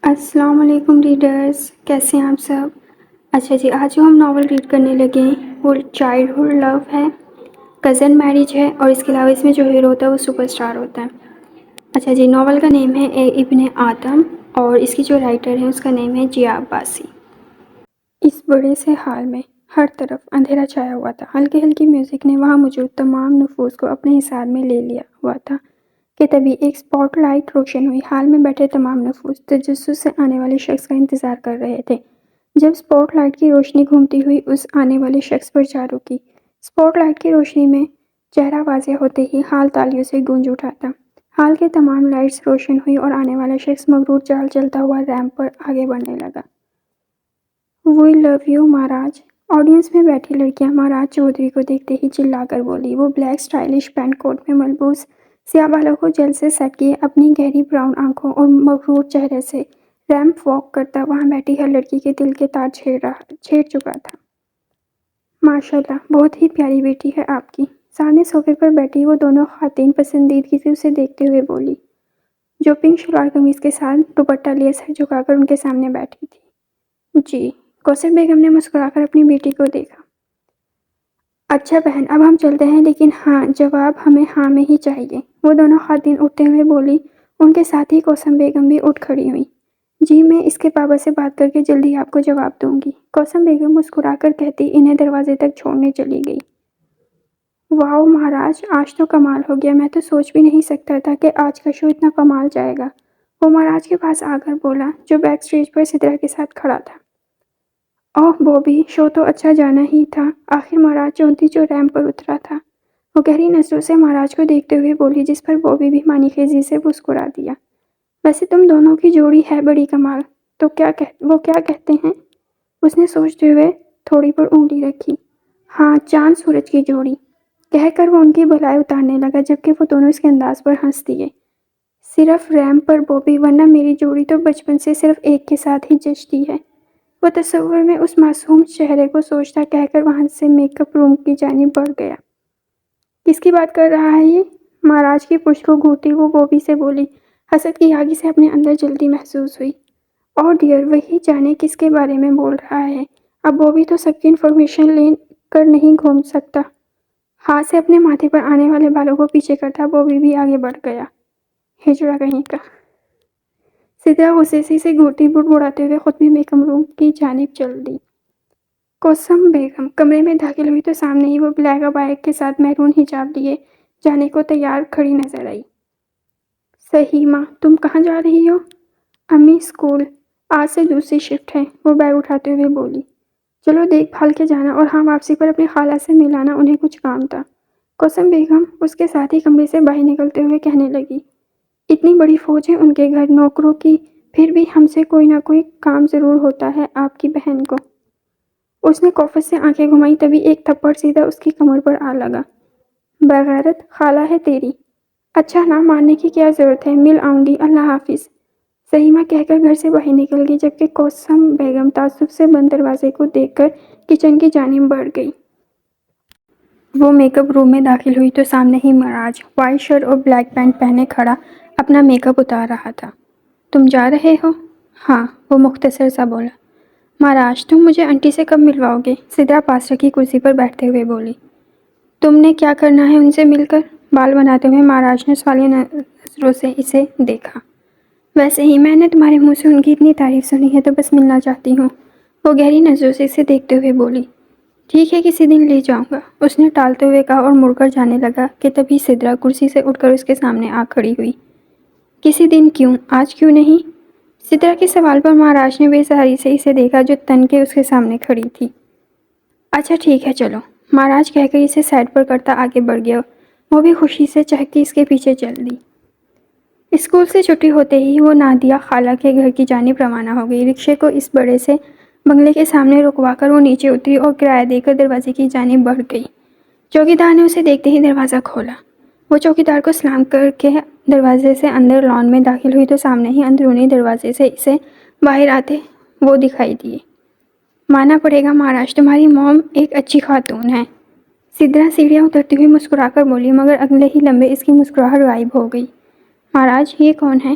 السلام علیکم ریڈرز، کیسے ہیں آپ سب؟ اچھا جی، آج جو ہم ناول ریڈ کرنے لگے ہیں وہ چائلڈہڈ لو ہے، کزن میرج ہے، اور اس کے علاوہ اس میں جو ہیرو ہوتا ہے وہ سپر اسٹار ہوتا ہے۔ اچھا جی، ناول کا نیم ہے اے ابن آدم، اور اس کی جو رائٹر ہے اس کا نیم ہے جیا عباسی۔ اس بڑے سے ہال میں ہر طرف اندھیرا چھایا ہوا تھا۔ ہلکی ہلکی میوزک نے وہاں موجود تمام نفوس کو اپنے حصار میں لے لیا ہوا تھا کہ تبھی ایک اسپاٹ لائٹ روشن ہوئی۔ ہال میں بیٹھے تمام نفوس تجسس سے آنے والے شخص کا انتظار کر رہے تھے۔ جب اسپاٹ لائٹ کی روشنی گھومتی ہوئی اس آنے والے شخص پر جا رکی، اسپاٹ لائٹ کی روشنی میں چہرہ واضح ہوتے ہی ہال تالیوں سے گونج اٹھا تھا۔ ہال کے تمام لائٹس روشن ہوئی اور آنے والا شخص مغرور چال چلتا ہوا ریمپ پر آگے بڑھنے لگا۔ "وی لو یو مہاراج"۔ آڈینس میں بیٹھی لڑکیاں مہاراج چودھری کو دیکھتے ہی چلا کر بولی۔ وہ بلیک اسٹائلش پینٹ کوٹ میں ملبوس، سیاہ بالوں کو جیل سے سیٹ کیے، اپنی گہری براؤن آنکھوں اور مغرور چہرے سے ریمپ واک کرتا وہاں بیٹھی ہر لڑکی کے دل کے تار چھیڑ چکا تھا۔ "ماشاءاللہ، بہت ہی پیاری بیٹی ہے آپ کی"۔ سامنے صوفے پر بیٹھی وہ دونوں خواتین پسندیدگی سے اسے دیکھتے ہوئے بولی، جو پنک شلوار قمیض کے ساتھ دوپٹہ لیے سر جھکا کر ان کے سامنے بیٹھی تھی۔ "جی"۔ کوثر بیگم نے مسکرا کر اپنی بیٹی کو دیکھا۔ "اچھا بہن، اب ہم چلتے ہیں، لیکن ہاں جواب ہمیں ہاں میں ہی چاہیے"۔ وہ دونوں خواتین اٹھتے ہوئے بولی۔ ان کے ساتھ ہی کوثر بیگم بھی اٹھ کھڑی ہوئیں۔ "جی، میں اس کے پاپا سے بات کر کے جلدی آپ کو جواب دوں گی"۔ کوثر بیگم مسکرا کر کہتی انہیں دروازے تک چھوڑنے چلی گئی۔ "واؤ مہاراج، آج تو کمال ہو گیا، میں تو سوچ بھی نہیں سکتا تھا کہ آج کا شو اتنا کمال جائے گا"۔ وہ مہاراج کے پاس آ کر بولا، جو بیک اسٹیج پر سدرا کے ساتھ کھڑا تھا۔ "اوہ بوبی، شو تو اچھا جانا ہی تھا"۔ آخر مہاراج چودھری جو ریمپ پر اترا تھا، وہ گہری نظروں سے مہاراج کو دیکھتے ہوئے بولی، جس پر بوبی بھی معنی خیزی سے مسکرا دیا۔ "ویسے تم دونوں کی جوڑی ہے بڑی کمال، تو وہ کیا کہتے ہیں"؟ اس نے سوچتے ہوئے تھوڑی پر انگلی رکھی۔ "ہاں، چاند سورج کی جوڑی"۔ کہہ کر وہ ان کی بھلائی اتارنے لگا، جبکہ وہ دونوں اس کے انداز پر ہنس دیے۔ "صرف ریمپ پر بوبی، ورنہ میری جوڑی تو بچپن سے صرف ایک کے ساتھ ہی جچتی ہے"۔ وہ تصور میں اس معصوم چہرے کو سوچتا کہہ کر وہاں سے میک اپ روم کی جانب بڑھ گیا۔ "کس کی بات کر رہا ہے یہ"؟ مہاراج کی پشت کو گھورتی وہ بوبی سے بولی۔ حسد کی آگ اسے اپنے اندر جلتی محسوس ہوئی۔ "اوہ ڈیئر، وہی جانے کس کے بارے میں بول رہا ہے"۔ اب بوبی تو سب کی انفارمیشن لے کر نہیں گھوم سکتا۔ ہاتھ سے اپنے ماتھے پر آنے والے بالوں کو پیچھے کرتا بوبی بھی آگے بڑھ گیا۔ "ہجڑا کہیں کا"۔ سدرا غصے سے اسے گھورتی بڑبڑاتے ہوئے خود بھی میک اپ روم کی جانب چل دی۔ کوثر بیگم کمرے میں داخل ہوئی تو سامنے ہی وہ بلیک عبایا کے ساتھ میرون حجاب لیے جانے کو تیار کھڑی نظر آئی۔ "صحیح ماں، تم کہاں جا رہی ہو"؟ "امی، اسکول، آج سے دوسری شفٹ ہے"۔ وہ بیگ اٹھاتے ہوئے بولی۔ "چلو دیکھ بھال کے جانا، اور ہاں واپسی پر اپنی خالہ سے مل آنا، انہیں کچھ کام تھا"۔ کوثر بیگم اس کے ساتھ ہی کمرے سے باہر نکلتے ہوئے کہنے لگی۔ "اتنی بڑی فوج ہے ان کے گھر نوکروں کی، پھر بھی ہم سے کوئی نہ کوئی کام ضرور ہوتا ہے آپ کی بہن کو"۔ اس نے کوفت سے آنکھیں گھمائیں، تبھی ایک تھپڑ سیدھا اس کی کمر پر آ لگا۔ "بغیرت، خالہ ہے تیری"۔ "اچھا نا، مارنے کی کیا ضرورت ہے، مل آؤں گی، اللہ حافظ"۔ صحیح ماں کہہ کر گھر سے باہر نکل گئی، جبکہ کوثر بیگم تعجب سے بند دروازے کو دیکھ کر کچن کی جانب بڑھ گئی۔ وہ میک اپ روم میں داخل ہوئی تو سامنے ہی مہاراج وائٹ شرٹ اور بلیک پینٹ پہنے کھڑا اپنا میک اپ اتار رہا تھا۔ "تم جا رہے ہو"؟ "ہاں"، وہ مختصر سا بولا۔ "مہاراج، تم مجھے انٹی سے کب ملواؤ گے"؟ سدرا پاس رکھی کرسی پر بیٹھتے ہوئے بولی۔ "تم نے کیا کرنا ہے ان سے مل کر"؟ بال بناتے ہوئے مہاراج نے سوالیہ نظروں سے اسے دیکھا۔ "ویسے ہی، میں نے تمہارے منہ سے ان کی اتنی تعریف سنی ہے تو بس ملنا چاہتی ہوں"۔ وہ گہری نظروں سے اسے دیکھتے ہوئے بولی۔ "ٹھیک ہے، کسی دن لے جاؤں گا"، اس نے ٹالتے ہوئے کہا اور مڑ کر جانے لگا کہ تبھی سدرا کرسی سے اٹھ کر اس کے سامنے آ کھڑی ہوئی۔ "کسی دن کیوں، آج کیوں نہیں"؟ سدرا کے سوال پر مہاراج نے بے سہاری سے اسے دیکھا جو تن کے اس کے سامنے کھڑی تھی۔ "اچھا ٹھیک ہے، چلو"، مہاراج کہہ کر اسے سائڈ پر کرتا آگے بڑھ گیا۔ وہ بھی خوشی سے چہکتی اس کے پیچھے چل دی۔ اسکول سے چھٹی ہوتے ہی وہ نادیہ خالہ کے گھر کی جانب روانہ ہو گئی۔ رکشے کو اس بڑے سے بنگلے کے سامنے رکوا کر وہ نیچے اتری اور کرایہ دے کر دروازے کی جانب بڑھ گئی۔ چوکیدار نے اسے دیکھتے ہی دروازہ کھولا۔ وہ چوکیدار کو سلام کر کے دروازے سے اندر لان میں داخل ہوئی تو سامنے ہی اندرونی دروازے سے اسے باہر آتے وہ دکھائی دیے۔ "ماننا پڑے گا مہاراج، تمہاری موم ایک اچھی خاتون ہے"۔ سدرا سیڑھیاں اترتی ہوئی مسکرا کر بولی، مگر اگلے ہی لمحے اس کی مسکراہٹ غائب ہو گئی۔ "مہاراج، یہ کون ہے"؟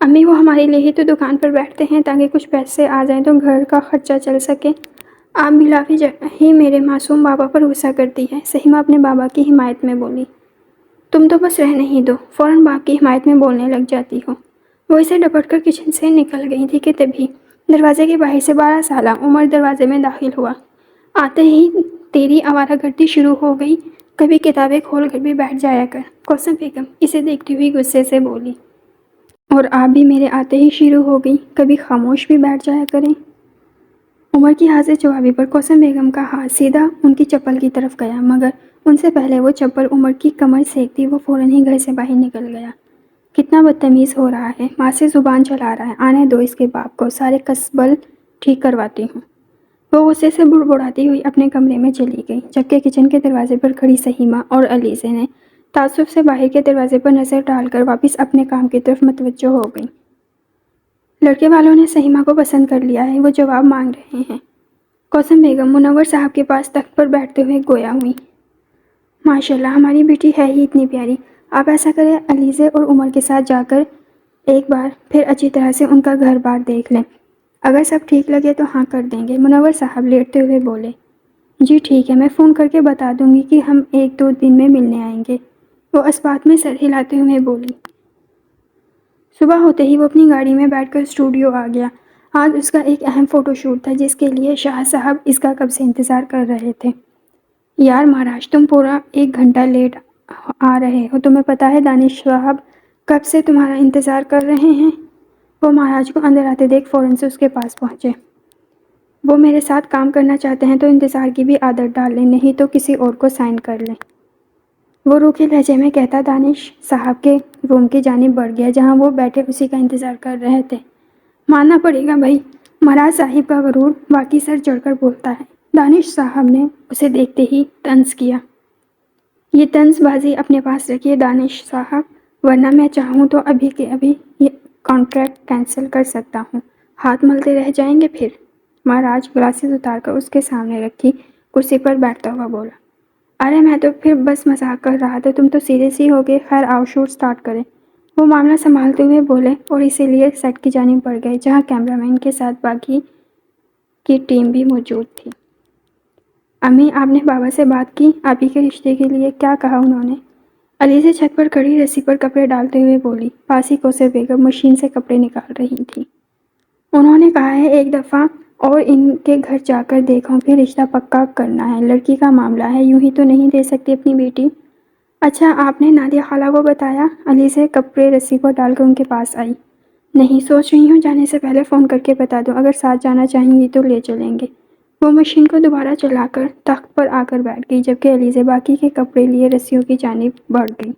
امی وہ ہمارے لیے ہی تو دکان پر بیٹھتے ہیں تاکہ کچھ پیسے آ جائیں تو گھر کا خرچہ چل سکے۔ آپ بھی لافی جگہ ہی میرے معصوم بابا پر غصہ کرتی ہے، سہیمہ اپنے بابا کی حمایت میں بولی۔ تم تو بس رہنے ہی دو، فوراً باپ کی حمایت میں بولنے لگ جاتی ہو۔ وہ اسے ڈپٹ کر کچن سے نکل گئی تھی کہ تبھی دروازے کے باہر سے 12 سالہ عمر دروازے میں داخل ہوا۔ آتے ہی تیری آوارہ گردی شروع ہو گئی، کبھی کتابیں کھول کر بھی بیٹھ جایا کر، کوثر بیگم اسے دیکھتی ہوئی غصے سے بولی۔ اور آپ بھی میرے آتے ہی شروع ہو گئی، کبھی خاموش بھی بیٹھ جایا کریں۔ عمر کی حاضر جوابی پر کوثر بیگم کا ہاتھ سیدھا ان کی چپل کی طرف گیا، مگر ان سے پہلے وہ چپل عمر کی کمر سینکتی وہ فوراً ہی گھر سے باہر نکل گیا۔ کتنا بدتمیز ہو رہا ہے، ماں سے زبان چلا رہا ہے، آنے دو اس کے باپ کو، سارے کسبل ٹھیک کرواتی ہوں۔ وہ غصے سے بڑبڑاتی ہوئی اپنے کمرے میں چلی گئی، جبکہ کچن کے دروازے پر کھڑی سہیمہ اور علیزے نے تعصب سے باہر کے دروازے پر نظر ڈال کر واپس اپنے کام کی طرف متوجہ ہو گئیں۔ لڑکے والوں نے سہیمہ کو پسند کر لیا ہے، وہ جواب مانگ رہے ہیں۔ کوثر بیگم منور صاحب کے پاس تخت پر بیٹھتے ہوئے گویا ہوئی۔ ماشاءاللہ ہماری بیٹی ہے ہی اتنی پیاری، آپ ایسا کریں علیزے اور عمر کے ساتھ جا کر ایک بار پھر اچھی طرح سے ان کا گھر بار دیکھ لیں، اگر سب ٹھیک لگے تو ہاں کر دیں گے۔ منور صاحب لیٹتے ہوئے بولے، جی ٹھیک ہے، میں فون کر کے بتا دوں گی کہ ہم 1-2 دن میں ملنے آئیں گے۔ وہ اس بات میں سر ہلاتے ہوئے بولی۔ صبح ہوتے ہی وہ اپنی گاڑی میں بیٹھ کر اسٹوڈیو آ گیا۔ آج اس کا ایک اہم فوٹو شوٹ تھا جس کے لیے شاہ صاحب اس کا کب سے انتظار کر رہے تھے۔ یار مہاراج تم پورا 1 گھنٹہ لیٹ آ رہے ہو، تمہیں پتہ ہے دانش صاحب کب سے تمہارا انتظار کر رہے ہیں؟ وہ مہاراج کو اندر آتے دیکھ فوراً سے اس کے پاس پہنچے۔ وہ میرے ساتھ کام کرنا چاہتے ہیں تو انتظار کی بھی عادت ڈال لیں، نہیں تو کسی اور کو سائن کر لیں۔ وہ روکھے لہجے میں کہتا دانش صاحب کے روم کی جانب بڑھ گیا جہاں وہ بیٹھے اسی کا انتظار کر رہے تھے۔ ماننا پڑے گا بھائی، مہاراج صاحب کا غرور واقعی سر چڑھ کر بولتا ہے۔ دانش صاحب نے اسے دیکھتے ہی طنز کیا۔ یہ طنز بازی اپنے پاس رکھیے دانش صاحب، ورنہ میں چاہوں تو ابھی کے ابھی یہ کانٹریکٹ کینسل کر سکتا ہوں، ہاتھ ملتے رہ جائیں گے پھر۔ مہاراج گلاسز اتار کر اس کے سامنے رکھی کرسی پر بیٹھتا ہوا بولا، ارے میں تو پھر بس مذاق کر رہا تھا، تم تو سیریس ہی ہو گئے، خیر آؤ شوٹ سٹارٹ کریں۔ وہ معاملہ سنبھالتے ہوئے بولے اور اسی لیے سیٹ کی جانب بڑھ گئے جہاں کیمرہ مین کے ساتھ باقی کی ٹیم بھی موجود تھی۔ امی آپ نے بابا سے بات کی آپ ہی کے رشتے کے لیے؟ کیا کہا انہوں نے؟ علیزے چھت پر کھڑی رسی پر کپڑے ڈالتے ہوئے بولی، پاس ہی کوثر بیگم مشین سے کپڑے نکال رہی تھی۔ انہوں نے کہا ہے ایک دفعہ اور ان کے گھر جا کر دیکھوں، پھر رشتہ پکا کرنا ہے، لڑکی کا معاملہ ہے، یوں ہی تو نہیں دے سکتی اپنی بیٹی۔ اچھا آپ نے نادیہ خالہ کو بتایا؟ علیزے کپڑے رسی پر ڈال کر ان کے پاس آئی۔ نہیں، سوچ رہی ہوں جانے سے پہلے فون کر کے بتا دوں، اگر ساتھ جانا چاہیں گی تو لے چلیں گے۔ وہ مشین کو دوبارہ چلا کر تخت پر آ کر بیٹھ گئی جبکہ علیزے باقی کے کپڑے لیے رسیوں کی جانب بڑھ گئی۔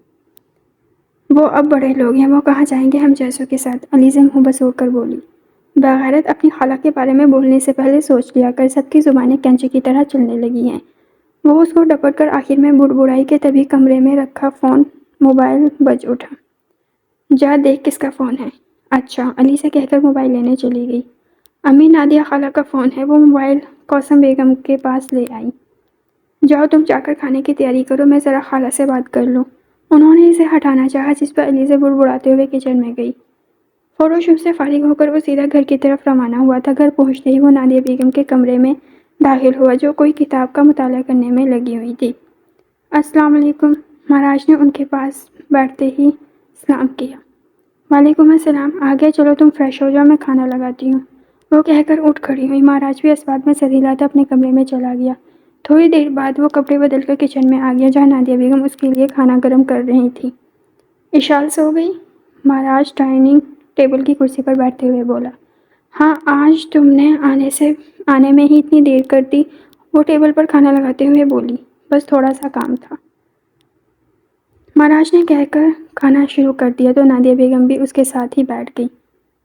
وہ اب بڑے لوگ ہیں، وہ کہاں جائیں گے ہم جیسوں کے ساتھ؟ علیزے منہ بسور کر بولی۔ بغیرت اپنی خالہ کے بارے میں بولنے سے پہلے سوچ لیا کر، سب کی زبانیں کینچی کی طرح چلنے لگی ہیں۔ وہ اس کو ڈپٹ کر آخر میں بڑبڑائی کہ تبھی کمرے میں رکھا فون موبائل بج اٹھا۔ جا دیکھ کس کا فون ہے۔ اچھا، علیزے کہہ کر موبائل لینے چلی گئی۔ امی نادیہ خالہ کا فون ہے، وہ موبائل کوثر بیگم کے پاس لے آئی۔ جاؤ تم جا کر کھانے کی تیاری کرو، میں ذرا خالہ سے بات کر لوں۔ انہوں نے اسے ہٹانا چاہا جس پر علیزے بڑبڑاتے ہوئے کچن میں گئی۔ فوٹو شوٹ سے فارغ ہو کر وہ سیدھا گھر کی طرف روانہ ہوا تھا۔ گھر پہنچتے ہی وہ نادیہ بیگم کے کمرے میں داخل ہوا جو کوئی کتاب کا مطالعہ کرنے میں لگی ہوئی تھی۔ السلام علیکم، مہاراج نے ان کے پاس بیٹھتے ہی سلام کیا۔ وعلیکم السلام، آ گئے، چلو تم فریش ہو جاؤ، میں کھانا لگاتی ہوں۔ وہ کہہ کر اٹھ کھڑی ہوئی۔ مہاراج بھی اس بات میں سر ہلاتا اپنے کمرے میں چلا گیا۔ تھوڑی دیر بعد وہ کپڑے بدل کر کچن میں آ گیا جہاں نادیہ بیگم اس کے لیے کھانا گرم کر رہی تھی۔ اشال سو گئی؟ مہاراج ڈائننگ ٹیبل کی کرسی پر بیٹھتے ہوئے بولا۔ ہاں، آج تم نے آنے میں ہی اتنی دیر کر دی، وہ ٹیبل پر کھانا لگاتے ہوئے بولی۔ بس تھوڑا سا کام تھا، مہاراج نے کہہ کر کھانا شروع کر دیا تو نادیہ بیگم بھی اس کے ساتھ ہی بیٹھ گئی۔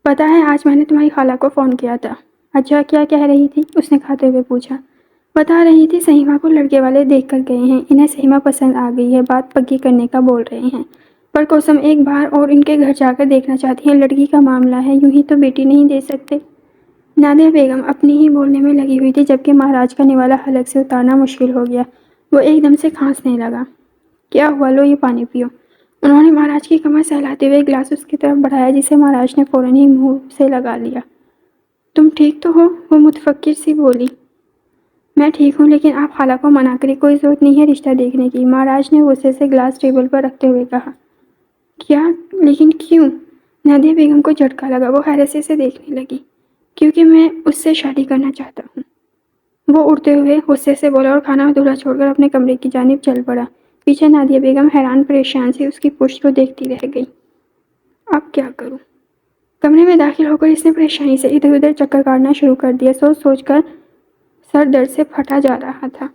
پتہ ہے آج میں نے تمہاری خالہ کو فون کیا تھا۔ اچھا، کیا کہہ رہی تھی؟ اس نے کھاتے ہوئے پوچھا۔ بتا رہی تھی سہیمہ کو لڑکے والے دیکھ کر گئے ہیں، انہیں سہیمہ پسند آ گئی ہے، بات پکی کرنے کا بول رہے ہیں، پر کوثر ایک بار اور ان کے گھر جا کر دیکھنا چاہتی ہیں، لڑکی کا معاملہ ہے، یوں ہی تو بیٹی نہیں دے سکتے۔ نادیہ بیگم اپنی ہی بولنے میں لگی ہوئی تھی جبکہ مہاراج کا نوالا حلق سے اتارنا مشکل ہو گیا۔ وہ ایک دم سے کھانسنے لگا۔ کیا ہوا، لو یہ پانی پیو۔ انہوں نے مہاراج کی کمر سہلاتے ہوئے گلاس اس کی طرف بڑھایا جسے مہاراج نے فوراً ہی منہ سے لگا لیا۔ تم ٹھیک تو ہو؟ وہ متفکر سی بولی۔ میں ٹھیک ہوں، لیکن آپ خالہ کو منع کریں، کوئی ضرورت نہیں ہے رشتہ دیکھنے کی، مہاراج نے غصے سے گلاس ٹیبل پر رکھتے ہوئے کہا۔ کیا؟ لیکن کیوں؟ نادیہ بیگم کو جھٹکا لگا، وہ حیرت سے دیکھنے لگی۔ کیونکہ میں اس سے شادی کرنا چاہتا ہوں، وہ اڑتے ہوئے غصے سے بولا اور کھانا ادھورا چھوڑ کر اپنے کمرے کی جانب چل پڑا۔ پیچھے نادیہ بیگم حیران پریشان سی اس کی پشت کو دیکھتی رہ گئی۔ اب کیا کروں؟ کمرے میں داخل ہو کر اس نے پریشانی سے ادھر ادھر چکر کاٹنا شروع کر دیا، سوچ سوچ کر سر درد سے پھٹا جا رہا تھا۔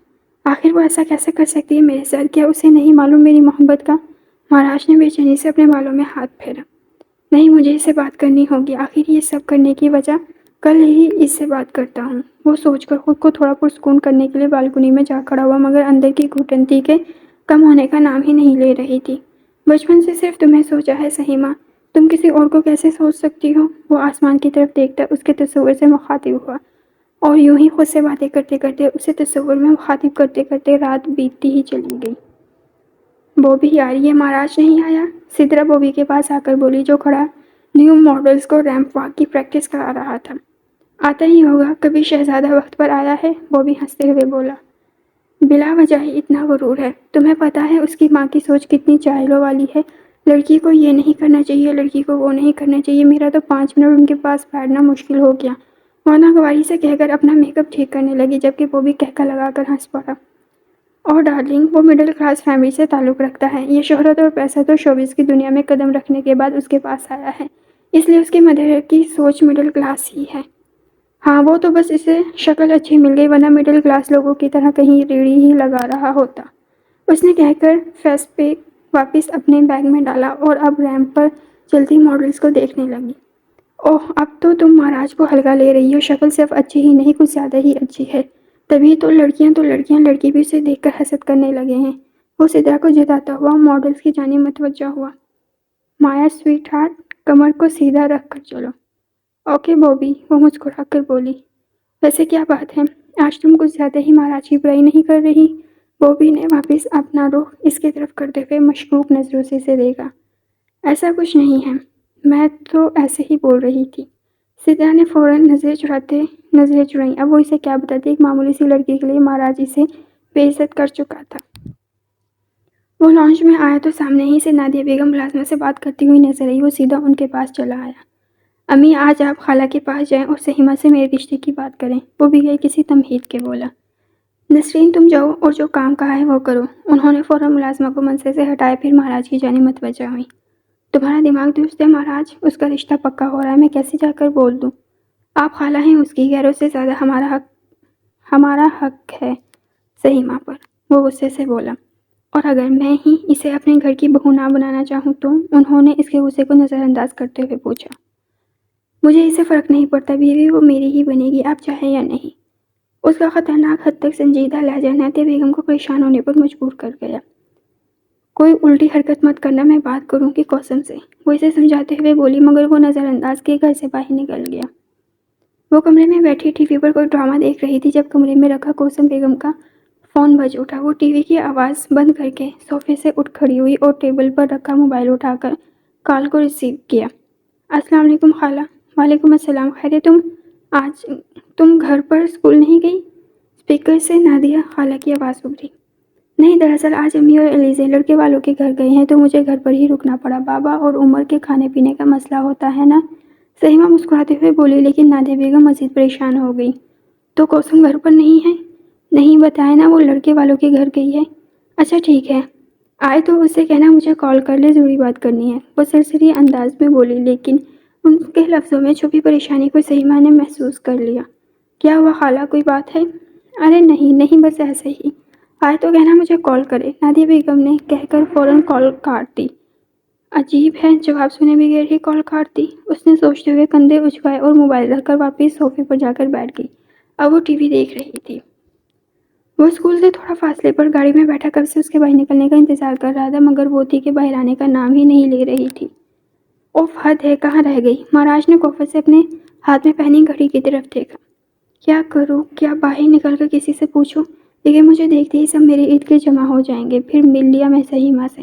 آخر وہ ایسا کیسے کر سکتی ہے میرے ساتھ؟ کیا اسے نہیں معلوم میری محبت کا؟ مہاراج نے بے چینی سے اپنے بالوں میں ہاتھ پھیرا۔ نہیں، مجھے اس سے بات کرنی ہوگی، آخر یہ سب کرنے کی وجہ کل ہی اس سے بات کرتا ہوں، وہ سوچ کر خود کو تھوڑا پرسکون کرنے کے لیے بالکنی میں جا کھڑا ہوا، مگر اندر کی گھٹن کے کم ہونے کا نام ہی نہیں لے رہی تھی۔ بچپن سے صرف تمہیں سوچا ہے سہیما، تم کسی اور کو کیسے سوچ سکتی ہو؟ وہ آسمان کی طرف دیکھتا اس کے تصور سے مخاطب ہوا، اور یوں ہی خود سے باتیں کرتے کرتے اسے تصور میں مخاطب کرتے کرتے رات بیتتی ہی چلی گئی۔ بوبی یار، یہ مہاراج نہیں آیا؟ سدرا بوبی کے پاس آ کر بولی، جو کھڑا نیو ماڈلز کو ریمپ واک کی پریکٹس کرا رہا تھا۔ آتا ہی ہوگا، کبھی شہزادہ وقت پر آیا ہے؟ بوبی ہنستے ہوئے بولا۔ بلا وجہ ہی اتنا غرور ہے، تمہیں پتہ ہے اس کی ماں کی سوچ کتنی چاہلوں والی ہے، لڑکی کو یہ نہیں کرنا چاہیے، لڑکی کو وہ نہیں کرنا چاہیے۔ میرا تو 5 منٹ ان کے پاس بیٹھنا مشکل ہو گیا، وہ ناگواری سے کہہ کر اپنا میک اپ ٹھیک کرنے لگی، جبکہ بوبی کہکا لگا کر ہنس پڑا۔ اور ڈارلنگ، وہ مڈل کلاس فیملی سے تعلق رکھتا ہے، یہ شہرت اور پیسہ تو شوبز کی دنیا میں قدم رکھنے کے بعد اس کے پاس آیا ہے، اس لیے اس کی مدر کی سوچ مڈل کلاس ہی ہے۔ ہاں، وہ تو بس اسے شکل اچھی مل گئی، ورنہ مڈل کلاس لوگوں کی طرح کہیں ریڑھی ہی لگا رہا ہوتا، اس نے کہہ کر فیس پیک واپس اپنے بیگ میں ڈالا اور اب ریمپ پر چلتی ماڈلز کو دیکھنے لگی۔ اوہ، اب تو تم مہاراج کو ہلکا لے رہی ہو، شکل صرف اچھی ہی نہیں کچھ زیادہ ہی اچھی ہے، تبھی تو لڑکیاں لڑکی بھی اسے دیکھ کر حسد کرنے لگے ہیں۔ وہ سدرا کو جتاتا ہوا ماڈلز کی جانب متوجہ ہوا۔ مایا سویٹ ہارٹ، کمر کو سیدھا رکھ کر چلو۔ اوکے بوبی، وہ مسکرا کر بولی۔ ویسے کیا بات ہے، آج تم کچھ زیادہ ہی مہاراج کی برائی نہیں کر رہی؟ بوبی نے واپس اپنا رخ اس کی طرف کرتے ہوئے مشکوک نظروں سے اسے دیکھا۔ ایسا کچھ نہیں ہے، میں تو ایسے ہی بول رہی تھی۔ سدرا نے فوراً نظریں چرائیں، اب وہ اسے کیا بتاتی، ایک معمولی سی لڑکی کے لیے مہاراج اسے بے عزت کر چکا تھا۔ وہ لانچ میں آیا تو سامنے ہی سے نادیہ بیگم ملازمہ سے بات کرتی ہوئی نظر آئی، وہ سیدھا ان کے پاس چلا آیا۔ امی، آج آپ خالہ کے پاس جائیں اور سہیما سے میرے رشتے کی بات کریں، وہ بھی گئی کسی تمہید کے بولا۔ نسرین، تم جاؤ اور جو کام کہا ہے وہ کرو۔ انہوں نے فوراً ملازمہ کو منصب سے ہٹایا، پھر مہاراج کی جانب متوجہ ہوئی۔ تمہارا دماغ درست ہے مہاراج، اس کا رشتہ پکا ہو رہا ہے، میں کیسے جا کر بول دوں؟ آپ خالہ ہیں اس کی، غیروں سے زیادہ ہمارا حق ہے سہیما پر، وہ غصے سے بولا۔ اور اگر میں ہی اسے اپنے گھر کی بہو نہ بنانا چاہوں تو؟ انہوں نے اس کے غصے کو نظر انداز کرتے ہوئے پوچھا۔ مجھے اس سے فرق نہیں پڑتا، بیوی وہ میری ہی بنے گی، آپ چاہیں یا نہیں۔ اس کا خطرناک حد تک سنجیدہ لہجہ نادیہ بیگم کو پریشان ہونے پر مجبور کر گیا۔ کوئی الٹی حرکت مت کرنا، میں بات کروں کی قسم سے، وہ اسے سمجھاتے ہوئے بولی، مگر وہ نظر انداز کے گھر سے باہر نکل گیا۔ وہ کمرے میں بیٹھی ٹی وی پر کوئی ڈرامہ دیکھ رہی تھی، جب کمرے میں رکھا کوثر بیگم کا فون بج اٹھا۔ وہ ٹی وی کی آواز بند کر کے صوفے سے اٹھ کھڑی ہوئی اور ٹیبل پر رکھا موبائل اٹھا کر کال کو ریسیو کیا۔ السلام علیکم خالہ۔ وعلیکم السلام، خیر ہے آج تم گھر پر اسکول نہیں گئی؟ اسپیکر سے نادیہ خالہ کی آواز ابھری۔ نہیں، دراصل آج امی اور علیزے لڑکے والوں کے گھر گئے ہیں تو مجھے گھر پر ہی رکنا پڑا، بابا اور عمر کے کھانے پینے کا مسئلہ ہوتا ہے نا، سہیما مسکراتے ہوئے بولی، لیکن نادیہ بیگم مزید پریشان ہو گئی۔ تو کوثر گھر پر نہیں ہے؟ نہیں بتایا نا، وہ لڑکے والوں کے گھر گئی ہے۔ اچھا ٹھیک ہے، آئے تو اس سے کہنا مجھے کال کر لے، ضروری بات کرنی ہے، وہ سرسری انداز میں بولی، لیکن ان کے لفظوں میں چھپی پریشانی کو سہیما نے محسوس کر لیا۔ کیا ہوا خالہ، کوئی بات ہے؟ ارے نہیں، بس ایسے ہی، آئے تو کہنا مجھے کال کرے، نادیہ بیگم نے کہہ کر فوراً کال کاٹ دی۔ عجیب ہے، جواب سنے بغیر ہی کال کاٹ دی، اس نے سوچتے ہوئے کندھے اچکائے اور موبائل رکھ کر واپس صوفے پر جا کر بیٹھ گئی۔ اب وہ ٹی وی دیکھ رہی تھی۔ وہ اسکول سے تھوڑا فاصلے پر گاڑی میں بیٹھا کب سے اس کے باہر نکلنے کا انتظار کر رہا تھا، مگر وہ تھی کہ باہر آنے کا نام ہی نہیں لے رہی تھی۔ اوف، حد ہے، کہاں رہ گئی؟ مہاراج نے کوفت سے اپنے ہاتھ میں پہنی گھڑی کی طرف دیکھا۔ کیا کروں، کیا باہر نکل کر کسی سے پوچھوں، لیکن مجھے دیکھتے ہی سب میرے ارد گرد جمع ہو جائیں گے، پھر مل لیا میں سہیما سے،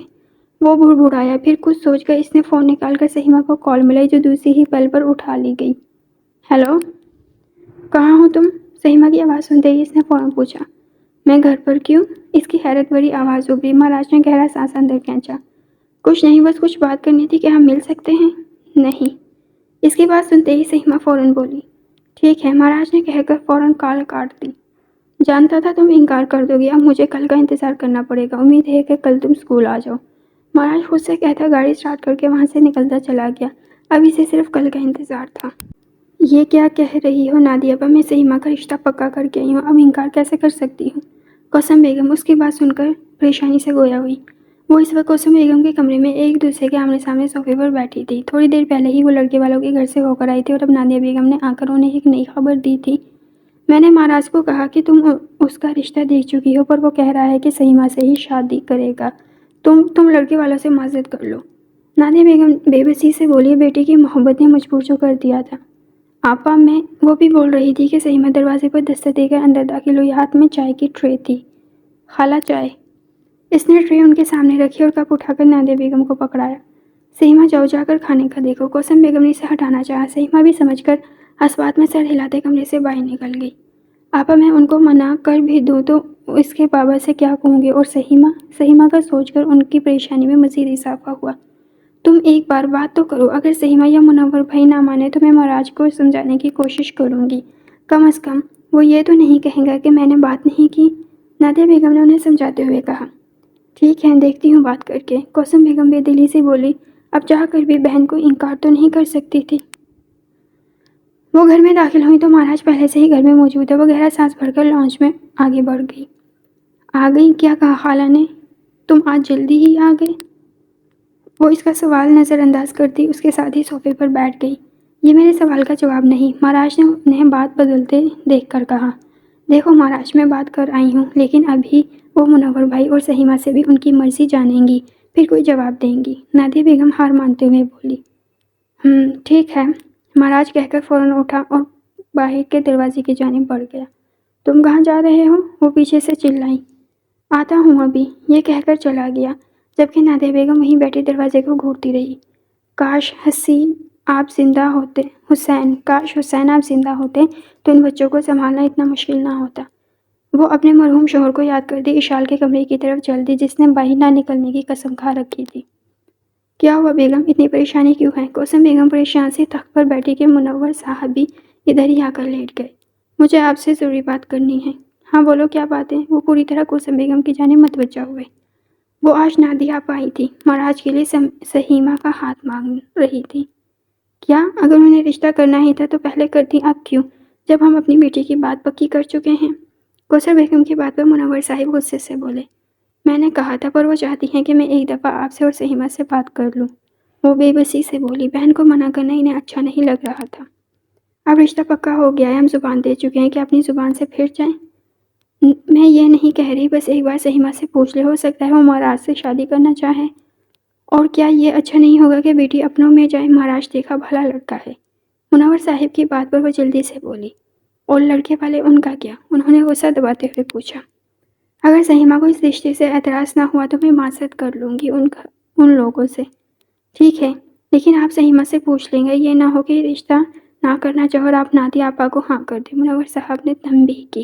وہ بڑبڑایا، پھر کچھ سوچ کر اس نے فون نکال کر سہیمہ کو کال ملائی جو دوسری ہی پل پر اٹھا لی گئی۔ ہیلو، کہاں ہو تم؟ سہیمہ کی آواز سنتے ہی اس نے فوراً پوچھا۔ میں گھر پر کیوں؟ اس کی حیرت بھری آواز ابھری۔ مہاراج نے گہرا سانس اندر کھینچا۔ کچھ نہیں، بس کچھ بات کرنی تھی کہ ہم مل سکتے ہیں؟ نہیں۔ اس کی بات سنتے ہی سہیمہ فوراً بولی۔ ٹھیک ہے، مہاراج نے کہہ کر فوراً کال کاٹ دی۔ جانتا تھا تم انکار کر دو گی، اب مجھے کل کا انتظار کرنا پڑے گا۔ امید ہے کہ کل تم اسکول آ جاؤ۔ مہاراج خود سے کہتا گاڑی اسٹارٹ کر کے وہاں سے نکلتا چلا گیا۔ اب اسے صرف کل کا انتظار تھا۔ یہ کیا کہہ رہی ہو نادیہ ابا؟ میں سہیمہ کا رشتہ پکا کر کے آئی ہوں، اب انکار کیسے کر سکتی ہوں؟ کوثر بیگم اس کی بات سن کر پریشانی سے گویا ہوئی۔ وہ اس وقت کوثر بیگم کے کمرے میں ایک دوسرے کے آمنے سامنے صوفے پر بیٹھی تھی۔ تھوڑی دیر پہلے ہی وہ لڑکے والوں کے گھر سے ہو کر آئی تھی اور اب نادیہ بیگم نے آ کر انہیں ایک نئی خبر دی تھی۔ میں نے مہاراج کو کہا کہ تم اس کا رشتہ دیکھ چکی ہو، پر وہ کہہ رہا ہے کہ سہیمہ سے ہی شادی کرے گا۔ تم لڑکے والوں سے معذرت کر لو۔ نادیہ بیگم بے بسی سے بولی، بیٹی کی محبت نے مجبور جو کر دیا تھا آپا۔ میں وہ بھی بول رہی تھی کہ سہیمہ دروازے پر دستک دے کر اندر داخل ہوئی۔ ہاتھ میں چائے کی ٹرے تھی۔ خالہ چائے۔ اس نے ٹرے ان کے سامنے رکھی اور کپ اٹھا کر نادیہ بیگم کو پکڑایا۔ سہیمہ جاؤ، جا کر کھانے کا دیکھو۔ کوثر بیگم نے اسے ہٹانا چاہا۔ سہیمہ بھی سمجھ کر اسوات میں سر ہلاتے کمرے سے باہر نکل گئی۔ آپا میں ان کو منع کر بھی دوں تو اس کے بابا سے کیا کہوں گی؟ اور سہیمہ کا سوچ کر ان کی پریشانی میں مزید اضافہ ہوا۔ تم ایک بار بات تو کرو، اگر سہیمہ یا منور بھائی نہ مانے تو میں مہاراج کو سمجھانے کی کوشش کروں گی۔ کم از کم وہ یہ تو نہیں کہیں گا کہ میں نے بات نہیں کی۔ نادیہ بیگم نے انہیں سمجھاتے ہوئے کہا۔ ٹھیک ہے، دیکھتی ہوں بات کر کے۔ کوثر بیگم بے دلی سے بولی، اب چاہ کر بھی بہن کو انکار تو نہیں کر سکتی تھی۔ وہ گھر میں داخل ہوئی تو مہاراج پہلے سے ہی گھر میں موجود تھے۔ وہ گہرا سانس بھر کر لانچ میں آگے بڑھ گئی۔ آ گئی؟ کیا کہا خالہ نے؟ تم آج جلدی ہی آ گئے؟ وہ اس کا سوال نظر انداز کرتی اس کے ساتھ ہی صوفے پر بیٹھ گئی۔ یہ میرے سوال کا جواب نہیں، مہاراج نے انہیں بات بدلتے دیکھ کر کہا۔ دیکھو مہاراج، میں بات کر آئی ہوں، لیکن ابھی وہ منور بھائی اور سہیمہ سے بھی ان کی مرضی جانیں گی، پھر کوئی جواب دیں گی۔ نادیہ بیگم ہار مانتے ہوئے بولی۔ ٹھیک ہے، مہاراج کہہ کر فوراً اٹھا اور باہر کے دروازے کی جانب بڑھ گیا۔ تم کہاں جا رہے ہو؟ وہ پیچھے سے چلائیں۔ آتا ہوں ابھی، یہ کہہ کر چلا گیا، جبکہ نادیہ بیگم وہیں بیٹھی دروازے کو گھورتی رہی۔ کاش حسین آپ زندہ ہوتے کاش حسین آپ زندہ ہوتے تو ان بچوں کو سنبھالنا اتنا مشکل نہ ہوتا۔ وہ اپنے مرحوم شوہر کو یاد کرتی اشال کے کمرے کی طرف چل دی جس نے باہر نہ نکلنے کی قسم کھا رکھی تھی۔ کیا ہوا بیگم، اتنی پریشانی کیوں ہے؟ کوثر بیگم پریشان سی تخت پر بیٹھی کہ منور صاحب بھی ادھر ہی آ کر لیٹ گئے۔ مجھے آپ سے ضروری بات کرنی ہے۔ ہاں بولو، کیا بات ہے؟ وہ پوری طرح کوثر بیگم کی جانب متوجہ ہوئے۔ وہ آج نادیہ آپ آئی تھی، مہاراج کے لیے سہیمہ کا ہاتھ مانگ رہی تھی۔ کیا؟ اگر انہیں رشتہ کرنا ہی تھا تو پہلے کرتی، اب کیوں، جب ہم اپنی بیٹی کی بات پکی کر چکے ہیں؟ کوثر بیگم کی بات پر منور صاحب غصے سے بولے۔ میں نے کہا تھا، پر وہ چاہتی ہیں کہ میں ایک دفعہ آپ سے اور سہیمہ سے بات کر لوں۔ وہ بے بسی سے بولی۔ بہن کو منع کرنا انہیں اچھا نہیں لگ رہا تھا۔ اب رشتہ پکا ہو گیا ہے، ہم زبان دے چکے ہیں کہ اپنی زبان سے پھر جائیں۔ میں یہ نہیں کہہ رہی، بس ایک بار سہیمہ سے پوچھ لے، ہو سکتا ہے وہ مہاراج سے شادی کرنا چاہے۔ اور کیا یہ اچھا نہیں ہوگا کہ بیٹی اپنوں میں جائے؟ مہاراج دیکھا بھلا لڑکا ہے۔ منور صاحب کی بات پر وہ جلدی سے بولی۔ اور لڑکے والے، ان کا کیا؟ انہوں نے غصہ دباتے ہوئے پوچھا۔ اگر سہیمہ کو اس رشتے سے اعتراض نہ ہوا تو میں معذرت کر لوں گی ان لوگوں سے۔ ٹھیک ہے، لیکن آپ سہیمہ سے پوچھ لیں گے، یہ نہ ہو کہ رشتہ نہ کرنا چاہو اور آپ نادیہ آپا کو ہاں کر دیں۔ منور صاحب نے تنبیہ کی۔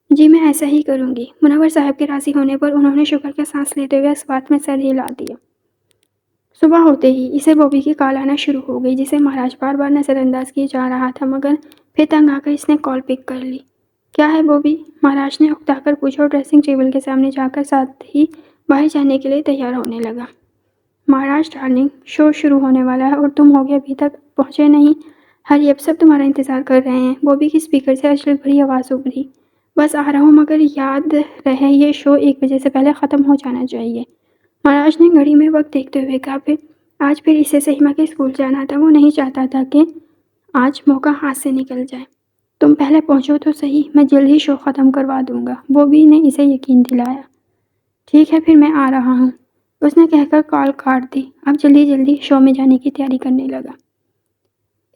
جی میں ایسا ہی کروں گی۔ منور صاحب کے راضی ہونے پر انہوں نے شکر کا سانس لیتے ہوئے اسوات میں سر ہلا دیا۔ صبح ہوتے ہی اسے بوبی کی کال آنا شروع ہو گئی جسے مہاراج بار بار نظر انداز کیے جا رہا تھا، مگر پھر تنگ آ کر اس نے کال پک کر لی۔ کیا ہے بوبی؟ مہاراج نے اکتا کر پوچھا اور ڈریسنگ ٹیبل کے سامنے جا کر ساتھ ہی باہر جانے کے لیے تیار ہونے لگا۔ مہاراج ڈارلنگ، شو شروع ہونے والا ہے اور تم ہوگے ابھی تک پہنچے نہیں۔ ہری اب سب تمہارا انتظار کر رہے ہیں۔ بوبی کی اسپیکر سے عجلت بھری آواز ابھری۔ بس آ رہا ہوں، مگر یاد رہے یہ شو 1 بجے سے پہلے ختم ہو جانا چاہیے۔ مہاراج نے گھڑی میں وقت دیکھتے ہوئے کہا۔ آج پھر اسے سہیمہ کے اسکول جانا تھا، وہ نہیں چاہتا تھا کہ آج موقع ہاتھ سے نکل جائے۔ تم پہلے پہنچو تو صحیح، میں جلد ہی شو ختم کروا دوں گا، بوبی نے اسے یقین دلایا۔ ٹھیک ہے، پھر میں آ رہا ہوں، اس نے کہہ کر کال کاٹ دی۔ اب جلدی شو میں جانے کی تیاری کرنے لگا۔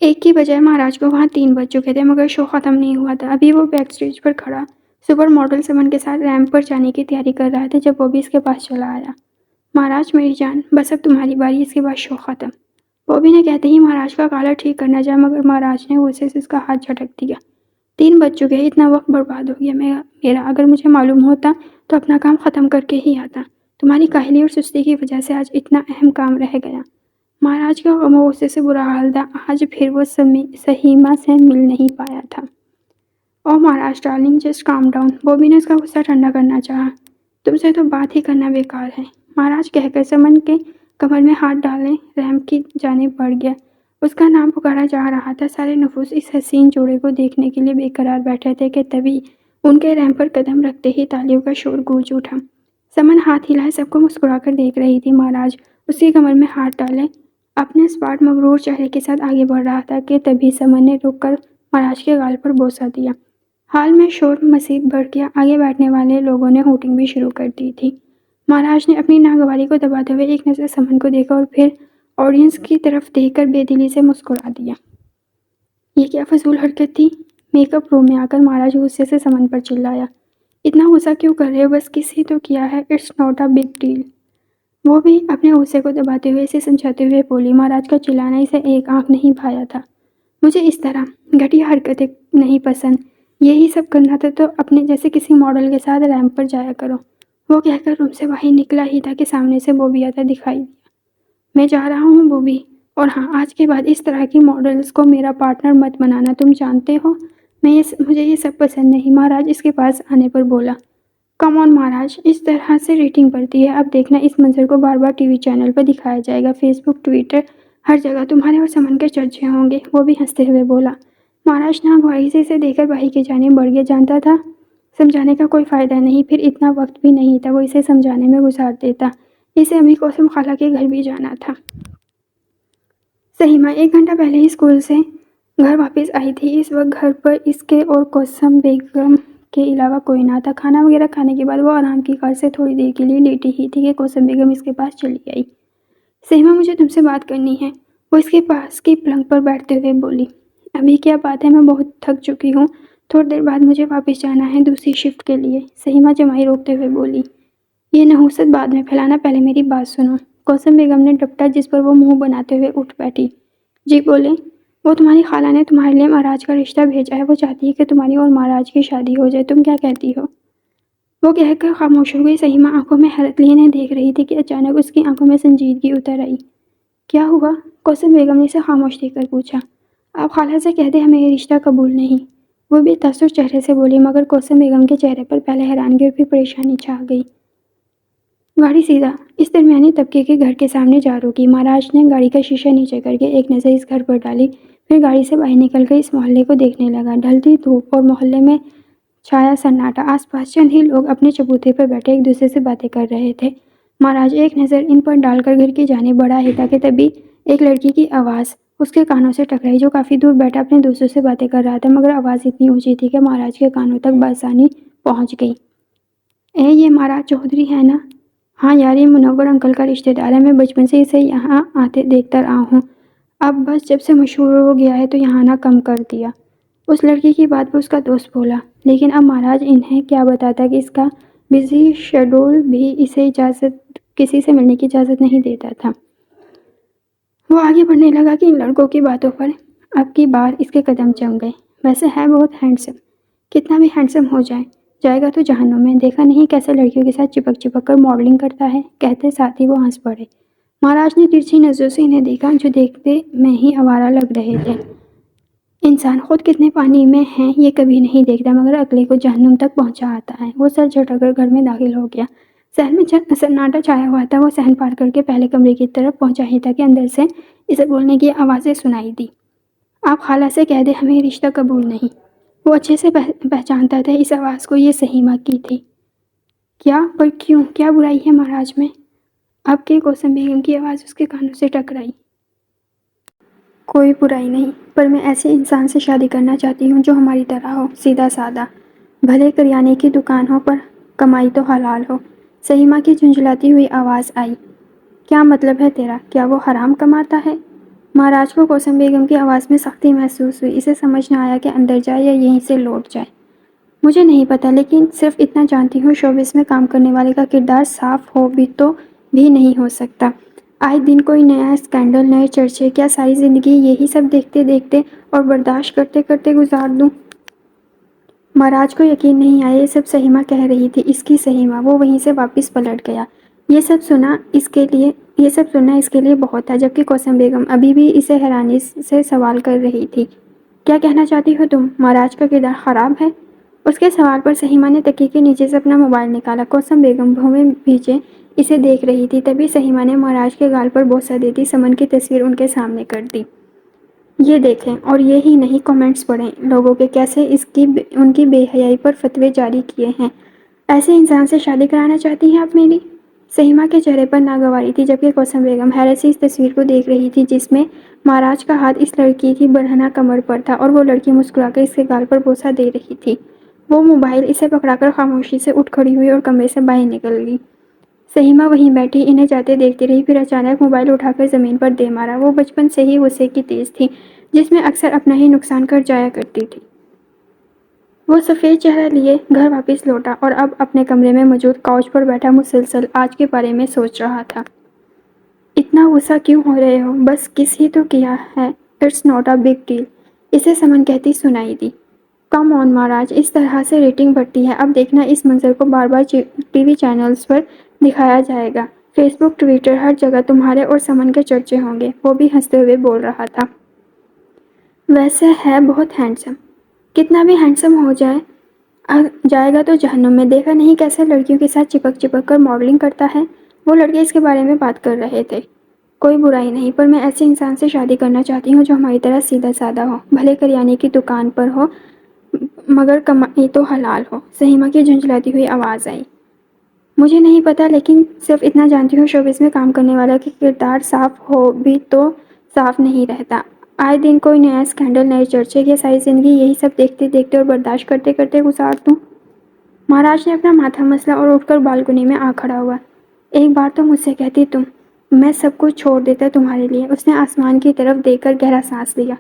1 کی بجائے مہاراج کو وہاں 3 بج چکے تھے، مگر شو ختم نہیں ہوا تھا۔ ابھی وہ بیک سٹیج پر کھڑا سپر ماڈل سمن کے ساتھ ریمپ پر جانے کی تیاری کر رہا تھا جب بوبی اس کے پاس چلا آیا۔ مہاراج میری جان، بس اب تمہاری باری، اس کے بعد شو ختم۔ بوبی نے کہتے ہی مہاراج کا کالر ٹھیک کرنا چاہا، مگر مہاراج نے غصے سے اس کا ہاتھ جھٹک دیا۔ 3 بج چکے، اتنا وقت برباد ہو گیا میرا، اگر مجھے معلوم ہوتا تو اپنا کام ختم کر کے ہی آتا۔ تمہاری کاہلی اور سستی کی وجہ سے آج اتنا اہم کام رہ گیا۔ مہاراج کا غم و غصے سے برا حال تھا، آج پھر وہ سہیما سے مل نہیں پایا تھا۔ او مہاراج darling, just calm down. Bobby نے اس کا غصہ ٹھنڈا کرنا چاہا۔ تم سے تو بات ہی کرنا بیکار ہے، مہاراج کہہ کر سمن کے کمر میں ہاتھ ڈالے رحم کی جانب بڑھ گیا۔ اس کا نام پکارا جا رہا تھا۔ سارے نفوس اس حسین جوڑے کو دیکھنے کے لیے بے قرار بیٹھے تھے کہ تبھی ان کے رحم پر قدم رکھتے ہی تالیوں کا شور گونج اٹھا۔ سمن ہاتھ ہلائے سب کو مسکرا کر دیکھ رہی تھی۔ مہاراج اس کی کمر میں ہاتھ ڈالے اپنے اسپاٹ مغرور چہرے کے ساتھ آگے بڑھ رہا تھا کہ تبھی سمن نے رک کر مہاراج کے گال پر بوسہ دیا۔ ہال میں شور مزید بڑھ گیا، آگے بیٹھنے والے لوگوں نے ہوٹنگ بھی شروع کر دی تھی۔ مہاراج نے اپنی ناگواری کو دباتے ہوئے ایک نظر سمن کو دیکھا اور پھر آڈینس کی طرف دیکھ کر بے دلی سے مسکرا دیا۔ یہ کیا فضول حرکت تھی؟ میک اپ روم میں آ کر مہاراج غصے سے سمن پر چلایا۔ اتنا غصہ کیوں کر رہے ہو؟ بس کس ہی تو کیا ہے، it's not a big deal. وہ بھی اپنے غصے کو دباتے ہوئے اسے سمجھاتے ہوئے بولی۔ مہاراج کا چلانا اسے ایک آنکھ نہیں بھایا تھا۔ مجھے اس طرح گھٹیا حرکتیں نہیں پسند، یہی سب کرنا تھا تو اپنے جیسے کسی ماڈل کے ساتھ ریمپ پر جایا کرو۔ وہ کہہ کر روم سے باہر نکلا ہی تھا کہ سامنے سے بوبی آتا دکھائی دیا۔ میں جا رہا ہوں بوبی، اور ہاں، آج کے بعد اس طرح کی ماڈلز کو میرا پارٹنر مت بنانا، تم جانتے ہو مجھے یہ سب پسند نہیں۔ مہاراج اس کے پاس آنے پر بولا۔ کم آن مہاراج، اس طرح سے ریٹنگ بڑھتی ہے، اب دیکھنا اس منظر کو بار بار ٹی وی چینل پر دکھایا جائے گا، فیس بک، ٹویٹر، ہر جگہ تمہارے اور سمن کے چرچے ہوں گے۔ وہ بھی ہنستے ہوئے بولا۔ مہاراج ناگواری سے اسے دیکھ کر بھائی کی جانب بڑھ گیا، جانتا تھا سمجھانے کا کوئی فائدہ نہیں، پھر اتنا وقت بھی نہیں تھا وہ اسے سمجھانے میں گزار دیتا، اسے ابھی کوثم خالہ کے گھر بھی جانا تھا۔ سہیما 1 گھنٹہ پہلے ہی اسکول سے گھر واپس آئی تھی۔ اس وقت گھر پر اس کے اور کوثم بیگم کے علاوہ کوئی نہ تھا۔ کھانا وغیرہ کھانے کے بعد وہ آرام کی خواہش سے تھوڑی دیر کے لیے لیٹی ہی تھی کہ کوثم بیگم اس کے پاس چلی آئی۔ سہیما، مجھے تم سے بات کرنی ہے، وہ اس کے پاس کی پلنگ پر بیٹھتے ہوئے بولی۔ ابھی کیا بات ہے؟ میں بہت تھک چکی ہوں، تھوڑی دیر بعد مجھے واپس جانا ہے دوسری شفٹ کے لیے، سہیما جمائی روکتے ہوئے بولی۔ یہ نحوست بعد میں پھیلانا، پہلے میری بات سنو۔ کوثم بیگم نے ڈپٹا جس پر وہ منہ بناتے ہوئے اٹھ بیٹھی۔ جی بولے۔ وہ تمہاری خالہ نے تمہارے لیے مہاراج کا رشتہ بھیجا ہے، وہ چاہتی ہے کہ تمہاری اور مہاراج کی شادی ہو جائے، تم کیا کہتی ہو؟ وہ کہہ کر خاموش ہو گئی۔ سہیما آنکھوں میں حیرت لیے انہیں دیکھ رہی تھی کہ اچانک اس کی آنکھوں میں سنجیدگی اتر آئی۔ کیا ہوا؟ کوثم بیگم نے اسے خاموش دیکھ کر پوچھا۔ آپ خالہ سے کہہ دیں ہمیں یہ رشتہ قبول نہیں، وہ بھی تاثر چہرے سے بولی، مگر کوثم بیگم کے چہرے پر پہلے حیرانگی اور پھر پریشانی چھا گئی۔ گاڑی سیدھا اس درمیانی طبقے کے گھر کے سامنے جا رکی۔ مہاراج نے گاڑی کا شیشہ نیچے کر کے ایک نظر اس گھر پر ڈالی، پھر گاڑی سے باہر نکل کر اس محلے کو دیکھنے لگا۔ ڈھلتی دھوپ اور محلے میں چھایا سناٹا، آس پاس چند ہی لوگ اپنے چبوترے پر بیٹھے ایک دوسرے سے باتیں کر رہے تھے۔ مہاراج ایک نظر ان پر ڈال کر گھر کی جانب بڑھا ہی تھا کہ تبھی ایک لڑکی کی آواز اس کے کانوں سے ٹکرائی، جو کافی دور بیٹھا اپنے دوستوں سے باتیں کر رہا تھا، مگر آواز اتنی اونچی تھی کہ مہاراج کے کانوں تک بآسانی پہنچ گئی۔ یہ مہاراج چودھری ہے نا؟ ہاں یار، یہ منور انکل کا رشتہ دار ہے، میں بچپن سے اسے یہاں آتے دیکھتا رہا ہوں، اب بس جب سے مشہور ہو گیا ہے تو یہاں آنا کم کر دیا۔ اس لڑکی کی بات پر اس کا دوست بولا۔ لیکن اب مہاراج انہیں کیا بتاتا کہ اس کا بزی شیڈول بھی اسے کسی سے ملنے کی اجازت نہیں دیتا تھا۔ وہ آگے بڑھنے لگا کہ ان لڑکوں کی باتوں پر اب کی بار اس کے قدم جم گئے۔ ویسے ہے بہت ہینڈسم، کتنا بھی ہینڈسم ہو جائے گا تو جہنم میں، دیکھا نہیں کیسے لڑکیوں کے ساتھ چپک چپک کر ماڈلنگ کرتا ہے، کہتے ساتھ ہی وہ ہنس پڑے۔ مہاراج نے ترچھی نظروں سے انہیں دیکھا جو دیکھتے میں ہی آوارہ لگ رہے تھے۔ انسان خود کتنے پانی میں ہیں یہ کبھی نہیں دیکھتا، مگر اگلے کو جہنم تک پہنچا آتا ہے۔ وہ سر جھٹک کر گھر میں داخل ہو گیا۔ صحن میں سناٹا چھایا ہوا تھا۔ وہ صحن پار کر کے پہلے کمرے کی طرف پہنچا ہی تھا کہ اندر سے اسے بولنے کی آوازیں سنائی دی۔ آپ خالہ سے کہہ دیں ہمیں رشتہ قبول نہیں۔ وہ اچھے سے پہچانتا تھا اس آواز کو، یہ سہیما کی تھی۔ کیا؟ پر کیوں؟ کیا برائی ہے مہاراج میں؟ اب کہ کوثم بیگم کی آواز اس کے کانوں سے ٹکرائی۔ کوئی برائی نہیں، پر میں ایسے انسان سے شادی کرنا چاہتی ہوں جو ہماری طرح ہو، سیدھا سادہ، بھلے کریانے کی دکان ہو پر کمائی تو حلال ہو۔ سہیما کی جھنجھلاتی ہوئی آواز آئی۔ کیا مطلب ہے تیرا؟ کیا وہ حرام کماتا ہے؟ مہاراج کو کوثم بیگم کی آواز میں سختی محسوس ہوئی۔ اسے سمجھ نہ آیا کہ اندر جائے یا یہیں سے لوٹ جائے۔ مجھے نہیں پتا، لیکن صرف اتنا جانتی ہوں شوبز میں کام کرنے والے کا کردار صاف ہو بھی تو بھی نہیں ہو سکتا۔ آئے دن کوئی نیا اسکینڈل، نئے چرچے، کیا ساری زندگی یہی سب دیکھتے دیکھتے اور برداشت کرتے کرتے گزار دوں؟ مہاراج کو یقین نہیں آیا یہ سب سہیما کہہ رہی تھی، اس کی سہیما۔ وہ وہیں سے واپس پلٹ گیا۔ یہ سب سننا اس کے لیے بہت تھا، جبکہ کوثر بیگم ابھی بھی اسے حیرانی سے سوال کر رہی تھی۔ کیا کہنا چاہتی ہو تم؟ مہاراج کا کردار خراب ہے؟ اس کے سوال پر سہیما نے تکیے کے نیچے سے اپنا موبائل نکالا۔ کوثر بیگم بھویں بھیجے اسے دیکھ رہی تھی، تبھی سہیما نے مہاراج کے گال پر بوسہ دیتی سمن کی تصویر ان کے سامنے کر دی۔ یہ دیکھیں اور یہی نہیں کمنٹس پڑھیں لوگوں کے کیسے ان کی بے حیائی پر فتوے جاری کیے ہیں۔ ایسے انسان سے شادی کرانا چاہتی ہیں آپ میری؟ سہیما کے چہرے پر ناگواری تھی، جبکہ کوثر بیگم حیرت سے اس تصویر کو دیکھ رہی تھی جس میں مہاراج کا ہاتھ اس لڑکی کی برہنہ کمر پر تھا اور وہ لڑکی مسکرا کر اس کے گال پر بوسہ دے رہی تھی۔ وہ موبائل اسے پکڑا کر خاموشی سے اٹھ کھڑی ہوئی اور کمرے سے باہر نکل گئی۔ سہیما وہیں بیٹھی انہیں جاتے دیکھتی رہی، پھر اچانک موبائل اٹھا کر زمین پر دے مارا۔ وہ بچپن سے ہی غصے کی تیز تھی، جس میں اکثر اپنا ہی نقصان کر جایا کرتی تھی۔ وہ سفید چہرہ لیے گھر واپس لوٹا اور اب اپنے کمرے میں موجود کاؤچ پر بیٹھا مسلسل آج کے بارے میں سوچ رہا تھا۔ اتنا غصہ کیوں ہو رہے ہو؟ بس کس ہی تو کیا ہے، it's not a big deal, اسے سمن کہتی سنائی دی۔ کم آن مہاراج، اس طرح سے ریٹنگ بڑھتی ہے، اب دیکھنا اس منظر کو بار بار ٹی وی چینلز پر دکھایا جائے گا، فیس بک، ٹویٹر، ہر جگہ تمہارے اور سمن کے چرچے ہوں گے۔ وہ بھی ہنستے ہوئے بول رہا تھا۔ ویسے ہے بہت ہینڈسم، کتنا بھی ہینڈسم ہو جائے گا تو جہنم میں، دیکھا نہیں کیسے لڑکیوں کے ساتھ چپک چپک کر ماڈلنگ کرتا ہے؟ وہ لڑکے اس کے بارے میں بات کر رہے تھے۔ کوئی برائی نہیں، پر میں ایسے انسان سے شادی کرنا چاہتی ہوں جو ہماری طرح سیدھا سادہ ہو، بھلے کریانے کی دکان پر ہو مگر کمائی تو حلال ہو۔ سہیما کی جھنجھلاتی ہوئی آواز آئی۔ مجھے نہیں پتا، لیکن صرف اتنا جانتی ہوں شوبز میں کام کرنے والا کا کردار صاف ہو بھی تو صاف نہیں رہتا۔ آئے دن کوئی نیا اسکینڈل، نئے چرچے، کیا ساری زندگی یہی سب دیکھتے دیکھتے اور برداشت کرتے کرتے گزار دوں؟ مہاراج نے اپنا ماتھا مسلا اور اٹھ کر بالکنی میں آ کھڑا ہوا۔ ایک بار تو مجھ سے کہتی تم، میں سب کچھ چھوڑ دیتا تمہارے لیے۔ اس نے آسمان کی طرف دیکھ کر گہرا سانس لیا۔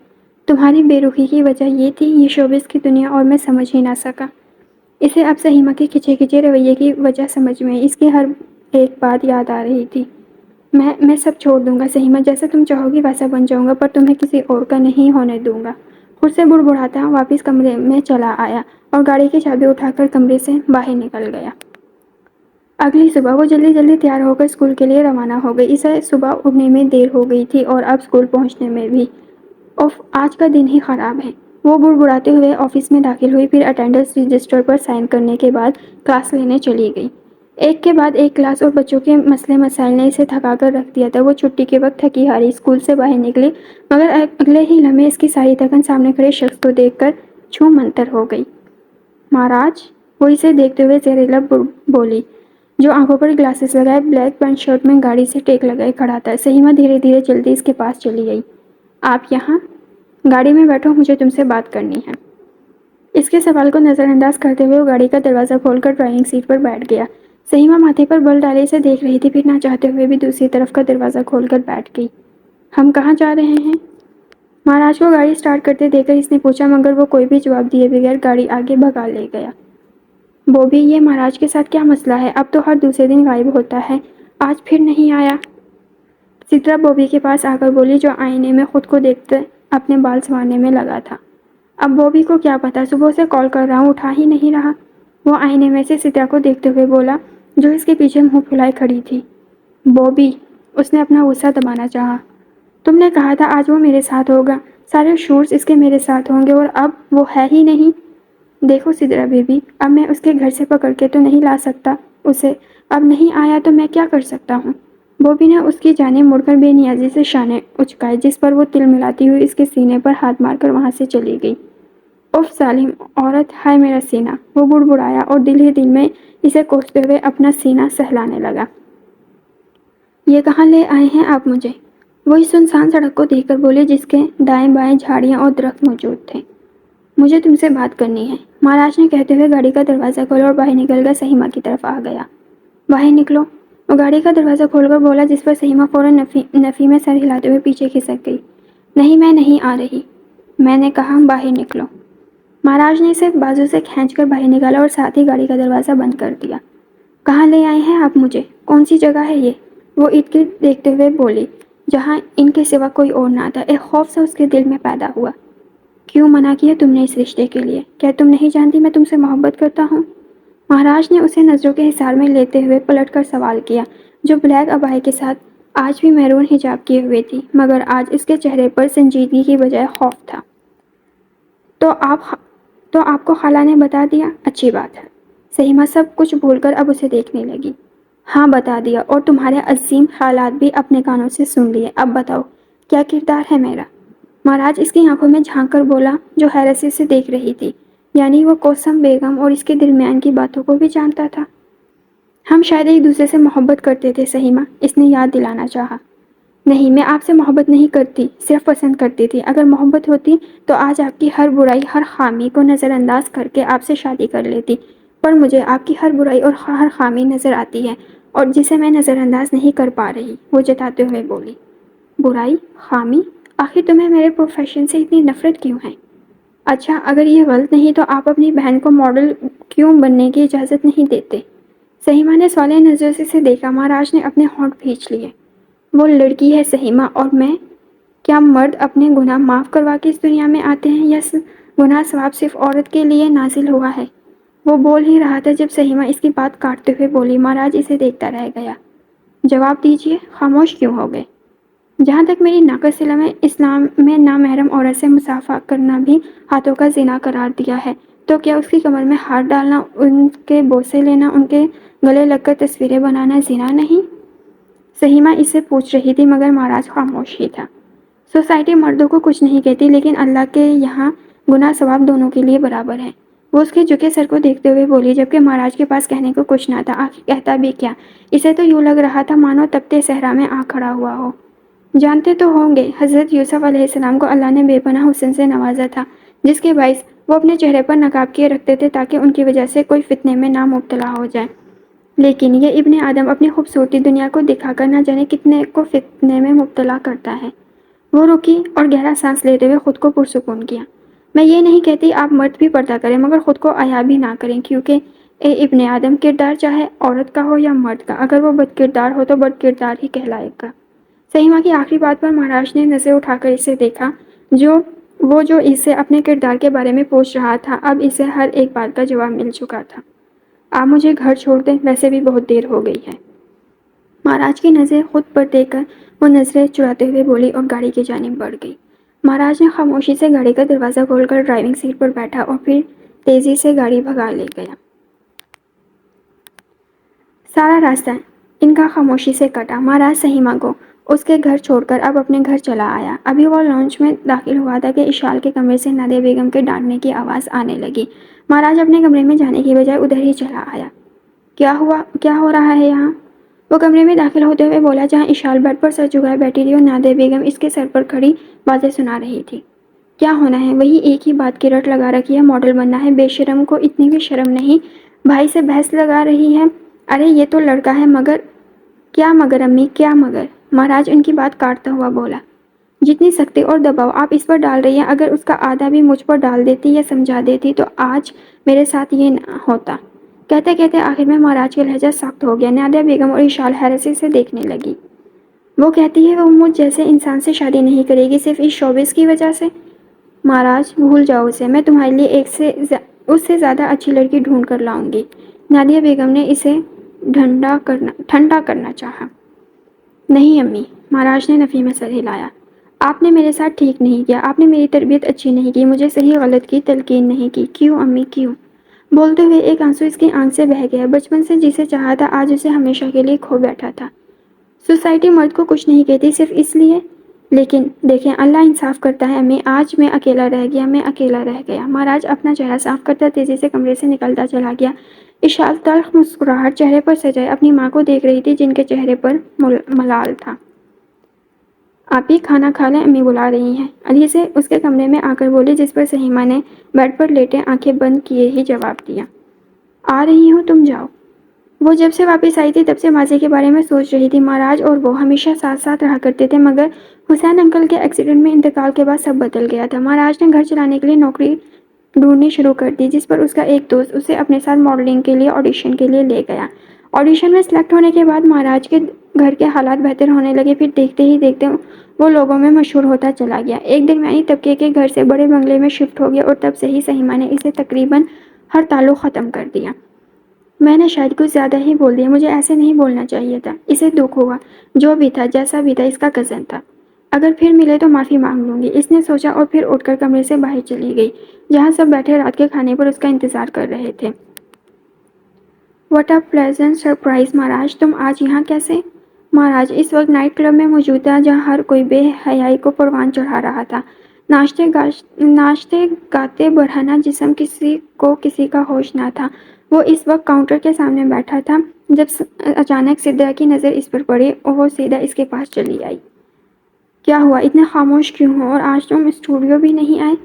تمہاری بے رخی کی وجہ یہ تھی، یہ شوبز کی دنیا، اور میں سمجھ ہی نہ سکا۔ اسے اب سہیما کے کھچے کھچے رویے کی وجہ سمجھ میں آئی، اس کی ہر ایک بات یاد آ رہی تھی۔ میں سب چھوڑ دوں گا سہیما، جیسا تم چاہو گی ویسا بن جاؤں گا، پر تمہیں کسی اور کا نہیں ہونے دوں گا۔ خود سے بڑبڑاتا واپس کمرے میں چلا آیا اور گاڑی کی چابی اٹھا کر کمرے سے باہر نکل گیا۔ اگلی صبح وہ جلدی جلدی تیار ہو کر اسکول کے لیے روانہ ہو گئی۔ اسے صبح اٹھنے میں دیر ہو گئی تھی اور اب اسکول پہنچنے میں بھی۔ اوف، آج کا دن ہی خراب ہے۔ وہ بڑبڑاتے ہوئے آفس میں داخل ہوئی، پھر اٹینڈنس رجسٹر پر سائن کرنے کے بعد کلاس لینے چلی گئی۔ ایک کے بعد ایک کلاس اور بچوں کے مسئلے مسائل نے اسے تھکا کر رکھ دیا تھا۔ وہ چھٹی کے وقت تھکی ہاری اسکول سے باہر نکلی، مگر اگلے ہی لمحے اس کی ساری تھکن سامنے کھڑے شخص کو دیکھ کر چھو منتر ہو گئی۔ مہاراج، وہ اسے دیکھتے ہوئے زیر لب بولی، جو آنکھوں پر گلاسز لگائے، بلیک پینٹ شرٹ میں گاڑی سے ٹیک لگائے کھڑا تھا۔ سہیما دھیرے دھیرے چلتی اس کے پاس چلی گئی۔ آپ یہاں؟ گاڑی میں بیٹھو، مجھے تم سے بات کرنی ہے۔ اس کے سوال کو نظر انداز کرتے ہوئے وہ گاڑی کا دروازہ کھول کر ڈرائیونگ سیٹ پر بیٹھ گیا۔ سہیما ماتھے پر بل ڈالے اسے دیکھ رہی تھی، پھر نہ چاہتے ہوئے بھی دوسری طرف کا دروازہ کھول کر بیٹھ گئی۔ ہم کہاں جا رہے ہیں؟ مہاراج کو گاڑی سٹارٹ کرتے دیکھ کر اس نے پوچھا، مگر وہ کوئی بھی جواب دیے بغیر گاڑی آگے بھگا لے گیا۔ بوبی، یہ مہاراج کے ساتھ کیا مسئلہ ہے؟ اب تو ہر دوسرے دن غائب ہوتا ہے، آج پھر نہیں آیا؟ سترا بوبی کے پاس آ کر بولی، جو آئینے میں خود کو دیکھتے اپنے بال سنوارنے میں لگا تھا۔ اب بوبی کو کیا پتا، صبح سے کال کر رہا ہوں اٹھا ہی نہیں رہا۔ وہ آئینے میں سے سترا کو دیکھتے ہوئے بولا، جو اس کے پیچھے منہ پھلائے کھڑی تھی۔ بوبی، اس نے اپنا غصہ دبانا چاہا، تم نے کہا تھا آج وہ میرے ساتھ ہوگا، سارے شورز اس کے میرے ساتھ ہوں گے، اور اب وہ ہے ہی نہیں۔ دیکھو سترا بیبی، اب میں اس کے گھر سے پکڑ کے تو نہیں لا سکتا اسے، اب نہیں آیا تو میں کیا کر سکتا ہوں؟ بوبی نے اس کی جانب مڑ کر بے نیازی سے شانے اچکائے، جس پر وہ تل ملاتی ہوئی اس کے سینے پر ہاتھ مار کر وہاں سے چلی گئی۔ اف ظالم عورت، ہائے میرا سینہ، وہ بڑبڑایا اور دل ہی دل میں اسے کوستے ہوئے اپنا سینہ سہلانے لگا۔ یہ کہاں لے آئے ہیں آپ مجھے؟ وہ اس سنسان سڑک کو دیکھ کر بولی، جس کے دائیں بائیں جھاڑیاں اور درخت موجود تھے۔ مجھے تم سے بات کرنی ہے، مہاراج نے کہتے ہوئے گاڑی کا دروازہ کھولا اور باہر نکل کر سہیما کی طرف آ گیا۔ باہر نکلو، وہ گاڑی کا دروازہ کھول کر بولا، جس پر سہیما فوراً نفی میں سر ہلاتے ہوئے پیچھے کھسک گئی۔ نہیں، میں نہیں آ رہی، میں نے کہا باہر نکلو۔ مہاراج نے اسے بازو سے کھینچ کر باہر نکالا اور ساتھ ہی گاڑی کا دروازہ بند کر دیا۔ کہاں لے آئے ہیں آپ مجھے؟ کون سی جگہ ہے یہ؟ وہ ارد گرد دیکھتے ہوئے بولی، جہاں ان کے سوا کوئی اور نہ تھا۔ ایک خوف سا اس کے دل میں پیدا ہوا۔ کیوں منع کیا تم نے اس رشتے کے لیے؟ کیا تم نہیں جانتی میں تم سے محبت کرتا ہوں؟ مہاراج نے اسے نظروں کے حصار میں لیتے ہوئے پلٹ کر سوال کیا، جو بلیک ابائی کے ساتھ آج بھی میرون حجاب کیے ہوئے تھی، مگر آج اس کے چہرے پر سنجیدگی کی بجائے خوف تھا۔ تو آپ کو خالہ نے بتا دیا؟ اچھی بات ہے۔ سہیمہ سب کچھ بھول کر اب اسے دیکھنے لگی۔ ہاں بتا دیا، اور تمہارے عظیم خیالات بھی اپنے کانوں سے سن لیے۔ اب بتاؤ کیا کردار ہے میرا؟ مہاراج اس کی آنکھوں میں جھانک کر بولا، جو حیرت سے دیکھ رہی تھی، یعنی وہ کوثم بیگم اور اس کے درمیان کی باتوں کو بھی جانتا تھا۔ ہم شاید ایک دوسرے سے محبت کرتے تھے سہیمہ، اس نے یاد دلانا چاہا۔ نہیں، میں آپ سے محبت نہیں کرتی، صرف پسند کرتی تھی۔ اگر محبت ہوتی تو آج آپ کی ہر برائی، ہر خامی کو نظر انداز کر کے آپ سے شادی کر لیتی، پر مجھے آپ کی ہر برائی اور ہر خامی نظر آتی ہے، اور جسے میں نظر انداز نہیں کر پا رہی، وہ جتاتے ہوئے بولی۔ برائی؟ خامی؟ آخر تمہیں میرے پروفیشن سے اتنی نفرت کیوں ہے؟ اچھا، اگر یہ غلط نہیں تو آپ اپنی بہن کو ماڈل کیوں بننے کی اجازت نہیں دیتے؟ سہیمہ نے سوالے نظر سے اسے دیکھا۔ مہاراج نے اپنے ہونٹ کھینچ لیے۔ وہ لڑکی ہے سہیمہ، اور میں؟ کیا مرد اپنے گناہ معاف کروا کے اس دنیا میں آتے ہیں، یا گناہ ثواب صرف عورت کے لیے نازل ہوا ہے؟ وہ بول ہی رہا تھا جب سہیمہ اس کی بات کاٹتے ہوئے بولی۔ مہاراج اسے دیکھتا رہ گیا۔ جواب دیجیے، خاموش کیوں ہو گئے؟ جہاں تک میری ناقص علم ہے، اسلام میں نامحرم عورت سے مصافحہ کرنا بھی ہاتھوں کا زنا قرار دیا ہے، تو کیا اس کی کمر میں ہاتھ ڈالنا، ان کے بوسے لینا، ان کے گلے لگ کر تصویریں بنانا زنا نہیں؟ سہیمہ اس سے پوچھ رہی تھی، مگر مہاراج خاموش ہی تھا۔ سوسائٹی مردوں کو کچھ نہیں کہتی، لیکن اللہ کے یہاں گناہ ثواب دونوں کے لیے برابر ہے۔ وہ اس کے جھکے سر کو دیکھتے ہوئے بولی، جبکہ مہاراج کے پاس کہنے کو کچھ نہ تھا۔ آخر کہتا بھی کیا؟ اسے تو یوں لگ رہا تھا مانو تپتے صحرا میں آ کھڑا ہوا ہو۔ جانتے تو ہوں گے، حضرت یوسف علیہ السلام کو اللہ نے بے پناہ حسن سے نوازا تھا، جس کے باعث وہ اپنے چہرے پر نقاب کیے رکھتے تھے تاکہ ان کی وجہ سے کوئی فتنے میں نہ مبتلا ہو جائے۔ لیکن یہ ابن آدم اپنی خوبصورتی دنیا کو دکھا کر نہ جانے کتنے کو فتنے میں مبتلا کرتا ہے۔ وہ رکی اور گہرا سانس لیتے ہوئے خود کو پرسکون کیا۔ میں یہ نہیں کہتی آپ مرد بھی پردہ کریں، مگر خود کو عیاں بھی نہ کریں، کیونکہ اے ابن آدم، کردار چاہے عورت کا ہو یا مرد کا، اگر وہ بد کردار ہو تو بد کردار ہی کہلائے گا۔ سہیمہ کی آخری بات پر مہاراج نے نظر اٹھا کر اسے دیکھا، جو اسے اپنے کردار کے بارے میں پوچھ رہا تھا۔ اب اسے ہر ایک بات کا جواب مل چکا تھا۔ آپ مجھے گھر چھوڑ دیں، ویسے بھی بہت دیر ہو گئی ہے۔ مہاراج کی نظریں خود پر دیکھ کر وہ نظریں چراتے ہوئے بولی اور گاڑی کی جانب بڑھ گئی۔ مہاراج نے خاموشی سے گاڑی کا دروازہ کھول کر ڈرائیونگ سیٹ پر بیٹھا اور پھر تیزی سے گاڑی بھگا لے گیا۔ سارا راستہ ان کا خاموشی سے کٹا۔ مہاراج سہیمہ کو اس کے گھر چھوڑ کر اب اپنے گھر چلا آیا۔ ابھی وہ لانچ میں داخل ہوا تھا کہ اشال کے کمرے سے نادیہ بیگم کے ڈانٹنے کی آواز آنے لگی۔ مہاراج اپنے کمرے میں جانے کی بجائے ادھر ہی چلا آیا۔ کیا ہو رہا ہے یہاں؟ وہ کمرے میں داخل ہوتے ہوئے بولا، جہاں اشال بیڈ پر سر جھکائے بیٹھی تھی اور نادیہ بیگم اس کے سر پر کھڑی باتیں سنا رہی تھی۔ کیا ہونا ہے؟ وہی ایک ہی بات کی رٹ لگا رکھی ہے، ماڈل بننا ہے۔ بے شرم کو اتنی بھی شرم نہیں، بھائی سے بحث لگا رہی ہے۔ ارے یہ تو لڑکا ہے، مگر کیا مگر امی، کیا مگر؟ مہاراج ان کی بات کاٹتا ہوا بولا، جتنی سختی اور دباؤ آپ اس پر ڈال رہی ہیں، اگر اس کا آدھا بھی مجھ پر ڈال دیتی یا سمجھا دیتی تو آج میرے ساتھ یہ نہ ہوتا۔ کہتے کہتے آخر میں مہاراج کا لہجہ سخت ہو گیا۔ نادیہ بیگم اور اشال حیرت سے دیکھنے لگی۔ وہ کہتی ہے وہ مجھ جیسے انسان سے شادی نہیں کرے گی، صرف اس شوبز کی وجہ سے؟ مہاراج بھول جاؤ اسے، میں تمہارے لیے اس سے زیادہ اچھی لڑکی ڈھونڈ کر لاؤں گی۔ نادیہ بیگم نے اسے ٹھنڈا کرنا چاہا۔ نہیں امی، مہاراج نے نفی میں سر ہلایا۔ آپ نے میرے ساتھ ٹھیک نہیں کیا، آپ نے میری تربیت اچھی نہیں کی، مجھے صحیح غلط کی تلقین نہیں کی۔ کیوں امی، کیوں؟ بولتے ہوئے ایک آنسو اس کی آنکھ سے بہہ گیا۔ بچپن سے جسے چاہا تھا آج اسے ہمیشہ کے لیے کھو بیٹھا تھا۔ سوسائٹی مرد کو کچھ نہیں کہتی صرف اس لیے، لیکن دیکھیں اللہ انصاف کرتا ہے امی، آج میں اکیلا رہ گیا۔ مہاراج اپنا چہرہ صاف کرتا تیزی سے کمرے سے نکلتا چلا گیا۔ اشال تلخ مسکراہٹ چہرے پر سجائے اپنی ماں کو دیکھ رہی تھی، جن کے چہرے پر ملال تھا۔ آپ ہی کھانا کھا لیں، امی بلا رہی ہیں، علی سے اس کے کمرے میں آ کر بولی، جس پر سہیمہ نے بیڈ پر لیٹے آنکھیں بند کیے ہی جواب دیا۔ آ رہی ہوں، تم جاؤ۔ وہ جب سے واپس آئی تھی تب سے ماضی کے بارے میں سوچ رہی تھی۔ مہاراج اور وہ ہمیشہ ساتھ ساتھ رہا کرتے تھے، مگر حسین انکل کے ایکسیڈنٹ میں انتقال کے بعد سب بدل گیا تھا۔ مہاراج نے گھر چلانے کے لیے نوکری ڈھونڈنی شروع کر دی، جس پر اس کا ایک دوست اسے اپنے ساتھ ماڈلنگ کے لیے آڈیشن کے لیے لے گیا۔ آڈیشن میں سلیکٹ ہونے کے بعد مہاراج کے گھر کے حالات بہتر ہونے لگے، پھر دیکھتے ہی دیکھتے وہ لوگوں میں مشہور ہوتا چلا گیا۔ ایک درمیانی طبقے کے گھر سے بڑے بنگلے میں شفٹ ہو گیا اور تب سے ہی سہیما نے اسے تقریباً ہر تعلق ختم کر دیا۔ میں نے شاید کچھ زیادہ ہی بول دیا، مجھے ایسے نہیں بولنا چاہیے تھا۔ اسے دکھ ہوا، جو بھی تھا جیسا بھی تھا اس کا کزن تھا، اگر پھر ملے تو معافی مانگ لوں گی، اس نے سوچا اور پھر اٹھ کر کمرے سے باہر چلی گئی جہاں سب بیٹھے رات کے کھانے پر اس کا انتظار کر رہے تھے۔ واٹ اے پلیزنٹ سرپرائز مہاراج، تم آج یہاں کیسے؟ مہاراج اس وقت نائٹ کلب میں موجود تھا جہاں ہر کوئی بے حیائی کو پروان چڑھا رہا تھا۔ ناچتے گاتے برہنہ جسم، کسی کو کسی کا ہوش نہ تھا۔ وہ اس وقت کاؤنٹر کے سامنے بیٹھا تھا جب اچانک سدرا کی نظر اس پر پڑی اور وہ سیدھا اس کے پاس چلی آئی۔ کیا ہوا، اتنے خاموش کیوں ہو، اور آج تم اسٹوڈیو بھی نہیں آئے؟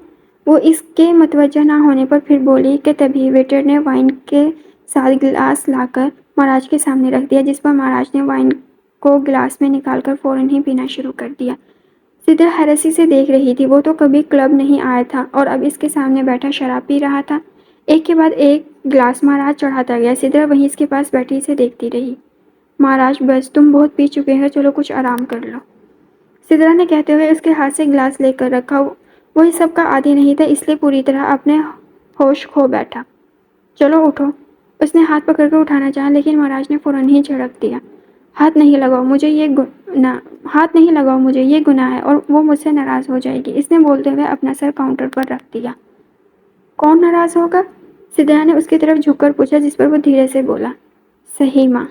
وہ اس کے متوجہ نہ ہونے پر پھر بولی کہ تبھی ویٹر نے وائن کے ساتھ گلاس لا کر مہاراج کے سامنے رکھ دیا، جس پر مہاراج نے وائن کو گلاس میں نکال کر فوراً ہی پینا شروع کر دیا۔ سدرا حیرتی سے دیکھ رہی تھی، وہ تو کبھی کلب نہیں آیا تھا اور اب اس کے سامنے بیٹھا شراب پی رہا تھا۔ ایک کے بعد ایک گلاس مہاراج چڑھاتا گیا، سدرا وہیں اس کے پاس بیٹھی اسے دیکھتی رہی۔ مہاراج بس، تم بہت پی چکے ہو، چلو کچھ آرام کر لو، سدرا نے کہتے ہوئے اس کے ہاتھ سے گلاس لے کر رکھا۔ وہ اس سب کا عادی نہیں تھا، اس لیے پوری طرح اپنے ہوش کھو بیٹھا۔ چلو اٹھو، اس نے ہاتھ پکڑ کر اٹھانا چاہا لیکن مہاراج نے فوراً ہی جھڑک دیا۔ ہاتھ نہیں لگاؤ مجھے، یہ گناہ ہے اور وہ مجھ سے ناراض ہو جائے گی، اس نے بولتے ہوئے اپنا سر کاؤنٹر پر رکھ دیا۔ کون ناراض ہوگا؟ سدرا نے اس کی طرف جھک کر پوچھا، جس پر وہ دھیرے سے بولا، سہیما۔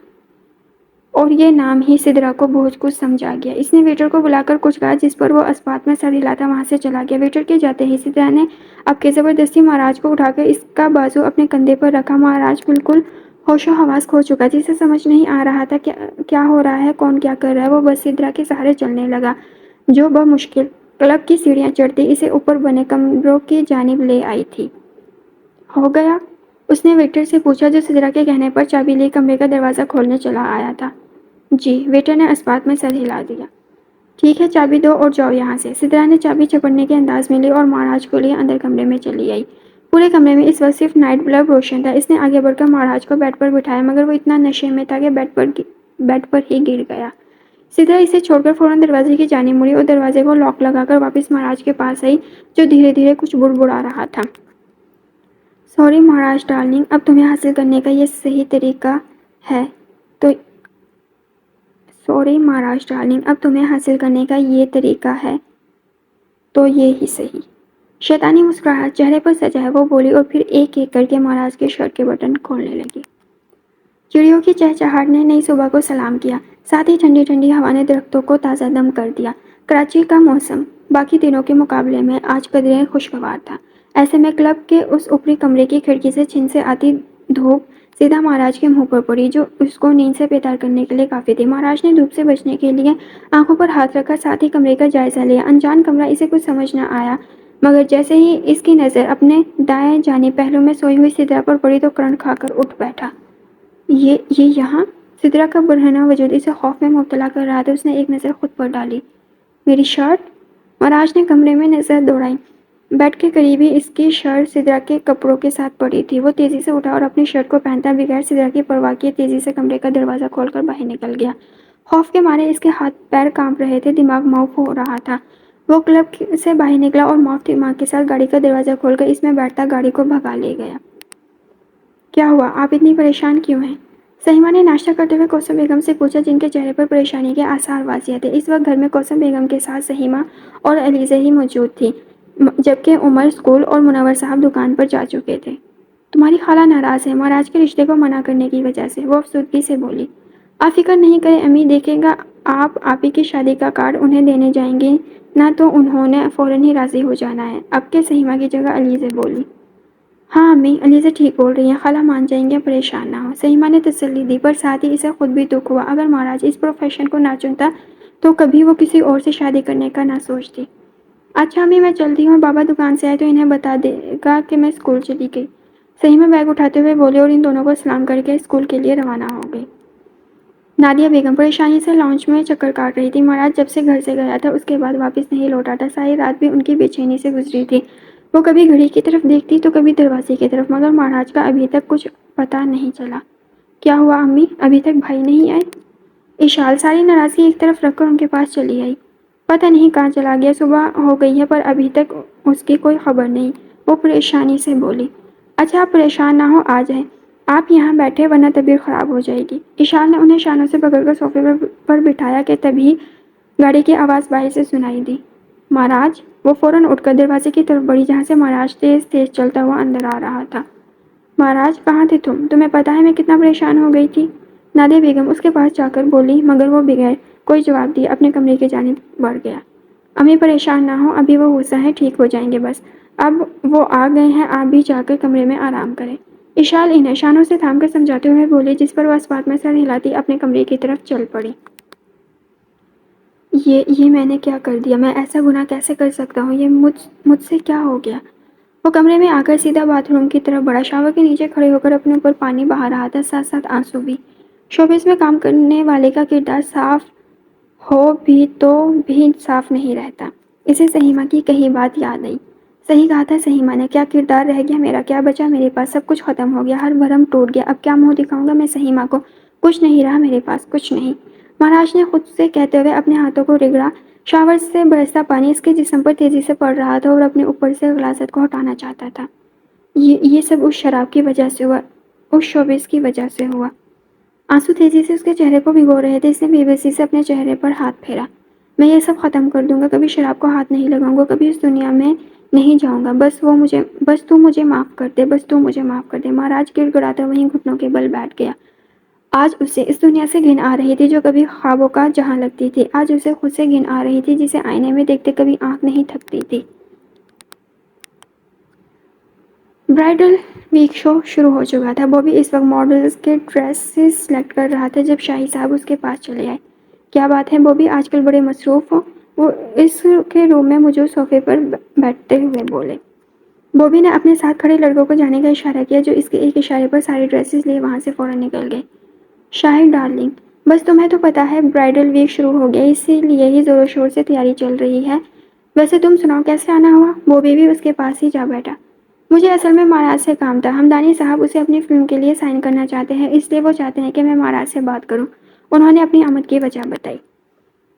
اور یہ نام ہی سدرا کو بہت کچھ سمجھا گیا۔ اس نے ویٹر کو بلا کر کچھ کہا جس پر وہ اسپات میں سر ہلاتا وہاں سے چلا گیا۔ ویٹر کے جاتے ہی سدرا نے اب کے زبردستی مہاراج کو اٹھا کر اس کا بازو اپنے کندھے پر رکھا۔ مہاراج بالکل ہوش و حواس کھو چکا، جسے سمجھ نہیں آ رہا تھا کیا ہو رہا ہے، کون کیا کر رہا ہے۔ وہ بس سدرا کے سہارے چلنے لگا جو بمشکل کلب کی سیڑھیاں چڑھتی اسے اوپر بنے کمروں کی جانب لے آئی تھی۔ ہو گیا؟ اس نے ویٹر سے پوچھا جو سدرا کے کہنے پر چابی لے کمرے کا دروازہ کھولنے چلا آیا تھا۔ جی، ویٹر نے اسپات میں سر ہلا دیا۔ ٹھیک ہے، چابی دو اور جاؤ یہاں سے۔ سدرا نے چابی چپڑنے کے انداز میں لی اور مہاراج کو لیے اندر کمرے میں چلی آئی۔ پورے کمرے میں اس وقت صرف نائٹ بلب روشن تھا۔ اس نے آگے بڑھ کر مہاراج کو بیڈ پر بٹھایا مگر وہ اتنا نشے میں تھا کہ بیڈ پر ہی گر گیا۔ سدرا اسے چھوڑ کر فوراً دروازے کی جانب مڑی اور دروازے کو لاک لگا کر واپس مہاراج کے پاس آئی جو دھیرے دھیرے کچھ بڑبڑا رہا تھا۔ سوری مہاراج ڈارلنگ، اب تمہیں حاصل کرنے کا یہ صحیح طریقہ ہے تو یہ ہی صحیح۔ شیطانی مسکراہٹ چہرے پر سجائے وہ بولی اور پھر ایک ایک کر کے مہاراج کے شرٹ کے بٹن کھولنے لگی۔ چڑیوں کی چہچہاٹ نے نئی صبح کو سلام کیا، ساتھ ہی ٹھنڈی ٹھنڈی ہوا نے درختوں کو تازہ دم کر دیا۔ کراچی کا موسم باقی دنوں کے مقابلے میں آج قدرے خوشگوار تھا۔ ایسے میں کلب کے اس اوپری کمرے کی کھڑکی سے چھن سے آتی دھوپ سیدھا مہاراج کے منہ پر پڑی جو اس کو نیند سے بیدار کرنے کے لیے کافی تھی۔ مہاراج نے دھوپ سے بچنے کے لیے آنکھوں پر ہاتھ رکھا، ساتھ ہی کمرے کا جائزہ لیا۔ انجان کمرہ اسے کچھ سمجھ نہ آیا مگر جیسے ہی اس کی نظر اپنے دائیں جانب پہلو میں سوئی ہوئی سدرا پر پڑی تو کرنٹ کھا کر اٹھ بیٹھا۔ یہ یہاں؟ سدرا کا برہنہ وجود اسے خوف میں مبتلا کر رہا تھا۔ اس نے ایک نظر خود پر ڈالی۔ میری شرٹ؟ مہاراج نے کمرے میں نظر دوڑائی۔ بیڈ کے قریب ہی اس کی شرٹ سدرا کے کپڑوں کے ساتھ پڑی تھی۔ وہ تیزی سے اٹھا اور اپنی شرٹ کو پہنتا بغیر سدرا کی پرواہ کیے تیزی سے کمرے کا دروازہ کھول کر باہر نکل گیا۔ خوف کے مارے اس کے ہاتھ پیر کانپ رہے تھے، دماغ معاف ہو رہا تھا۔ وہ کلب سے باہر نکلا اور معاف دماغ کے ساتھ گاڑی کا دروازہ کھول کر اس میں بیٹھتا گاڑی کو بھگا لے گیا۔ کیا ہوا، آپ اتنی پریشان کیوں ہیں؟ سہیما نے ناشتہ کرتے ہوئے کوثر بیگم سے پوچھا جن کے چہرے پر پریشانی کے آثار واضح تھے۔ اس وقت گھر میں کوثر بیگم کے ساتھ سہیما اور علیزہ ہی موجود تھی جبکہ عمر اسکول اور منور صاحب دکان پر جا چکے تھے۔ تمہاری خالہ ناراض ہے مہاراج کے رشتے کو منع کرنے کی وجہ سے، وہ افسردگی سے بولی۔ آپ فکر نہیں کریں امی، دیکھے گا آپ آپی کی شادی کا کارڈ انہیں دینے جائیں گے نہ تو انہوں نے فوراً ہی راضی ہو جانا ہے۔ اب کہ سہیما کی جگہ علیزہ بولی۔ ہاں امی، علیزہ ٹھیک بول رہی ہیں، خالہ مان جائیں گے، پریشان نہ ہو، سہیما نے تسلی دی، پر ساتھ ہی اسے خود بھی دکھ ہوا۔ اگر مہاراج اس پروفیشن کو نہ چنتا تو کبھی وہ کسی اور سے شادی کرنے کا نہ سوچتی۔ اچھا امی، میں چلتی ہوں، بابا دکان سے آئے تو انہیں بتا دے گا کہ میں اسکول چلی گئی، سہیما بیگ اٹھاتے ہوئے بولے اور ان دونوں کو سلام کر کے اسکول کے لیے روانہ ہو گئی۔ نادیہ بیگم پریشانی سے لاؤنج میں چکر کاٹ رہی تھی۔ مہاراج جب سے گھر سے گیا تھا اس کے بعد واپس نہیں لوٹا تھا۔ ساری رات بھی ان کی بے چینی سے گزری تھی۔ وہ کبھی گھڑی کی طرف دیکھتی تو کبھی دروازے کی طرف، مگر مہاراج کا ابھی تک کچھ پتہ نہیں چلا۔ کیا ہوا امی، ابھی تک بھائی نہیں آئے؟ اشال ساری ناراضگی ایک طرف رکھ کر ان کے پاس چلی آئی۔ پتہ نہیں کہاں چلا گیا، صبح ہو گئی ہے پر ابھی تک اس کی کوئی خبر نہیں۔ وہ پریشانی سے بولی۔ اچھا آپ پریشان نہ ہو، آ جائیں، آپ یہاں بیٹھے ورنہ طبیعت خراب ہو جائے گی۔ اشال نے انہیں شانوں سے پکڑ کر صوفے پر بٹھایا کہ تبھی گاڑی کی آواز باہر سے سنائی دی۔ مہاراج! وہ فوراً اٹھ کر دروازے کی طرف بڑھی جہاں سے مہاراج تیز تیز چلتا ہوا اندر آ رہا تھا۔ مہاراج کہاں تھے تم؟ تمہیں پتہ ہے میں کتنا پریشان ہو گئی تھی؟ نادیہ بیگم اس کے پاس جا کر بولی، مگر وہ بغیر کوئی جواب دیے اپنے کمرے کی جانب بڑھ گیا۔ امی پریشان نہ ہوں، ابھی وہ غصہ ہے ٹھیک ہو جائیں گے بس۔ اب وہ آ گئے ہیں، آپ بھی جا کر کمرے میں آرام کریں۔ اشال انہیں شانوں سے تھام کر سمجھاتے ہوئے بولی، جس پر وہ اسبات میں سر ہلاتی اپنے کمرے کی طرف چل پڑی۔ یہ میں نے کیا کر دیا؟ میں ایسا گناہ کیسے کر سکتا ہوں؟ یہ مجھ سے کیا ہو گیا؟ وہ کمرے میں آ کر سیدھا باتھ روم کی طرف بڑھا، شاور کے نیچے کھڑے ہو کر اپنے اوپر پانی بہا رہا تھا، ساتھ ساتھ آنسو بھی۔ شوبز میں کام کرنے والے کا کردار صاف ہو بھی تو بھی صاف نہیں رہتا۔ اسے سہیما کی کہی بات یاد آئی۔ صحیح کہا تھا سہیما نے، کیا کردار رہ گیا میرا، کیا بچا میرے پاس؟ سب کچھ ختم ہو گیا، ہر بھرم ٹوٹ گیا، اب کیا منہ دکھاؤں گا میں سہیما کو؟ کچھ نہیں رہا میرے پاس، کچھ نہیں۔ مہاراج نے خود سے کہتے ہوئے اپنے ہاتھوں کو رگڑا۔ شاور سے برستا پانی اس کے جسم پر تیزی سے پڑ رہا تھا اور اپنے اوپر سے غلاظت کو ہٹانا چاہتا تھا۔ یہ سب اس شراب کی وجہ سے ہوا، اس شوبز کی وجہ سے ہوا۔ آنسو تیزی سے اس کے چہرے کو بھگو رہے تھے، اس نے بے بسی سے اپنے چہرے پر ہاتھ پھیرا۔ میں یہ سب ختم کر دوں گا، کبھی شراب کو ہاتھ نہیں لگاؤں گا، کبھی اس دنیا میں نہیں جاؤں گا، بس تو مجھے معاف کر دے، بس تو مجھے معاف کر دے۔ مہاراج گڑ گڑاتا وہیں گھٹنوں کے بل بیٹھ گیا۔ آج اسے اس دنیا سے گھن آ رہی تھی جو کبھی خوابوں کا جہاں لگتی تھی، آج اسے خود سے گھن آ رہی تھی جسے آئینے میں دیکھتے کبھی آنکھ نہیں تھکتی تھی۔ برائڈل ویک شو شروع ہو چکا تھا۔ بوبی اس وقت ماڈلز کے ڈریسز سلیکٹ کر رہا تھا جب شاہی صاحب اس کے پاس چلے آئے۔ کیا بات ہے بوبی، آج کل بڑے مصروف ہو؟ وہ اس کے روم میں موجود صوفے پر بیٹھتے ہوئے بولے۔ بوبی نے اپنے ساتھ کھڑے لڑکوں کو جانے کا اشارہ کیا جو اس کے ایک اشارے پر ساری ڈریسز لیے وہاں سے فوراً نکل گئے۔ شاہد ڈارلنگ، بس تمہیں تو پتہ ہے برائڈل ویک شروع ہو گیا، اسی لیے ہی زور و شور سے تیاری چل رہی ہے۔ ویسے تم سناؤ کیسے آنا ہوا؟ بوبی بھی اس کے پاس ہی جا بیٹھا۔ مجھے اصل میں مہاراج سے کام تھا، ہمدانی صاحب اسے اپنی فلم کے لیے سائن کرنا چاہتے ہیں، اس لیے وہ چاہتے ہیں کہ میں مہاراج سے بات کروں۔ انہوں نے اپنی آمد کی وجہ بتائی۔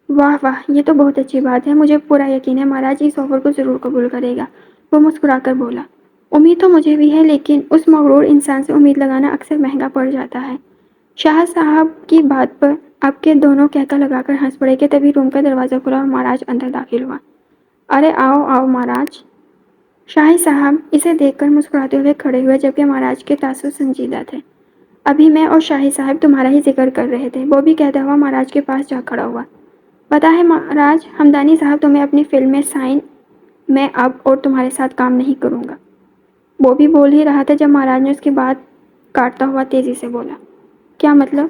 واہ واہ، یہ تو بہت اچھی بات ہے، مجھے پورا یقین ہے مہاراج اس آفر کو ضرور قبول کرے گا۔ وہ مسکرا کر بولا۔ امید تو مجھے بھی ہے، لیکن اس مغرور انسان سے امید لگانا اکثر مہنگا پڑ جاتا ہے۔ شاہ صاحب کی بات پر اب کے دونوں کہکا لگا کر ہنس پڑے کہ تبھی روم کا دروازہ کھلا اور مہاراج اندر داخل ہوا۔ ارے آؤ آؤ مہاراج۔ شاہی صاحب اسے دیکھ کر مسکراتے ہوئے کھڑے ہوئے جبکہ مہاراج کے تاثر سنجیدہ تھے۔ ابھی میں اور شاہی صاحب تمہارا ہی ذکر کر رہے تھے، وہ بھی کہتا ہوا مہاراج کے پاس جا کھڑا ہوا۔ پتہ ہے مہاراج، ہمدانی صاحب تمہیں اپنی فلم میں سائن، میں اب اور تمہارے ساتھ کام نہیں کروں گا۔ وہ بھی بول ہی رہا تھا جب مہاراج نے اس کی بات کاٹتا ہوا تیزی سے بولا۔ کیا مطلب؟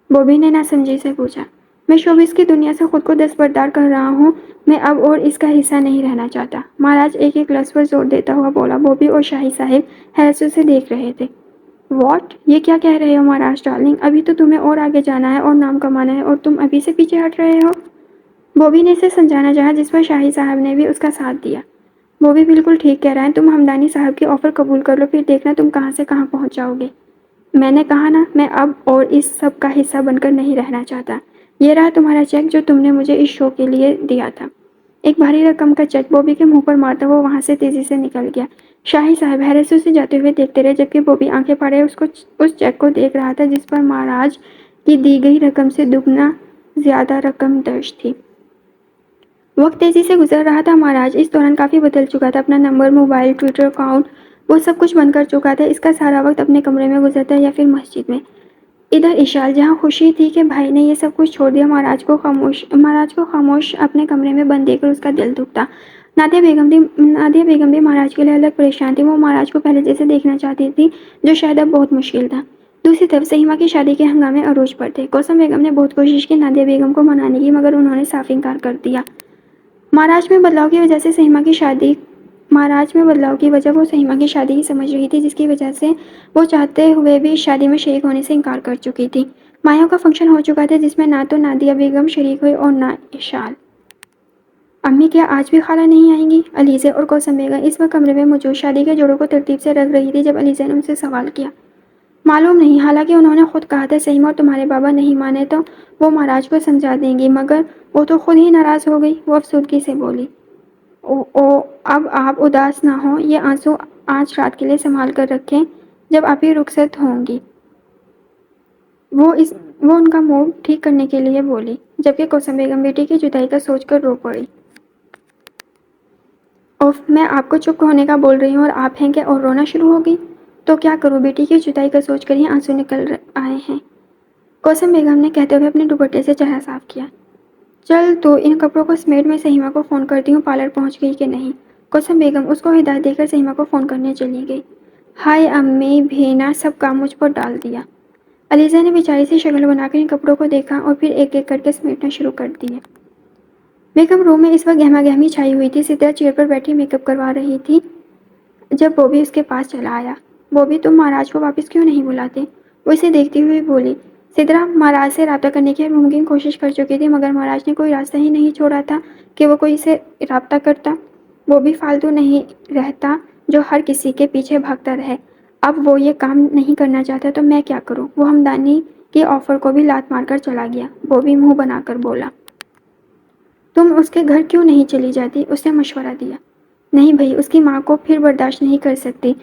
بوبی نے نہ سمجھی سے پوچھا۔ میں شوبز کی دنیا سے خود کو دستبردار کر رہا ہوں، میں اب اور اس کا حصہ نہیں رہنا چاہتا۔ مہاراج ایک ایک لفظ پر زور دیتا ہوا بولا۔ بوبی اور شاہی صاحب حیرت سے اسے دیکھ رہے تھے۔ واٹ؟ یہ کیا کہہ رہے ہو مہاراج ڈارلنگ؟ ابھی تو تمہیں اور آگے جانا ہے اور نام کمانا ہے اور تم ابھی سے پیچھے ہٹ رہے ہو؟ بوبی نے اسے سمجھانا چاہا جس پر شاہی صاحب نے بھی اس کا ساتھ دیا۔ بوبی بالکل ٹھیک کہہ رہا ہے، تم ہمدانی صاحب کی آفر قبول کر لو، پھر دیکھنا تم کہاں سے کہاں پہنچ جاؤ گے۔ میں نے کہا نا، میں اب اور اس سب کا حصہ بن کر نہیں رہنا چاہتا۔ یہ رہا تمہارا چیک جو تم نے مجھے اس شو کے لیے دیا تھا۔ ایک بھاری رقم کا چیک بوبی کے منہ پر مارتا ہوا وہاں سے تیزی سے نکل گیا۔ شاہی صاحب حیرت سے اسے جاتے ہوئے دیکھتے رہے جبکہ بوبی آنکھیں پھاڑے اس چیک کو دیکھ رہا تھا جس پر مہاراج کی دی گئی رقم سے دگنا زیادہ رقم درج تھی۔ وقت تیزی سے گزر رہا تھا، مہاراج اس دوران کافی بدل چکا تھا، اپنا نمبر، موبائل، ٹویٹر اکاؤنٹ، وہ سب کچھ بند کر چکا تھا۔ اس کا سارا وقت اپنے کمرے میں گزرتا یا پھر مسجد میں۔ ادھر اشال جہاں خوشی تھی کہ بھائی نے یہ سب کچھ چھوڑ دیا، مہاراج کو خاموش اپنے کمرے میں بند دیکھ کر اس کا دل دکھتا۔ نادیہ بیگم بھی مہاراج کے لیے الگ پریشان تھی، وہ مہاراج کو پہلے جیسے دیکھنا چاہتی تھی جو شاید اب بہت مشکل تھا۔ دوسری طرف سہیما کی شادی کے ہنگامے عروج پر تھے۔ کوثر بیگم نے بہت کوشش کی نادیہ بیگم کو منانے کی مگر انہوں نے صاف انکار کر دیا۔ مہاراج میں بدلاؤ کی وجہ وہ سہیما کی شادی ہی سمجھ رہی تھی، جس کی وجہ سے وہ چاہتے ہوئے بھی اس شادی میں شریک ہونے سے انکار کر چکی تھی۔ مایوں کا فنکشن ہو چکا تھا جس میں نہ تو نادیہ بیگم شریک ہوئی اور نہ اشال۔ امی کیا آج بھی خالہ نہیں آئیں گی؟ علیزے اور کوثر بیگم اس وقت کمرے میں موجود شادی کے جوڑوں کو ترتیب سے رکھ رہی تھی جب علیزے نے ان سے سوال کیا۔ معلوم نہیں، حالانکہ انہوں نے خود کہا تھا سیما اور تمہارے بابا نہیں مانے تو وہ مہاراج کو سمجھا دیں گی، مگر وہ تو خود ہی ناراض ہو گئی، وہ افسردگی سے بولی۔ اب آپ اداس نہ ہوں، یہ آنسو آج رات کے لیے سنبھال کر رکھیں، جب آپ ہی رخصت ہوں گی۔ وہ ان کا موڈ ٹھیک کرنے کے لیے بولی، جبکہ کوثر بیگم بیٹی کی جدائی کا سوچ کر رو پڑی۔ اوف، میں آپ کو چپ ہونے کا بول رہی ہوں اور آپ ہیں کہ اور رونا شروع ہو گئی۔ تو کیا کروں، بیٹی کی جدائی کا سوچ کر ہی آنسو نکل آئے ہیں، کوثر بیگم نے کہتے ہوئے اپنے دوپٹے سے چہرہ صاف کیا۔ چل تو ان کپڑوں کو سمیٹ، میں سہیما کو فون کرتی ہوں پارلر پہنچ گئی کہ نہیں۔ کوثر بیگم اس کو ہدایت دے کر سہیما کو فون کرنے چلی گئی۔ ہائے امی بھینا، سب کام مجھ پر ڈال دیا۔ علیزہ نے بیچاری سی شکل بنا کر ان کپڑوں کو دیکھا اور پھر ایک ایک کر کے سمیٹنا شروع کر دیے۔ بیگم روم میں اس وقت گہما گہمی چھائی ہوئی تھی۔ سدرا چیئر پر بیٹھی میک اپ کروا رہی تھی جب بوبی اس کے پاس چلا آیا۔ بوبی، تم مہاراج کو واپس کیوں نہیں بلاتے؟ وہ اسے دیکھتی ہوئی بولی۔ سدرا مہاراج سے رابطہ کرنے کی ہر ممکن کوشش کر چکی تھی، مگر مہاراج نے کوئی راستہ ہی نہیں چھوڑا تھا کہ وہ کوئی سے رابطہ کرتا۔ بوبی فالتو نہیں رہتا جو ہر کسی کے پیچھے بھاگتا رہے۔ اب وہ یہ کام نہیں کرنا چاہتا تو میں کیا کروں؟ وہ ہمدانی کی آفر کو بھی لات مار کر چلا گیا۔ بوبی منہ بنا کر بولا۔ تم اس کے گھر کیوں نہیں چلی جاتی؟ اس نے مشورہ دیا۔ نہیں بھئی، اس کی ماں کو پھر برداشت نہیں کر سکتی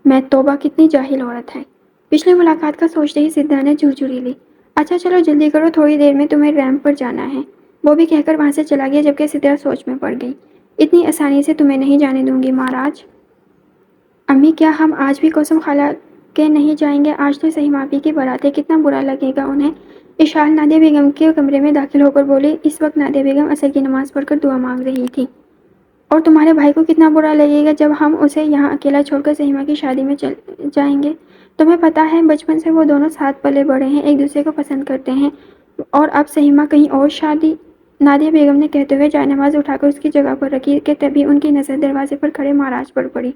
میں۔ توبہ کتنی جاہل عورت ہے۔ پچھلی ملاقات کا سوچتے ہی سدھا نے جھرجھری لی۔ اچھا چلو جلدی کرو، تھوڑی دیر میں تمہیں ریمپ پر جانا ہے۔ وہ بھی کہہ کر وہاں سے چلا گیا، جبکہ سدھا سوچ میں پڑ گئی۔ اتنی آسانی سے تمہیں نہیں جانے دوں گی مہاراج۔ امی، کیا ہم آج بھی کوثر خالہ کے نہیں جائیں گے؟ آج تو سہیما آپی کی بارات ہے، کتنا برا لگے گا انہیں۔ اشال نادیہ بیگم کے کمرے میں داخل ہو کر بولی۔ اس وقت نادیہ بیگم عصر کی نماز پڑھ کر دعا مانگ رہی تھی۔ اور تمہارے بھائی کو کتنا برا لگے گا جب ہم اسے یہاں اکیلا چھوڑ کر سہیما کی شادی میں جائیں گے۔ تمہیں پتہ ہے بچپن سے وہ دونوں ساتھ پلے بڑے ہیں، ایک دوسرے کو پسند کرتے ہیں، اور اب سہیما کہیں اور شادی۔ نادیہ بیگم نے کہتے ہوئے جائے نماز اٹھا کر اس کی جگہ پر رکھی کہ تبھی ان کی نظر دروازے پر کھڑے مہاراج پر پڑی۔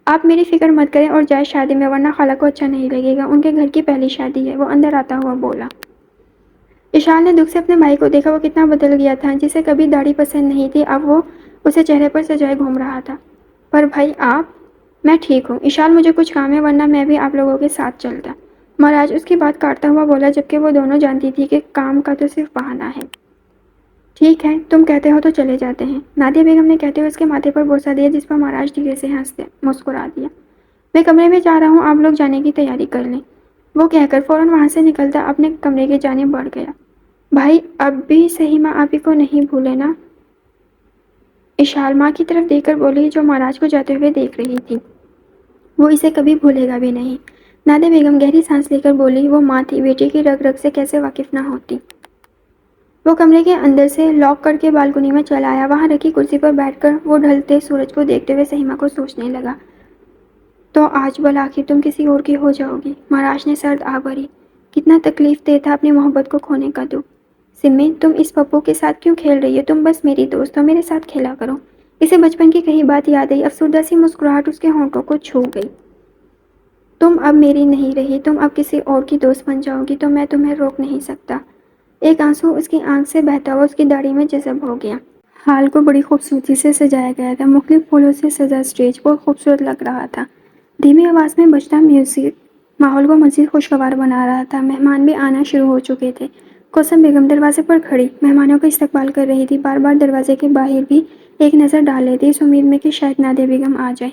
آپ میری فکر مت کریں اور جائے شادی میں، ورنہ خالہ کو اچھا نہیں لگے گا، ان کے گھر کی پہلی شادی ہے۔ وہ اندر آتا ہوا بولا۔ اشال نے دکھ سے اپنے بھائی کو دیکھا، وہ کتنا بدل گیا تھا۔ جسے کبھی داڑھی پسند نہیں تھی، اب وہ اسے چہرے پر سجائے گھوم رہا تھا۔ پر بھائی آپ؟ میں ٹھیک ہوں اشال، مجھے کچھ کام ہے، ورنہ میں بھی آپ لوگوں کے ساتھ چلتا۔ مہاراج اس کی بات کاٹتا ہوا بولا، جبکہ وہ دونوں جانتی تھی کہ کام کا تو صرف بہانہ ہے۔ ٹھیک ہے، تم کہتے ہو تو چلے جاتے ہیں، نادیہ بیگم نے کہتے ہوئے اس کے ماتھے پر بوسہ دیا، جس پر مہاراج دھیرے سے مسکرا دیا۔ میں کمرے میں جا رہا ہوں، آپ لوگ جانے کی تیاری کر لیں۔ وہ کہہ کر فوراً وہاں سے نکلتا اپنے کمرے کی جانب بڑھ گیا۔ بھائی، اب بھی سہیما آپی کو نہیں بھولے نا؟ اشال ماں کی طرف دیکھ کر بولی، جو مہاراج کو جاتے ہوئے دیکھ رہی تھی۔ وہ اسے کبھی بھولے گا بھی نہیں۔ نادیہ بیگم گہری سانس لے کر بولی، وہ ماں تھی، بیٹی کی رگ رگ سے کیسے واقف نہ ہوتی۔ وہ کمرے کے اندر سے لاک کر کے بالکنی میں چلا آیا۔ وہاں رکھی کرسی پر بیٹھ کر وہ ڈھلتے سورج کو دیکھتے ہوئے سہیما کو سوچنے لگا۔ تو آج بالآخر تم کسی اور کی ہو جاؤ گی۔ مہاراج نے سرد آہ بھری۔ کتنا تکلیف دہ تھا اپنی محبت کو کھونے کا دکھ۔ سمی، تم اس پپو کے ساتھ کیوں کھیل رہی ہو؟ تم بس میری دوست ہو، میرے ساتھ کھیلا کرو۔ اسے بچپن کی کہی بات یاد آئی، افسردہ سی مسکراہٹ اس کے ہونٹوں کو چھو گئی۔ تم اب میری نہیں رہی، تم اب کسی اور کی دوست بن جاؤ گی تو میں تمہیں روک نہیں سکتا۔ ایک آنسو اس کی آنکھ سے بہتا ہوا اس کی داڑھی میں جذب ہو گیا۔ ہال کو بڑی خوبصورتی سے سجایا گیا تھا، مختلف پھولوں سے سجا اسٹیج بہت خوبصورت لگ رہا تھا۔ دھیمی آواز میں بجتا میوزک ماحول کو مزید خوشگوار بنا رہا تھا۔ مہمان بھی آنا شروع ہو چکے تھے۔ کوثر بیگم دروازے پر کھڑی مہمانوں کا استقبال کر رہی تھی، بار بار دروازے کے باہر بھی ایک نظر ڈال لیتی، اس امید میں کہ شاید نادیہ بیگم آ جائے۔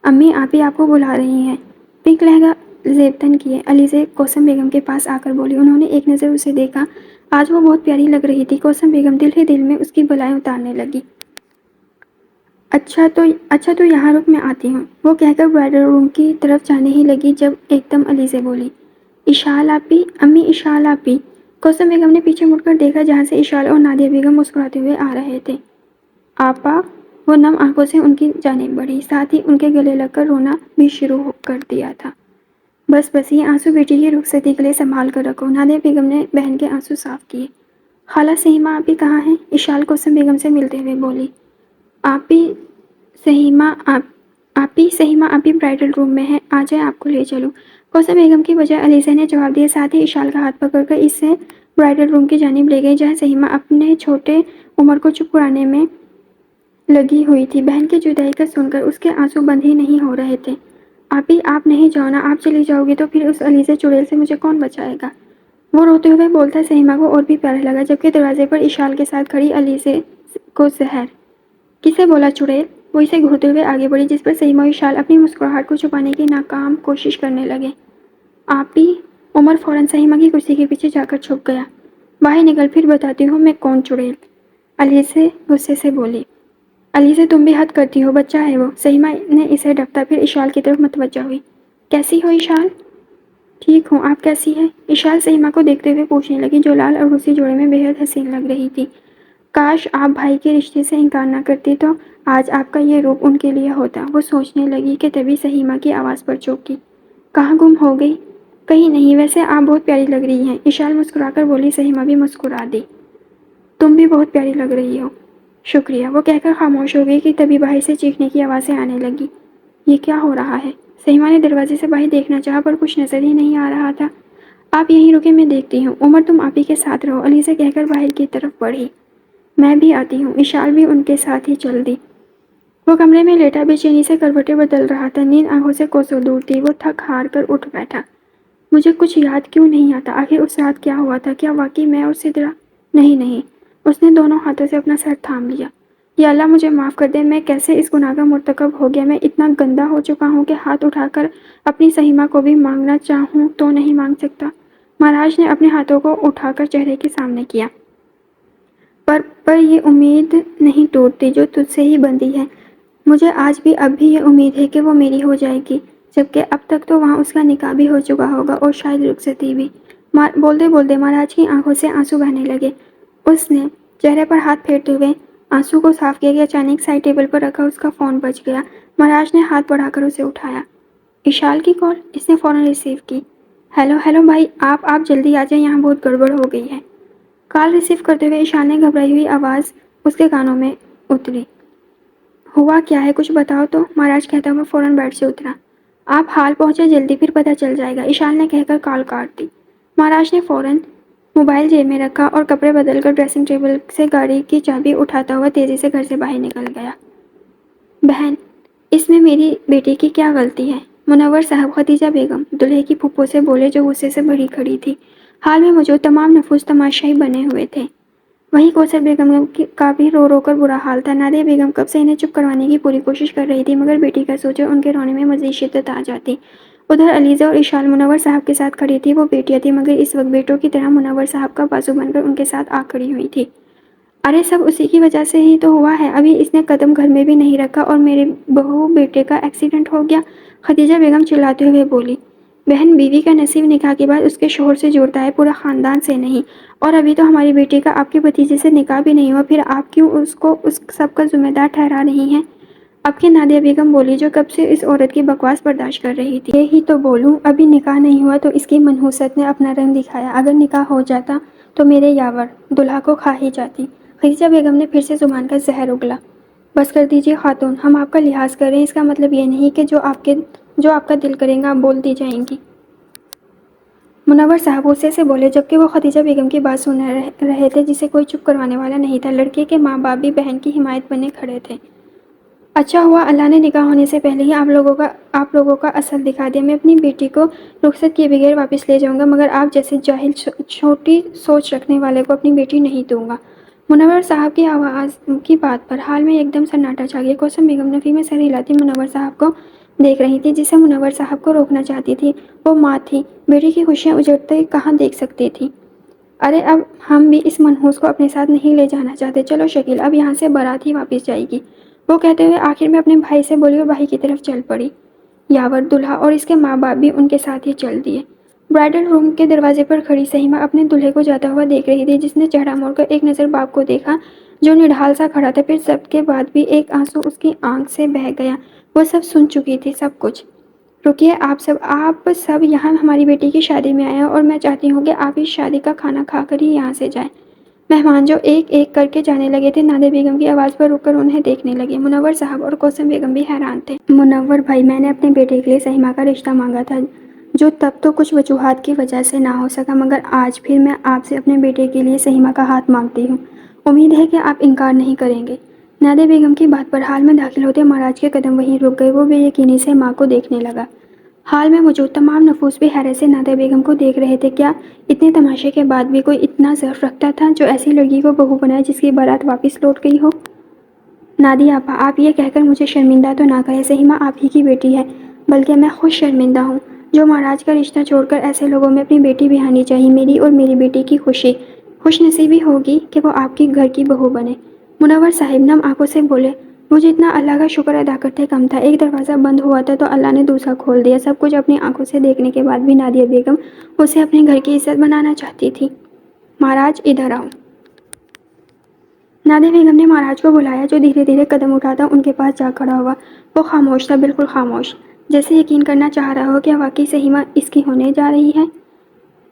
امی، آپی آپ کو بلا رہی ہیں۔ پنک لہنگا زیب تن کیے علیزہ کوثر بیگم کے پاس آ کر بولی۔ انہوں نے ایک نظر اسے دیکھا، آج وہ بہت پیاری لگ رہی تھی۔ کوثر بیگم دل ہی دل میں اس کی بلائیں اتارنے لگی۔ اچھا تو یہاں رک، میں آتی ہوں، وہ کہہ کر برائڈل روم کی طرف جانے ہی لگی جب ایک دم علیزہ بولی، اشال آپی، امی اشال آپی۔ کوثر بیگم نے پیچھے مڑ کر دیکھا، جہاں سے اشال اور نادیہ بیگم مسکراتے ہوئے آ رہے تھے۔ آپا، وہ نم آنکھوں سے ان کی جانب بڑھی، ساتھ ہی ان کے گلے لگ کر رونا بھی شروع کر دیا تھا۔ بس یہ آنسو بیٹی کی رخصتی کے لیے سنبھال کر رکھو۔ نادیہ بیگم نے بہن کے آنسو صاف کیے۔ خالہ سہیما آپی کہاں ہیں؟ اشال کوثر بیگم سے ملتے ہوئے بولی۔ سہیما آپی برائڈل روم میں ہے، آ جائیں آپ کو لے چلوں۔ کوثر بیگم کی بجائے علیزہ نے جواب دیا، ساتھ ہی اشال کا ہاتھ پکڑ کر اسے برائڈل روم کی جانب لے گئی، جہاں سہیما اپنے چھوٹے عمر کو چپ کرانے میں لگی ہوئی تھی۔ بہن کی جدائی کا سن کر اس کے آنسو بند ہی نہیں ہو رہے تھے۔ آپ نہیں جاؤ نا، آپ چلی جاؤ گی تو پھر اس علیزے چڑیل سے مجھے کون بچائے گا؟ وہ روتے ہوئے بولتا سہیما کو اور بھی پیارا لگا، جبکہ دروازے پر اشال کے ساتھ کھڑی علیزے کو زہر۔ کسے بولا چڑیل؟ وہ اسے گھورتے ہوئے آگے بڑھی، جس پر سہیما و اشال اپنی مسکراہٹ کو چھپانے کی ناکام کوشش کرنے لگے۔ آپ بھی؟ عمر فوراً سہیما کی کرسی کے پیچھے جا کر چھپ گیا۔ باہر نکل، پھر بتاتی ہوں میں کون چڑیل، علیزے غصے سے بولی۔ علیزے تم بھی حد کرتی ہو، بچہ ہے وہ۔ سہیما نے اسے ڈھکتا، پھر اشال کی طرف متوجہ ہوئی۔ کیسی ہو اشال؟ ٹھیک ہوں، آپ کیسی ہیں؟ اشال سہیما کو دیکھتے ہوئے پوچھنے لگی، جو لال اور روسی جوڑے میں بے حد حسین لگ رہی تھی۔ کاش آپ بھائی کے رشتے سے انکار نہ کرتی تو آج آپ کا یہ روپ ان کے لیے ہوتا۔ وہ سوچنے لگی کہ تبھی سہیما کی آواز پر چونکی۔ کہاں گم ہو گئی؟ کہیں نہیں، ویسے آپ بہت پیاری لگ رہی ہیں، اشال مسکرا کر بولی۔ سہیما بھی مسکرا دی۔ تم بھی بہت پیاری لگ رہی ہو۔ شکریہ، وہ کہہ کر خاموش ہو گئی کہ تبھی باہر سے چیخنے کی آوازیں آنے لگی۔ یہ کیا ہو رہا ہے؟ سہیما نے دروازے سے باہر دیکھنا چاہا پر کچھ نظر ہی نہیں آ رہا تھا۔ آپ یہیں رکے، میں دیکھتی ہوں۔ عمر تم آپ ہی کے ساتھ رہو، علیزے کہہ کر باہر کی طرف بڑھی۔ میں بھی آتی ہوں، اشال بھی ان کے ساتھ ہی چل دی۔ وہ کمرے میں لیٹا بے چینی سے کروٹیں بدل رہا تھا، نیند آنکھوں سے کوسوں دور تھی۔ وہ تھک ہار کر اٹھ بیٹھا۔ مجھے کچھ یاد کیوں نہیں آتا؟ آخر اس رات کیا ہوا تھا؟ کیا واقعی میں اور سدرا؟ نہیں، اس نے دونوں ہاتھوں سے اپنا سر تھام لیا۔ یا اللہ مجھے معاف کر دے، میں کیسے اس گناہ کا مرتکب ہو گیا؟ میں اتنا گندا ہو چکا ہوں کہ ہاتھ اٹھا کر اپنی سہیما کو بھی مانگنا چاہوں تو نہیں مانگ سکتا۔ مہاراج نے اپنے ہاتھوں کو اٹھا کر چہرے کے سامنے کیا۔ پر یہ امید نہیں ٹوٹتی جو تجھ سے ہی بندھی ہے۔ مجھے آج بھی اب بھی یہ امید ہے کہ وہ میری ہو جائے گی، جبکہ اب تک تو وہاں اس کا نکاح بھی ہو چکا ہوگا اور شاید رخصتی بھی۔ بولتے بولتے مہاراج کی آنکھوں سے آنسو بہنے لگے۔ اس نے چہرے پر ہاتھ پھیرتے ہوئے آنسو کو صاف کیا کہ اچانک سائڈ ٹیبل پر رکھا اس کا فون بج گیا۔ مہاراج نے ہاتھ بڑھا کر اسے اٹھایا۔ اشال کی کال؟ اس نے فوراً ریسیو کی۔ ہیلو بھائی، آپ جلدی آ جائیں، یہاں بہت گڑبڑ ہو گئی ہے۔ کال ریسیو کرتے ہوئے اشال نے گھبرائی ہوئی آواز اس کے کانوں میں اتری۔ ہوا کیا ہے؟ کچھ بتاؤ تو، مہاراج کہتا ہوا فوراً بیڈ سے اترا۔ آپ حال پہنچے جلدی، پھر پتہ چل جائے گا، اشال نے کہہ کر کال کاٹ دی۔ مہاراج نے فوراً موبائل جیب میں رکھا اور کپڑے بدل کر ڈریسنگ ٹیبل سے گاڑی کی چابی اٹھاتا ہوا تیزی سے گھر سے باہر نکل گیا۔ بہن، اس میں میری بیٹی کی کیا غلطی ہے؟ منور صاحب خدیجہ بیگم دلہے کی پھپھو سے بولے، جو غصے سے بھری کھڑی تھی۔ حال میں موجود تمام نفوس تماشائی بنے ہوئے تھے۔ وہیں کوثر بیگم کا بھی رو رو کر برا حال تھا۔ نادیہ بیگم کب سے انہیں چپ کروانے کی پوری کوشش کر رہی تھی، مگر بیٹی کا سوچ ان کے رونے میں مزید شدت آ جاتی۔ ادھر علیزہ اور اشال منور صاحب کے ساتھ کھڑی تھی۔ وہ بیٹیاں تھیں، مگر اس وقت بیٹوں کی طرح منور صاحب کا بازو بن کر ان کے ساتھ آ کھڑی ہوئی تھی۔ ارے سب اسی کی وجہ سے ہی تو ہوا ہے، ابھی اس نے قدم گھر میں بھی نہیں رکھا اور میرے بہو بیٹے کا ایکسیڈنٹ ہو گیا، خدیجہ بیگم چلاتے ہوئے بولی۔ بہن، بیوی کا نصیب نکاح کے بعد اس کے شوہر سے جڑتا ہے، پورا خاندان سے نہیں، اور ابھی تو ہماری بیٹی کا آپ کے بھتیجے سے نکاح بھی نہیں ہوا، پھر آپ کیوں اس کو اس سب کا ذمہ دار ٹھہرا رہی ہیں؟ اب کی نادیہ بیگم بولی، جو کب سے اس عورت کی بکواس برداشت کر رہی تھی۔ یہی تو بولوں، ابھی نکاح نہیں ہوا تو اس کی منحوست نے اپنا رنگ دکھایا، اگر نکاح ہو جاتا تو میرے یاور دلہا کو کھا ہی جاتی۔ خدیجہ بیگم نے پھر سے زبان کا زہر اگلا۔ بس کر دیجیے خاتون، ہم آپ کا لحاظ کر رہے ہیں، اس کا مطلب یہ نہیں کہ جو آپ کا دل کرے گا آپ بول دی جائیں گی۔ منور صاحب غصے سے بولے، جبکہ وہ خدیجہ بیگم کی بات سن رہے تھے جسے کوئی چپ کروانے والا نہیں تھا۔ لڑکے کے ماں باپ بھی بہن کی حمایت بنے کھڑے تھے۔ اچھا ہوا اللہ نے نکاح ہونے سے پہلے ہی آپ لوگوں کا اصل دکھا دیا۔ میں اپنی بیٹی کو رخصت کیے بغیر واپس لے جاؤں گا، مگر آپ جیسے جاہل چھوٹی سوچ رکھنے والے کو اپنی بیٹی نہیں دوں گا۔ منور صاحب کی آواز کی بات پر حال میں ایک دم سناٹا چھا گیا۔ کوثر بیگم نفی میں سر ہلاتی منور صاحب کو دیکھ رہی تھی، جسے منور صاحب کو روکنا چاہتی تھی۔ وہ ماں تھی، بیٹی کی خوشیاں اجڑتے کہاں دیکھ سکتی تھی۔ ارے اب ہم بھی اس منحوس کو اپنے ساتھ نہیں لے جانا چاہتے، چلو شکیل، اب یہاں سے بارات ہی واپس جائے گی، وہ کہتے ہوئے آخر میں اپنے بھائی سے بولی اور بھائی کی طرف چل پڑی۔ یاور دلہا اور اس کے ماں باپ بھی ان کے ساتھ ہی چل دیے۔ برائڈل روم کے دروازے پر کھڑی سہیما اپنے دلہے کو جاتا ہوا دیکھ رہی تھی، جس نے چہرہ موڑ کر ایک نظر باپ کو دیکھا جو نڈھال سا کھڑا تھا، پھر سب کے بعد بھی ایک آنسو اس کی آنکھ سے بہہ گیا۔ وہ سب سن چکی تھی، سب کچھ۔ رکیے آپ سب یہاں ہماری بیٹی کی شادی میں آئے ہیں اور میں چاہتی ہوں کہ آپ اس شادی کا کھانا کھا کر ہی یہاں سے جائیں۔ مہمان جو ایک ایک کر کے جانے لگے تھے نادیہ بیگم کی آواز پر رک کر انہیں دیکھنے لگے۔ منور صاحب اور کوثر بیگم بھی حیران تھے۔ منور بھائی، میں نے اپنے بیٹے کے لیے سہیما کا رشتہ مانگا تھا، جو تب تو کچھ وجوہات کی وجہ سے نہ ہو سکا، مگر آج پھر میں آپ سے اپنے بیٹے کے لیے سہیما کا ہاتھ مانگتی ہوں، امید ہے کہ آپ انکار نہیں کریں گے۔ نادیہ بیگم کی بات پر حال میں داخل ہوتے مہاراج کے قدم وہیں رک گئے۔ وہ بے یقینی سے ماں کو دیکھنے لگا۔ حال میں موجود تمام نفوس بھی حیرت سے نادیہ بیگم کو دیکھ رہے تھے۔ کیا اتنے تماشے کے بعد بھی کوئی اتنا ظرف رکھتا تھا جو ایسی لڑکی کو بہو بنائے جس کی بارات واپس لوٹ گئی ہو؟ نادیہ آپا، آپ یہ کہہ کر مجھے شرمندہ تو نہ کریں، سہیما آپ ہی کی بیٹی ہے، بلکہ میں خود شرمندہ ہوں جو مہاراج کا رشتہ چھوڑ کر ایسے لوگوں میں اپنی بیٹی بہانی چاہیے۔ میری اور میری بیٹی کی خوش نصیبی ہوگی کہ وہ آپ کی گھر کی بہو بنے۔ منور صاحب نم آنکھوں سے بولے، وہ جتنا اللہ کا شکر ادا کرتے کم تھا۔ ایک دروازہ بند ہوا تھا تو اللہ نے دوسرا کھول دیا۔ سب کچھ اپنی آنکھوں سے دیکھنے کے بعد بھی نادیہ بیگم اسے اپنے گھر کی عزت بنانا چاہتی تھی۔ مہاراج ادھر آؤ۔ نادیہ بیگم نے مہاراج کو بلایا جو دھیرے دھیرے قدم اٹھاتا ان کے پاس جا کھڑا ہوا۔ وہ خاموش تھا، بالکل خاموش، جیسے یقین کرنا چاہ رہا ہو کہ واقعی سہیما اس کی ہونے جا رہی ہے۔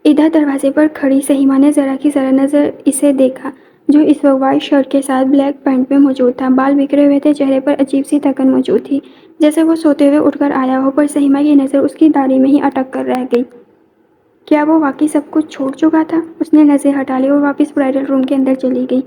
ادھر دروازے پر کھڑی سہیما نے ذرا کی ذرا نظر اسے دیکھا جو اس وقت وائٹ شرٹ کے ساتھ بلیک پینٹ میں موجود تھا۔ بال بکھرے ہوئے تھے، چہرے پر عجیب سی تھکن موجود تھی، جیسے وہ سوتے ہوئے اٹھ کر آیا ہو، پر سہیما کی نظر اس کی داڑھی میں ہی اٹک کر رہ گئی۔ کیا وہ واقعی سب کچھ چھوڑ چکا تھا؟ اس نے نظر ہٹا لی اور واپس برائڈل روم کے اندر چلی گئی۔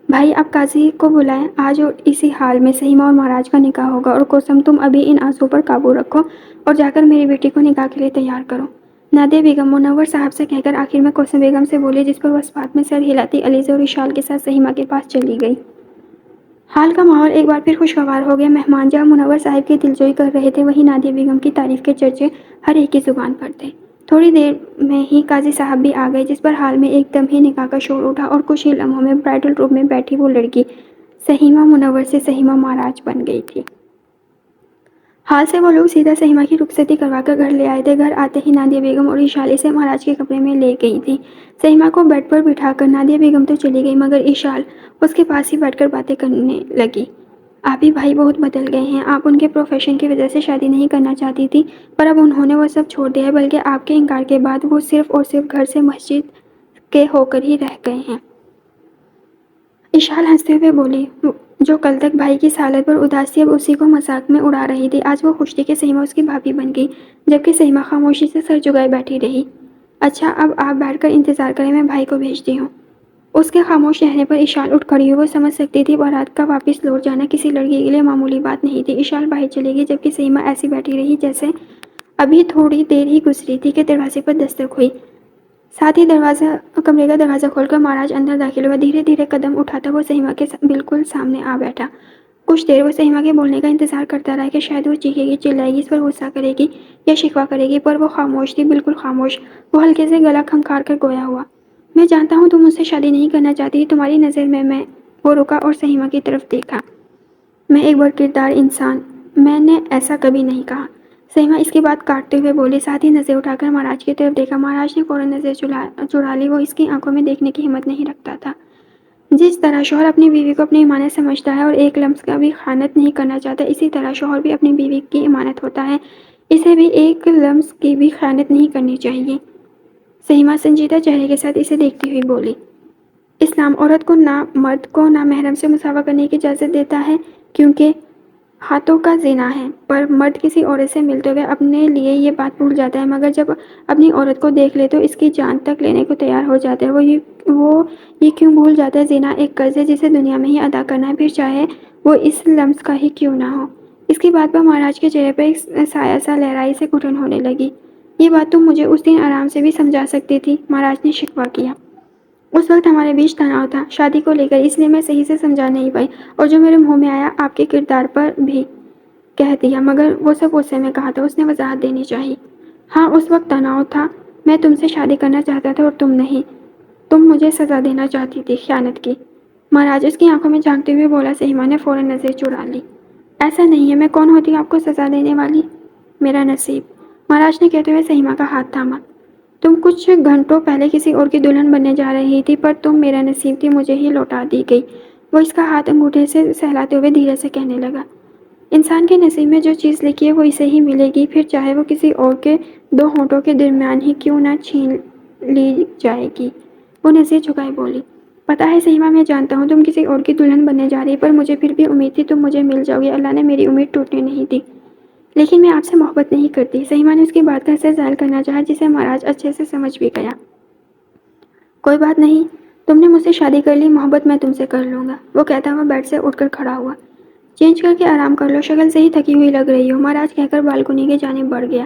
بھائی آپ قاضی کو بلائیں، آج اور اسی حال میں سہیما اور مہاراج کا نکاح ہوگا، اور کوسم تم ابھی ان آنسوؤں پر قابو رکھو اور جا کر میری بیٹی کو نکاح کے لیے تیار کرو۔ نادیہ بیگم منور صاحب سے کہہ کر آخر میں کوسم بیگم سے بولی، جس پر وہ اس بات میں سر ہلاتی علیزہ اور اشال کے ساتھ سہیما کے پاس چلی گئی۔ حال کا ماحول ایک بار پھر خوشگوار ہو گیا۔ مہمان جہاں منور صاحب کی دلجوئی کر رہے تھے، وہیں نادیہ بیگم کی تعریف کے چرچے ہر ایک کی زبان پر تھے۔ تھوڑی دیر میں ہی قاضی صاحب بھی آ گئے، جس پر حال میں ایک دم ہی نکاح کا شور اٹھا اور کچھ ہی لمحوں میں برائڈل روم میں بیٹھی وہ لڑکی سہیما منور سے سہیما مہاراج بن گئی تھی۔ حال سے وہ لوگ سیدھا سہیما کی رخصتی کروا کر گھر لے آئے تھے۔ گھر آتے ہی نادیہ بیگم اور اشال اسے مہاراج کے کمرے میں لے گئی تھی۔ سہیما کو بیڈ پر بٹھا کر نادیہ بیگم تو چلی گئی، مگر اشال اس کے پاس ہی بیٹھ کر باتیں کرنے لگی۔ آپ ہی بھائی بہت بدل گئے ہیں۔ آپ ان کے پروفیشن کی وجہ سے شادی نہیں کرنا چاہتی تھی، پر اب انہوں نے وہ سب چھوڑ دیا ہے، بلکہ آپ کے انکار کے بعد وہ صرف اور صرف گھر سے مسجد کے ہو کر ہی رہ گئے ہیں۔ اشال ہنستے ہوئے بولی، جو کل تک بھائی کی حالت پر اداس تھی اب اسی کو مذاق میں اڑا رہی تھی۔ آج وہ خوش تھی کہ سہیما اس کی بھابھی بن گئی، جبکہ سہیما خاموشی سے سر جھکائے بیٹھی رہی۔ اچھا اب آپ بیٹھ کر انتظار کریں، میں بھائی کو بھیجتی ہوں۔ اس کے خاموش رہنے پر اشال اٹھ کھڑی ہوئی۔ وہ سمجھ سکتی تھی بارات کا واپس لوٹ جانا کسی لڑکی کے لیے معمولی بات نہیں تھی۔ اشال باہر چلی گئی، جبکہ سہیما ایسی بیٹھی رہی جیسے ابھی تھوڑی دیر ہی گزری تھی کہ دروازے پر دستک ہوئی۔ ساتھ ہی کمرے کا دروازہ کھول کر مہاراج اندر داخل ہوا۔ دھیرے دھیرے قدم اٹھاتا وہ سہیما کے بالکل سامنے آ بیٹھا۔ کچھ دیر وہ سہیما کے بولنے کا انتظار کرتا رہا کہ شاید وہ چیخے گی، چلائے گی، اس پر غصہ کرے گی یا شکوہ کرے گی، پر وہ خاموش تھی، بالکل خاموش۔ وہ ہلکے سے گلا کھنکھار کر گویا ہوا، میں جانتا ہوں تم مجھ سے شادی نہیں کرنا چاہتی، تمہاری نظر میں وہ رکا اور سہیما کی طرف دیکھا۔ میں ایک بدکردار انسان، میں نے ایسا کبھی نہیں کہا۔ سہیما اس کی بات کاٹتے ہوئے بولی، ساتھ ہی نظر اٹھا کر مہاراج کی طرف دیکھا۔ مہاراج نے فوراً نظر چڑھا لی، وہ اس کی آنکھوں میں دیکھنے کی ہمت نہیں رکھتا تھا۔ جس طرح شوہر اپنی بیوی کو اپنی امانت سمجھتا ہے اور ایک لمس کا بھی خیانت نہیں کرنا چاہتا، اسی طرح شوہر بھی اپنی بیوی کی امانت ہوتا ہے، اسے بھی ایک لمس کی بھی خیانت نہیں کرنی چاہیے۔ سہیما سنجیدہ چہرے کے ساتھ اسے دیکھتی ہوئی بولی، اسلام عورت کو نہ مرد کو نہ محرم سے مساوا کرنے کی اجازت دیتا ہے، کیونکہ ہاتھوں کا زنا ہے، پر مرد کسی عورت سے ملتے ہوئے اپنے لیے یہ بات بھول جاتا ہے، مگر جب اپنی عورت کو دیکھ لے تو اس کی جان تک لینے کو تیار ہو جاتا ہے۔ وہ یہ کیوں بھول جاتا ہے زنا ایک قرض ہے جسے دنیا میں ہی ادا کرنا ہے، پھر چاہے وہ اس لمس کا ہی کیوں نہ ہو۔ اس کی بات پر مہاراج کے چہرے پر ایک سایہ سا لہرائی سے گھٹن ہونے لگی۔ یہ بات تم مجھے اس دن آرام سے بھی سمجھا سکتی تھی، مہاراج نے شکوہ کیا۔ اس وقت ہمارے بیچ تناؤ تھا شادی کو لے کر، اس لیے میں صحیح سے سمجھا نہیں پائی، اور جو میرے منہ میں آیا آپ کے کردار پر بھی کہہ دیا، مگر وہ سب غصے میں کہا تھا، اس نے وضاحت دینی چاہی۔ ہاں اس وقت تناؤ تھا، میں تم سے شادی کرنا چاہتا تھا اور تم نہیں، تم مجھے سزا دینا چاہتی تھی، خیانت کی۔ مہاراج اس کی آنکھوں میں جھانکتے ہوئے بولا۔ سہیما نے فوراً نظر چڑھا لی، ایسا نہیں ہے، میں کون ہوتی ہوں آپ کو سزا دینے والی؟ میرا نصیب، مہاراج نے کہتے ہوئے سہیما کا ہاتھ تھاما۔ تم کچھ گھنٹوں پہلے کسی اور کی دلہن بننے جا رہی تھی، پر تم میرا نصیب تھی، مجھے ہی لوٹا دی گئی۔ وہ اس کا ہاتھ انگوٹھے سے سہلاتے ہوئے دھیرے سے کہنے لگا، انسان کے نصیب میں جو چیز لکھی ہے وہ اسے ہی ملے گی، پھر چاہے وہ کسی اور کے دو ہونٹوں کے درمیان ہی کیوں نہ چھین لی جائے گی۔ وہ نظر جھکائے بولی، پتا ہے سہیما، میں جانتا ہوں تم کسی اور کی دلہن بننے جا رہی، پر مجھے پھر بھی امید تھی تم مجھے مل جاؤ گی، اللہ نے میری امید ٹوٹنے نہیں دی۔ لیکن میں آپ سے محبت نہیں کرتی۔ سہیما نے اس کی بات کا اثر ظاہر کرنا چاہا، جسے مہاراج اچھے سے سمجھ بھی گیا۔ کوئی بات نہیں، تم نے مجھ سے شادی کر لی، محبت میں تم سے کر لوں گا، وہ کہتا ہوا بیڈ سے اٹھ کر کھڑا ہوا۔ چینج کر کے آرام کر لو، شکل سے ہی تھکی ہوئی لگ رہی ہو، مہاراج کہہ کر بالکنی کی جانب بڑھ گیا۔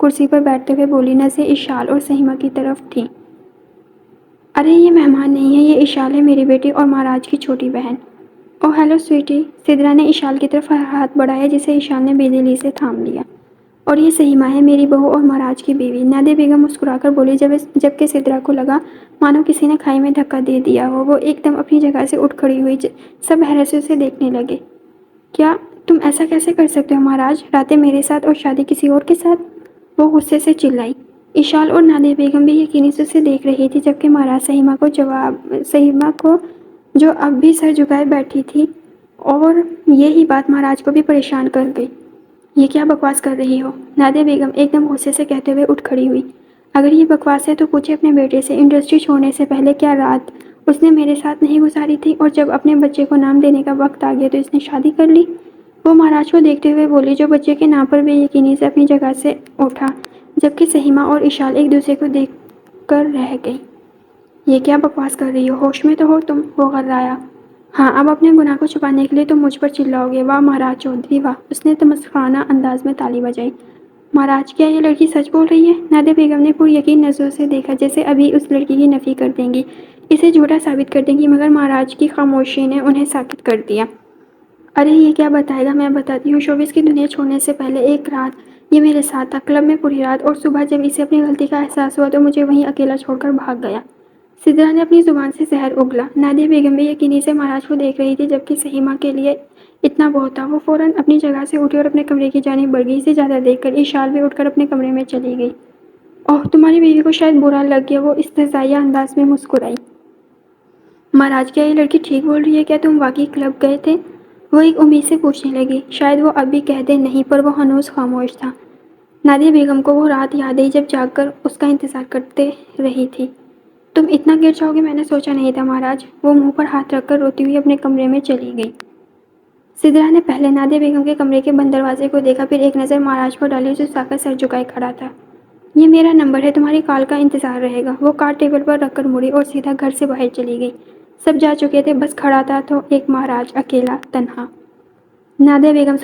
کرسی پر بیٹھتے ہوئے بولی۔ نظریں اشال اور سہیمہ کی طرف تھیں۔ ارے یہ مہمان نہیں ہے، یہ اشال ہے، میری بیٹی اور مہاراج کی چھوٹی بہن۔ او ہیلو سویٹی۔ سدرا نے اشال کی طرف ہاتھ بڑھایا جسے اشال نے بے دلی سے تھام لیا۔ اور یہ سہیمہ ہے، میری بہو اور مہاراج کی بیوی۔ نادیہ بیگم مسکرا کر بولی جبکہ سدرا کو لگا مانو کسی نے کھائی میں دھکا دے دیا ہو۔ وہ ایک دم اپنی جگہ سے اٹھ کھڑی ہوئی، سب حیرت سے اسے دیکھنے لگے۔ کیا تم ایسا کیسے کر سکتے ہو مہاراج؟ راتیں میرے ساتھ اور شادی کسی اور کے ساتھ؟ وہ غصے سے چلائی۔ اشال اور نادیہ بیگم بھی یقینی سے اسے دیکھ رہی تھی جبکہ مہاراج سہیمہ کو جو اب بھی سر جھکائے بیٹھی تھی، اور یہی بات مہاراج کو بھی پریشان کر گئی۔ یہ کیا بکواس کر رہی ہو؟ نادیہ بیگم ایک دم غصے سے کہتے ہوئے اٹھ کھڑی ہوئی۔ اگر یہ بکواس ہے تو پوچھے اپنے بیٹے سے، انڈسٹری چھوڑنے سے پہلے کیا رات اس نے میرے ساتھ نہیں گزاری تھی، اور جب اپنے بچے کو نام دینے کا وقت آ گیا تو اس نے شادی کر لی؟ وہ مہاراج کو دیکھتے ہوئے بولی جو بچے کے نام پر بے یقینی سے اپنی جگہ سے اٹھا جبکہ سہیمہ اور اشال ایک دوسرے کو دیکھ کر رہ گئی۔ یہ کیا بکواس کر رہی ہو؟ ہوش میں تو ہو تم؟ وہ غرایا۔ ہاں، اب اپنے گناہ کو چھپانے کے لیے تم مجھ پر چلاؤ گے؟ واہ مہاراج چودھری واہ! اس نے تمسخرانہ انداز میں تالی بجائی۔ مہاراج کیا یہ لڑکی سچ بول رہی ہے؟ نادیہ بیگم نے پر یقین نظروں سے دیکھا جیسے ابھی اس لڑکی کی نفی کر دیں گی، اسے جھوٹا ثابت کر دیں گی، مگر مہاراج کی خاموشی نے انہیں ساکت کر دیا۔ ارے یہ کیا بتائے گا؟ میں بتاتی ہوں۔ شوبز کی دنیا چھوڑنے سے پہلے ایک رات یہ میرے ساتھ تھا، کلب میں پوری رات، اور صبح جب اسے اپنی غلطی کا احساس ہوا تو مجھے وہیں اکیلا چھوڑ کر بھاگ گیا۔ سدرا نے اپنی زبان سے زہر اگلا۔ نادیہ بیگم بھی یقینی سے مہاراج کو دیکھ رہی تھی جبکہ سہیمہ کے لیے اتنا بہت تھا۔ وہ فوراً اپنی جگہ سے اٹھی اور اپنے کمرے کی جانب بڑھ گئی۔ اسے زیادہ دیکھ کر اشال بھی اٹھ کر اپنے کمرے میں چلی گئی۔ اوہ تمہاری بیوی کو شاید برا لگ گیا، وہ استہزائیہ انداز میں مسکرائی۔ مہاراج کیا یہ لڑکی ٹھیک بول رہی ہے؟ کیا تم واقعی کلب گئے تھے؟ وہ ایک امید سے پوچھنے لگی۔ شاید وہ اب بھی کہہ دے نہیں، پر وہ ہنوز خاموش تھا۔ نادیہ بیگم کو وہ رات یاد آئی جب جاگ کر اس کا انتظار کرتے رہی تھی۔ تم اتنا گر جاؤ گے میں نے سوچا نہیں تھا مہاراج۔ وہ منہ پر ہاتھ رکھ کر روتی ہوئی اپنے کمرے میں چلی گئی۔ سدرا نے پہلے نادیہ بیگم کے کمرے کے بند دروازے کو دیکھا، پھر ایک نظر مہاراج پر ڈالی جو ساکت سر جھکائے کھڑا تھا۔ یہ میرا نمبر ہے، تمہاری کال کا انتظار رہے گا۔ وہ کارڈ ٹیبل پر رکھ کر مڑی اور سیدھا گھر سے باہر چلی گئی۔ سب جا چکے تھے، بس کھڑا تھا تو ایک مہاراج، اکیلا، تنہا۔ نادیہ بیگم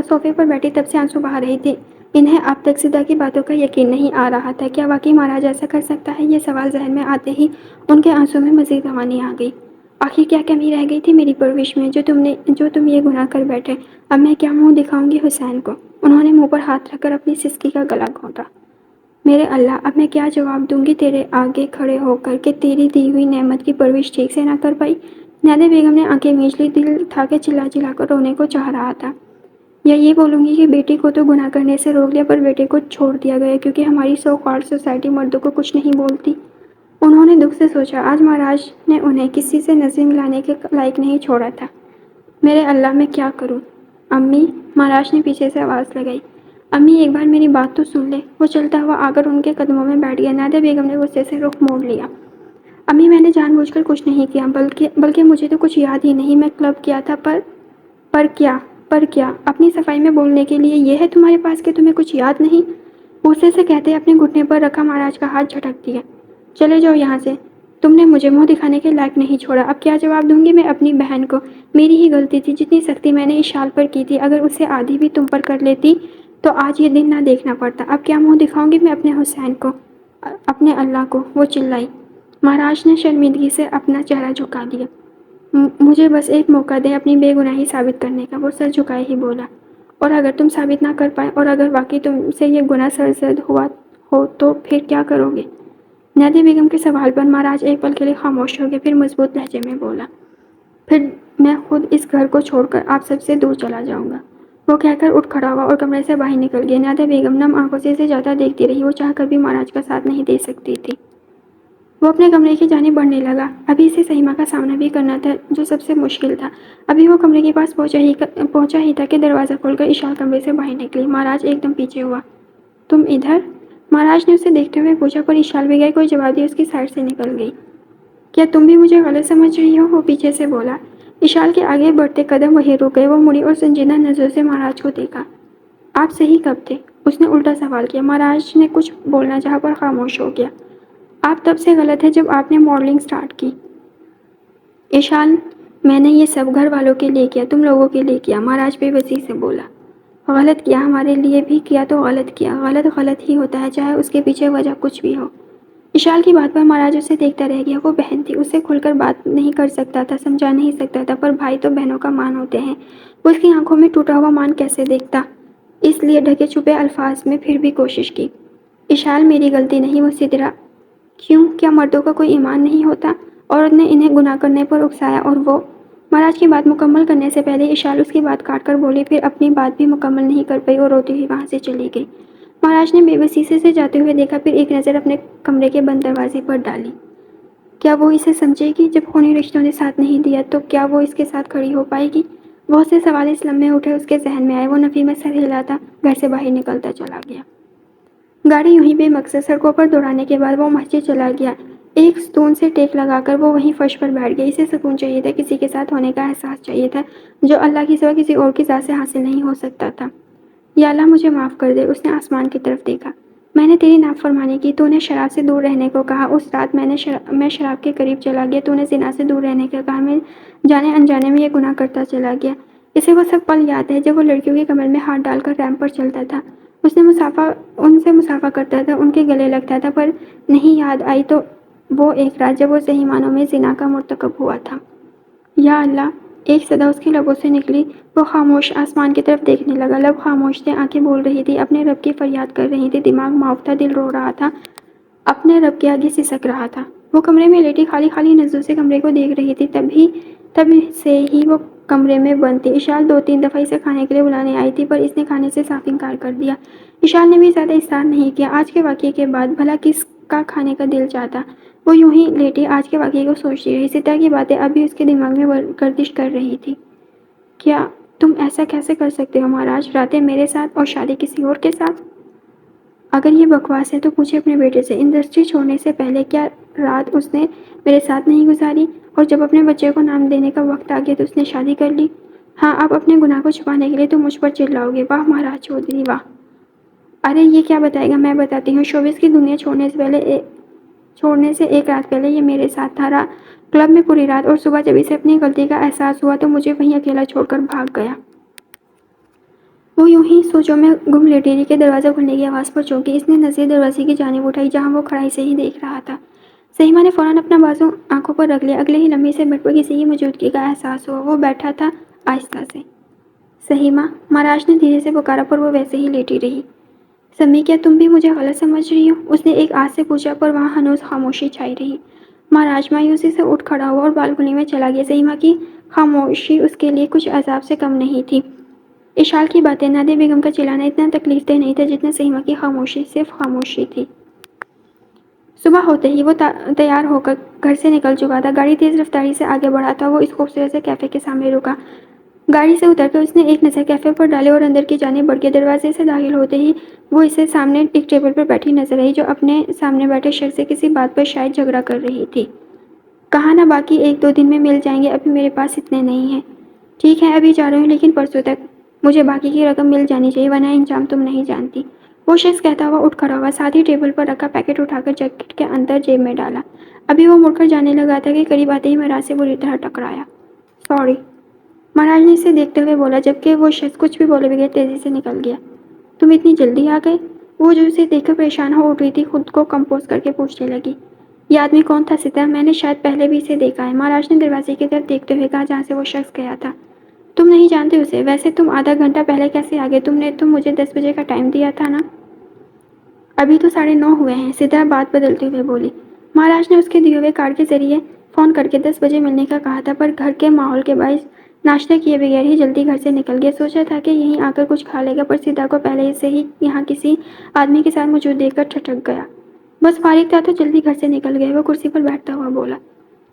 صوفے پر بیٹھی تب سے آنسو بہا رہی تھی۔ انہیں اب تک سدرا کی باتوں کا یقین نہیں آ رہا تھا۔ کیا واقعی مہاراج ایسا کر سکتا ہے؟ یہ سوال ذہن میں آتے ہی ان کے آنسوں میں مزید روانی آ گئی۔ آخر کیا کمی رہ گئی تھی میری پرورش میں جو تم یہ گناہ کر بیٹھے؟ اب میں کیا منہ دکھاؤں گی حسین کو؟ انہوں نے منہ پر ہاتھ رکھ کر اپنی سسکی کا گلا گھونٹا۔ میرے اللہ، اب میں کیا جواب دوں گی تیرے آگے کھڑے ہو کر کہ تیری دی ہوئی نعمت کی پرورش ٹھیک سے نہ کر پائی؟ نادیہ بیگم نے آنکھیں مینچ لی، دل تھا کہ چلا چلا کر رونے کو چاہ رہا تھا۔ یا یہ بولوں گی کہ بیٹی کو تو گناہ کرنے سے روک لیا پر بیٹے کو چھوڑ دیا گیا کیونکہ ہماری سو کالڈ سوسائٹی مردوں کو کچھ نہیں بولتی۔ انہوں نے دکھ سے سوچا، آج مہاراج نے انہیں کسی سے نظریں ملانے کے لائق نہیں چھوڑا تھا۔ میرے اللہ، میں کیا کروں؟ امی، مہاراج نے پیچھے سے آواز لگائی۔ امی ایک بار میری بات تو سن لے۔ وہ چلتا ہوا آ کر ان کے قدموں میں بیٹھ گیا۔ نادیہ بیگم نے غصے سے رخ موڑ لیا۔ امی میں نے جان بوجھ کر کچھ نہیں کیا، بلکہ مجھے تو کچھ یاد ہی نہیں۔ میں کلب کیا تھا پر کیا؟ اپنی صفائی میں بولنے کے لیے یہ ہے تمہارے پاس کہ تمہیں کچھ یاد نہیں؟ غصے سے کہتے اپنے گھٹنے پر رکھا مہاراج کا ہاتھ جھٹک دیا۔ چلے جاؤ یہاں سے، تم نے مجھے منہ دکھانے کے لائق نہیں چھوڑا۔ اب کیا جواب دوں گی میں اپنی بہن کو؟ میری ہی غلطی تھی، جتنی سختی میں نے اشال پر کی تھی، اگر اسے آدھی بھی تم پر کر لیتی تو آج یہ دن نہ دیکھنا پڑتا۔ اب کیا منہ دکھاؤں گی میں اپنے حسین کو، اپنے اللہ کو؟ وہ چلائی۔ مہاراج نے شرمندگی سے اپنا چہرہ جھکا دیا۔ مجھے بس ایک موقع دیں اپنی بے گناہی ثابت کرنے کا، وہ سر جھکائے ہی بولا۔ اور اگر تم ثابت نہ کر پائے، اور اگر واقعی تم سے یہ گناہ سرزد ہوا ہو تو پھر کیا کرو گے؟ نادیہ بیگم کے سوال پر مہاراج ایک پل کے لیے خاموش ہو گئے، پھر مضبوط لہجے میں بولا، پھر میں خود اس گھر کو چھوڑ کر آپ سب سے دور چلا جاؤں گا۔ وہ کہہ کر اٹھ کھڑا ہوا اور کمرے سے باہر نکل گیا۔ نادیہ بیگم نم آنکھوں سے اسے جاتا دیکھتی رہی۔ وہ چاہ کر بھی مہاراج کا ساتھ نہیں دے سکتی تھی۔ وہ اپنے کمرے کی جانب بڑھنے لگا۔ ابھی اسے سہیمہ کا سامنا بھی کرنا تھا جو سب سے مشکل تھا۔ ابھی وہ کمرے کے پاس پہنچا ہی تھا کہ دروازہ کھول کر اشال کمرے سے باہر نکلی۔ مہاراج ایک دم پیچھے ہوا۔ تم ادھر؟ مہاراج نے اسے دیکھتے ہوئے پوچھا، پر اشال بغیر کوئی جواب دیے اس کی سائڈ سے نکل گئی۔ کیا تم بھی مجھے غلط سمجھ رہی ہو؟ وہ پیچھے سے بولا۔ اشال کے آگے بڑھتے قدم وہیں رک گئے۔ وہ مڑی اور سنجیدہ نظروں سے مہاراج کو دیکھا۔ آپ صحیح کب تھے؟ اس نے الٹا سوال کیا۔ مہاراج نے کچھ بولنا چاہا پر خاموش ہو گیا۔ آپ تب سے غلط ہے جب آپ نے ماڈلنگ سٹارٹ کی۔ اشال، میں نے یہ سب گھر والوں کے لیے کیا، تم لوگوں کے لیے کیا، مہاراج بے بسی سے بولا۔ غلط کیا، ہمارے لیے بھی کیا تو غلط کیا، غلط غلط ہی ہوتا ہے چاہے اس کے پیچھے وجہ کچھ بھی ہو۔ اشال کی بات پر مہاراج اسے دیکھتا رہ گیا۔ وہ بہن تھی، اس سے کھل کر بات نہیں کر سکتا تھا، سمجھا نہیں سکتا تھا، پر بھائی تو بہنوں کا مان ہوتے ہیں۔ وہ اس کی آنکھوں میں ٹوٹا ہوا مان کیسے دیکھتا، اس لیے ڈھکے چھپے الفاظ میں پھر بھی کوشش کی۔ اشال میری غلطی نہیں، وہ سدرا۔ کیوں؟ کیا مردوں کا کوئی ایمان نہیں ہوتا؟ عورت نے انہیں گناہ کرنے پر اکسایا اور وہ… مہاراج کی بات مکمل کرنے سے پہلے اشال اس کی بات کاٹ کر بولی، پھر اپنی بات بھی مکمل نہیں کر پائی اور روتی ہوئی وہاں سے چلی گئی۔ مہاراج نے بے بسی سے جاتے ہوئے دیکھا، پھر ایک نظر اپنے کمرے کے بند دروازے پر ڈالی۔ کیا وہ اسے سمجھے گی؟ جب خونی رشتوں نے ساتھ نہیں دیا تو کیا وہ اس کے ساتھ کھڑی ہو پائے گی؟ بہت سے سوال اس لمحے اٹھے، اس کے ذہن میں آئے۔ وہ نفی میں سر ہلاتا گھر سے باہر نکلتا چلا گیا۔ گاڑی یوں ہی بے مقصد سڑکوں پر دوڑانے کے بعد وہ مسجد چلا گیا۔ ایک ستون سے ٹیک لگا کر وہ وہیں فرش پر بیٹھ گیا۔ اسے سکون چاہیے تھا، کسی کے ساتھ ہونے کا احساس چاہیے تھا جو اللہ کے سوا کسی اور کی ذات سے حاصل نہیں ہو سکتا تھا۔ یا اللہ مجھے معاف کر دے، اس نے آسمان کی طرف دیکھا۔ میں نے تیری نافرمانی کی، تو نے شراب سے دور رہنے کو کہا۔ اس رات میں شراب کے قریب چلا گیا، تو نے زنا سے دور رہنے کو کہا۔ میں جانے انجانے میں یہ گناہ کرتا چلا گیا۔ اسے وہ سب پل یاد ہے جب وہ لڑکیوں کے کمر میں ہاتھ ڈال کر ریمپ پر چلتا تھا، ان سے مسافہ کرتا تھا، ان کے گلے لگتا تھا، پر نہیں یاد آئی تو وہ ایک رات جب وہ صحیح معنوں میں زنا کا مرتکب ہوا تھا۔ یا اللہ! ایک صدا اس کے لبوں سے نکلی۔ وہ خاموش آسمان کی طرف دیکھنے لگا۔ لب خاموش تھے، آنکھیں بول رہی تھی، اپنے رب کی فریاد کر رہی تھی، دماغ معاف تھا، دل رو رہا تھا، اپنے رب کے آگے سسک رہا تھا۔ وہ کمرے میں لیٹی خالی خالی نظروں سے کمرے کو دیکھ رہی تھی۔ تب سے ہی وہ کمرے میں بند تھی۔ اشال 2-3 دفعہ اسے کھانے کے لیے بلانے آئی تھی، پر اس نے کھانے سے صاف انکار کر دیا۔ اشال نے بھی زیادہ اصرار نہیں کیا۔ آج کے واقعے کے بعد بھلا کس کا کھانے کا دل چاہتا؟ وہ یوں ہی لیٹی آج کے واقعے کو سوچتی رہی۔ سدرا کی باتیں اب بھی اس کے دماغ میں گردش کر رہی تھی۔ کیا تم ایسا کیسے کر سکتے ہو مہاراج؟ راتیں میرے ساتھ اور شادی کسی اور کے ساتھ؟ اگر یہ بکواس ہے تو پوچھے اپنے بیٹے سے، انڈسٹری چھوڑنے سے پہلے کیا رات اس نے میرے ساتھ نہیں گزاری؟ اور جب اپنے بچے کو نام دینے کا وقت آ گیا تو اس نے شادی کر لی؟ ہاں، اب اپنے گناہ کو چھپانے کے لیے تم مجھ پر چلاؤ گے؟ واہ مہاراج چودھری واہ! ارے یہ کیا بتائے گا؟ میں بتاتی ہوں۔ شوبز کی دنیا چھوڑنے سے ایک رات پہلے یہ میرے ساتھ تھا، کلب میں پوری رات، اور صبح جب اسے اپنی غلطی کا احساس ہوا تو مجھے وہیں اکیلا چھوڑ کر بھاگ گیا۔ وہ یوں ہی سوچوں میں گم لیٹی رہی کہ دروازہ کھلنے کی آواز پر چونکی۔ اس نے نظریں دروازے کی جانب اٹھائی جہاں وہ کھڑا اسے ہی دیکھ رہا تھا۔ سہیما نے فوراً اپنا بازو آنکھوں پر رکھ لیا۔ اگلے ہی لمحے سے بیڈ پر کسی کی موجودگی کا احساس ہوا۔ وہ بیٹھا تھا آہستہ سے۔ سہیما! مہاراج نے دھیرے سے پکارا، پر وہ ویسے ہی لیٹی رہی۔ سمی، کیا تم بھی مجھے غلط سمجھ رہی ہو؟ اس نے ایک آج سے پوچھا، پر وہاں ہنوز خاموشی چھائی رہی۔ مہاراج مایوسی سے اٹھ کھڑا ہوا اور بالکنی میں چلا گیا۔ سہیما کی خاموشی اس کے لیے کچھ عذاب سے کم نہیں تھی۔ اشال کی باتیں، نادیہ بیگم کا چلانا اتنا تکلیف دہ نہیں تھا جتنا سہیما کی خاموشی صرف خاموشی تھی۔ صبح ہوتے ہی وہ تیار ہو کر گھر سے نکل چکا تھا۔ گاڑی تیز رفتاری سے آگے بڑھا تھا۔ وہ اس خوبصورت سے کیفے کے سامنے رکا۔ گاڑی سے اتر کر اس نے ایک نظر کیفے پر ڈالی اور اندر کی جانب بڑھ گیا۔ دروازے سے داخل ہوتے ہی وہ اسے سامنے ایک ٹیبل پر بیٹھی نظر آئی جو اپنے سامنے بیٹھے شخص سے کسی بات پر شاید جھگڑا کر رہی تھی۔ کہا نا باقی 1-2 دن میں مل جائیں گے، ابھی میرے پاس اتنے نہیں ہیں۔ ٹھیک ہے، ابھی جا رہی ہوں، لیکن پرسوں تک مجھے باقی کی رقم مل جانی چاہیے، ورنہ انجام تم نہیں جانتی۔ وہ شخص کہتا ہوا اٹھ کھڑا ہوا، ساتھ ہی ٹیبل پر رکھا پیکٹ اٹھا کر جیکٹ کے اندر جیب میں ڈالا۔ ابھی وہ مڑ کر جانے لگا تھا کہ قریب آتے ہی مہاراج سے بری طرح ٹکرایا۔ سوری، مہاراج نے اسے دیکھتے ہوئے بولا، جبکہ وہ شخص کچھ بھی بولے بغیر تیزی سے نکل گیا۔ تم اتنی جلدی آ گئے؟ وہ جو اسے دیکھ کر پریشان ہو اٹھ رہی تھی خود کو کمپوز کر کے پوچھنے لگی۔ یہ آدمی کون تھا سدرا؟ میں نے شاید پہلے بھی اسے دیکھا ہے، مہاراج نے دروازے کی طرف دیکھتے ہوئے کہا جہاں سے وہ شخص گیا تھا۔ تم نہیں جانتے اسے؟ ویسے تم آدھا گھنٹہ پہلے کیسے آ گئے؟ تم نے تو مجھے 10 بجے کا ٹائم دیا تھا نا؟ ابھی تو 9:30 ہوئے ہیں، سدرا بات بدلتے ہوئے بولی۔ مہاراج نے اس کے دیے ہوئے کارڈ کے ذریعے فون کر کے 10 بجے ملنے کا کہا تھا، پر گھر کے ماحول کے باعث ناشتہ کیے بغیر ہی جلدی گھر سے نکل گیا۔ سوچا تھا کہ یہیں آ کر کچھ کھا لے گا، پر سدرا کو پہلے سے ہی یہاں کسی آدمی کے ساتھ موجود دیکھ کر ٹھٹک گیا۔ بس فارغ تھا تو جلدی گھر سے نکل گئے، وہ کرسی پر بیٹھتا ہوا بولا۔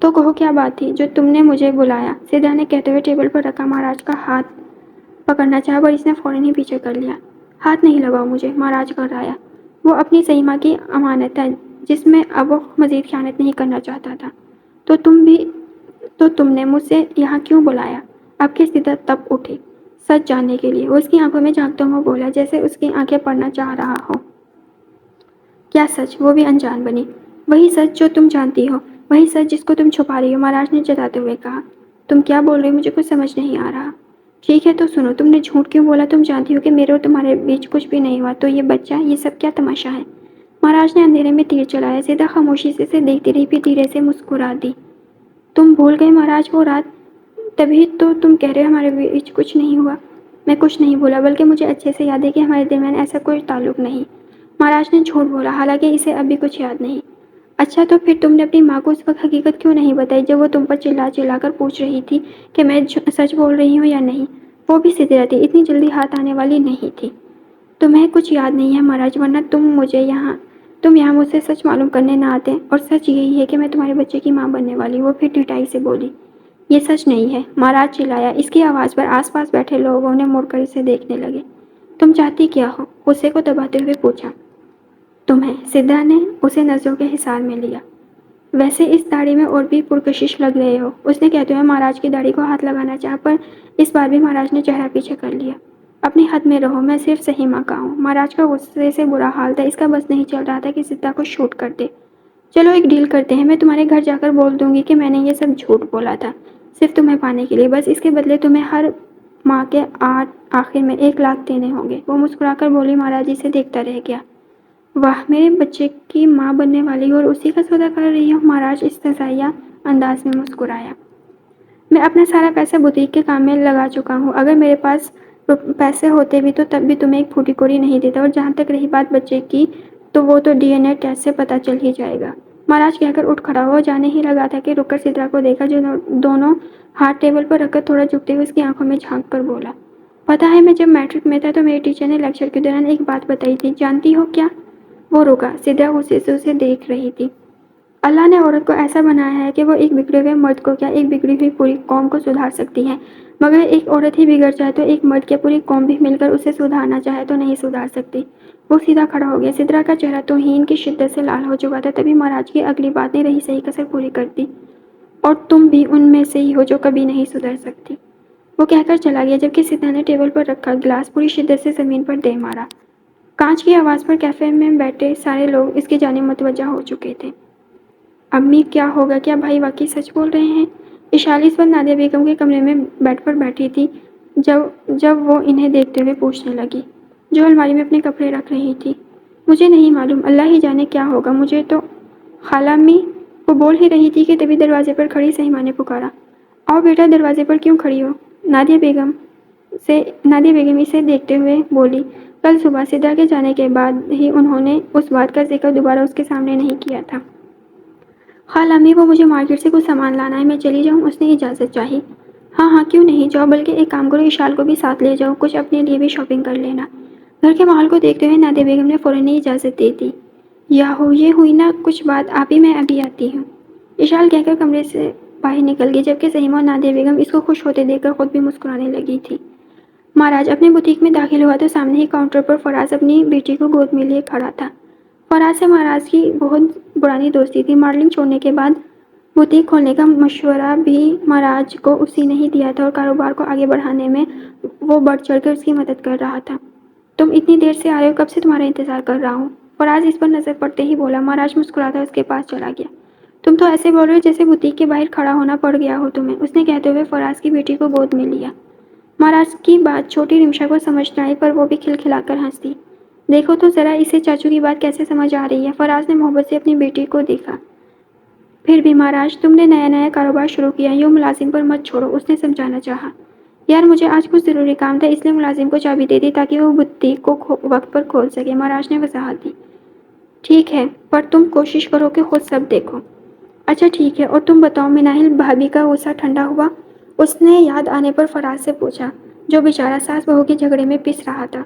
تو کہو کیا بات تھی جو تم نے مجھے بلایا؟ سدرا نے کہتے ہوئے ٹیبل پر رکھا مہاراج کا ہاتھ پکڑنا چاہا، پر اس نے فوراً ہی پیچھے کر لیا۔ ہاتھ نہیں لگاؤ مجھے، مہاراج گھبرایا۔ وہ اپنی سہیما کی امانت تھا جس میں اب وہ مزید خیانت نہیں کرنا چاہتا تھا۔ تو تم نے مجھ سے یہاں کیوں بلایا؟ اب کی سدرا تب اٹھی، سچ جاننے کے لیے۔ وہ اس کی آنکھوں میں جھانکتا ہوا بولا جیسے اس کی آنکھیں پڑھنا چاہ رہا ہو۔ کیا سچ؟ وہ بھی انجان بنی۔ وہی سچ جو تم جانتی ہو، وہی سچ جس کو تم چھپا رہی ہو، مہاراج نے جتاتے ہوئے کہا۔ تم کیا بول رہی ہو؟ مجھے کچھ سمجھ نہیں آ رہا۔ ٹھیک ہے تو سنو، تم نے جھوٹ کیوں بولا؟ تم جانتی ہو کہ میرے اور تمہارے بیچ کچھ بھی نہیں ہوا، تو یہ بچہ، یہ سب کیا تماشا ہے؟ مہاراج نے اندھیرے میں تیر چلایا۔ سیدھا خاموشی سے اسے دیکھتی رہی، پھر دھیرے سے مسکرا دی۔ تم بھول گئے مہاراج وہ رات؟ تبھی تو تم کہہ رہے ہو ہمارے بیچ کچھ نہیں ہوا۔ میں کچھ نہیں بولا، بلکہ مجھے اچھے سے یاد ہے کہ ہمارے درمیان ایسا کوئی تعلق نہیں۔ مہاراج نے جھوٹ بولا، حالانکہ اسے اب بھی کچھ یاد نہیں۔ اچھا، تو پھر تم نے اپنی ماں کو اس وقت حقیقت کیوں نہیں بتائی، جب وہ تم پر چلا چلا کر پوچھ رہی تھی کہ میں سچ بول رہی ہوں یا نہیں؟ وہ بھی سدرا تھی، اتنی جلدی ہاتھ آنے والی نہیں تھی۔ تمہیں کچھ یاد نہیں ہے مہاراج، ورنہ تم یہاں مجھ سے سچ معلوم کرنے نہ آتے، اور سچ یہی ہے کہ میں تمہارے بچے کی ماں بننے والی ہوں۔ وہ پھر ڈٹائی سے بولی۔ یہ سچ نہیں ہے، مہاراج چلایا۔ اس کی آواز پر آس پاس بیٹھے لوگوں نے مڑ کر اسے دیکھنے لگے۔ تم چاہتی کیا ہو؟ غصے کو دباتے ہوئے پوچھا۔ تمہیں، سدرا نے اسے نظروں کے حصار میں لیا۔ ویسے اس داڑھی میں اور بھی پرکشش لگ رہے ہو، اس نے کہتے ہوئے مہاراج کی داڑھی کو ہاتھ لگانا چاہا، پر اس بار بھی مہاراج نے چہرہ پیچھے کر لیا۔ اپنی حد میں رہو، میں صرف صحیح ماں کا ہوں۔ مہاراج کا غصے سے برا حال تھا، اس کا بس نہیں چل رہا تھا کہ سدرا کو شوٹ کر دے۔ چلو ایک ڈیل کرتے ہیں، میں تمہارے گھر جا کر بول دوں گی کہ میں نے یہ سب جھوٹ بولا تھا، صرف تمہیں پانے کے لیے، بس اس کے بدلے تمہیں ہر ماہ کے آخر میں 1 لاکھ دینے ہوں گے۔ وہ مسکرا کر بولی۔ مہاراج اسے دیکھتا رہ گیا۔ واہ، میرے بچے کی ماں بننے والی ہو اور اسی کا سودا کر رہی ہو؟ مہاراج استہزائیہ انداز میں مسکرایا۔ میں اپنا سارا پیسہ بوتیک کے کام میں لگا چکا ہوں، اگر میرے پاس پیسے ہوتے بھی تو تب بھی تمہیں ایک پھوٹی کوری نہیں دیتا، اور جہاں تک رہی بات بچے کی، تو وہ تو ڈی این اے ٹیسٹ سے پتہ چل ہی جائے گا۔ مہاراج کہہ کر اٹھ کھڑا ہوا، جانے ہی لگا تھا کہ رک کر سدرا کو دیکھا، جو دونوں ہاتھ ٹیبل پر رکھ کر تھوڑا جھکتے ہوئے اس کی آنکھوں میں جھانک کر بولا۔ پتہ ہے، میں جب میٹرک میں تھا تو میرے ٹیچر نے لیکچر کے دوران ایک بات بتائی تھی، جانتی ہو کیا؟ وہ رکا، سدرا غصے سے اسے دیکھ رہی تھی۔ اللہ نے عورت کو ایسا بنایا ہے کہ وہ ایک بگڑے ہوئے مرد کو کیا، ایک بگڑی ہوئی پوری قوم کو سدھار سکتی ہے، مگر ایک عورت ہی بگڑ جائے تو ایک مرد کیا پوری قوم بھی مل کر اسے سدھارنا چاہے تو نہیں سدھار سکتی۔ وہ سیدھا کھڑا ہو گیا۔ سدرا کا چہرہ توہین کی شدت سے لال ہو چکا تھا، تبھی مہاراج کی اگلی بات نے رہی صحیح کسر پوری کر دی۔ اور تم بھی ان میں سے ہی ہو جو کبھی نہیں سدھر سکتی۔ وہ کہہ کر چلا گیا، جبکہ سدرا نے ٹیبل پر رکھا گلاس پوری شدت سے زمین پر دے مارا۔ کانچ کی آواز پر کیفے میں بیٹھے سارے لوگ اس کی جانب متوجہ ہو چکے تھے۔ امی، کیا ہوگا؟ کیا بھائی واقعی سچ بول رہے ہیں؟ اشالی اس وقت نادیہ بیگم کے کمرے میں بیڈ پر بیٹھی تھی، جب وہ انہیں دیکھتے ہوئے پوچھنے لگی، جو الماری میں اپنے کپڑے رکھ رہی تھی۔ مجھے نہیں معلوم، اللہ ہی جانے کیا ہوگا، مجھے تو خالہ امی، وہ بول ہی رہی تھی کہ تبھی دروازے پر کھڑی سہیمہ نے پکارا۔ آؤ بیٹا، دروازے پر کیوں کھڑی ہو؟ نادیہ بیگم اسے دیکھتے ہوئے بولی۔ کل صبح سدرا کے جانے کے بعد ہی انہوں نے اس بات کا ذکر دوبارہ اس کے سامنے نہیں کیا تھا۔ خالہ امی، وہ مجھے مارکیٹ سے کچھ سامان لانا ہے، میں چلی جاؤں؟ اس نے اجازت چاہی۔ ہاں ہاں، کیوں نہیں، جاؤ، بلکہ ایک کام کرو، اشال کو بھی ساتھ لے جاؤ، کچھ اپنے لیے بھی شاپنگ کر لینا۔ گھر کے ماحول کو دیکھتے ہوئے نادیہ بیگم نے فوراً اجازت دے دی۔ یہ ہوئی نا کچھ بات، آپ ہی، میں ابھی آتی ہوں۔ اشال کہہ کر کمرے سے باہر نکل گئی، جبکہ سہیمہ اور نادیہ بیگم اس کو خوش ہوتے دیکھ کر خود بھی مسکرانے لگی تھی۔ مہاراج اپنے بوتیک میں داخل ہوا تو سامنے ہی کاؤنٹر پر فراز اپنی بیٹی کو گود میں لیے کھڑا تھا۔ فراز سے مہاراج کی بہت پرانی دوستی تھی۔ ماڈلنگ چھوڑنے کے بعد بوتیک کھولنے کا مشورہ بھی مہاراج کو اسی نے ہی دیا تھا، اور کاروبار کو آگے بڑھانے میں وہ بڑھ چڑھ کر اس کی مدد کر رہا تھا۔ تم اتنی دیر سے آ رہے ہو، کب سے تمہارا انتظار کر رہا ہوں۔ فراز اس پر نظر پڑتے ہی بولا۔ مہاراج مسکراتا اس کے پاس چلا گیا۔ تم تو ایسے بول رہے ہو جیسے بوتیک کے باہر کھڑا ہونا پڑ گیا ہو تمہیں، اس نے کہتے ہوئے فراز کی بیٹی کو گود میں لیا۔ مہاراج کی بات چھوٹی رمشا کو سمجھ نہ آئی، پر وہ بھی کھلکھلا کر ہنس دی۔ دیکھو تو ذرا اسے چاچو کی بات کیسے سمجھ آ رہی ہے۔ فراز نے محبت سے اپنی بیٹی کو دیکھا۔ پھر بھی مہاراج، تم نے نیا کاروبار شروع کیا، یوں ملازم پر مت چھوڑو، اس نے سمجھانا چاہا۔ یار، مجھے آج کچھ ضروری کام تھا، اس لیے ملازم کو چابی دے دی تاکہ وہ بوتیک کو وقت پر کھول سکے، مہاراج نے وضاحت دی۔ ٹھیک ہے، پر تم کوشش کرو کہ خود سب دیکھو۔ اچھا ٹھیک ہے، اور تم بتاؤ، مناہل بھابھی کا غصہ ٹھنڈا ہوا؟ اس نے یاد آنے پر فراز سے پوچھا، جو بیچارہ ساس بہو کے جھگڑے میں پس رہا تھا۔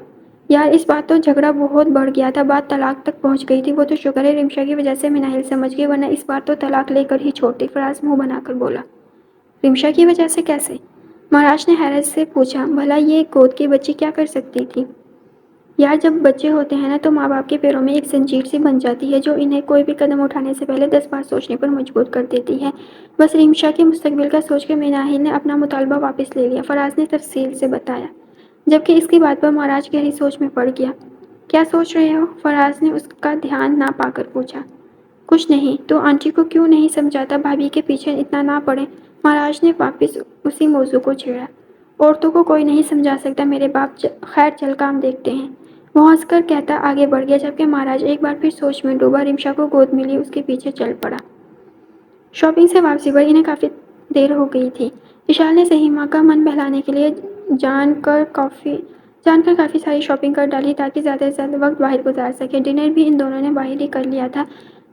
یار، اس بار تو جھگڑا بہت بڑھ گیا تھا، بات طلاق تک پہنچ گئی تھی۔ وہ تو شکر ہے رمشا کی وجہ سے مناہل سمجھ گئی، ورنہ اس بار تو طلاق لے کر ہی چھوڑتی، فراز منہ بنا کر بولا۔ رمشا کی وجہ سے کیسے؟ مہاراج نے حیرت سے پوچھا۔ بھلا یہ گود کی بچی کیا کر سکتی تھی؟ یار، جب بچے ہوتے ہیں نا تو ماں باپ کے پیروں میں ایک زنجیر سی بن جاتی ہے، جو انہیں کوئی بھی قدم اٹھانے سے پہلے 10 بار سوچنے پر مجبور کر دیتی ہے۔ بس رمشا کے مستقبل کا سوچ کر مناہل نے اپنا مطالبہ واپس لے لیا، فراز نے تفصیل سے بتایا، جبکہ اس کی بات پر مہاراج گہری سوچ میں پڑ گیا۔ کیا سوچ رہے ہو؟ فراز نے اس کا دھیان نہ پا کر پوچھا۔ کچھ نہیں، تو آنٹی کو کیوں نہیں سمجھاتا بھابھی کے پیچھے اتنا نہ پڑے؟ مہاراج نے واپس اسی موضوع کو چھیڑا۔ عورتوں کو کوئی نہیں سمجھا سکتا، میرے باپ خیر چل کام دیکھتے ہیں، وہ ہنس کر کہتا آگے بڑھ گیا، جبکہ مہاراج ایک بار پھر سوچ میں ڈوبا۔ رمشا کو گود میں لیے اس کے پیچھے چل پڑا۔ شاپنگ سے واپسی پر انہیں کافی دیر ہو گئی تھی۔ وشال نے سہیما کا من بہلانے کے لیے جان کر کافی ساری شاپنگ کر ڈالی تاکہ زیادہ سے زیادہ وقت باہر گزار سکے۔ ڈنر بھی ان دونوں نے باہر ہی کر لیا تھا۔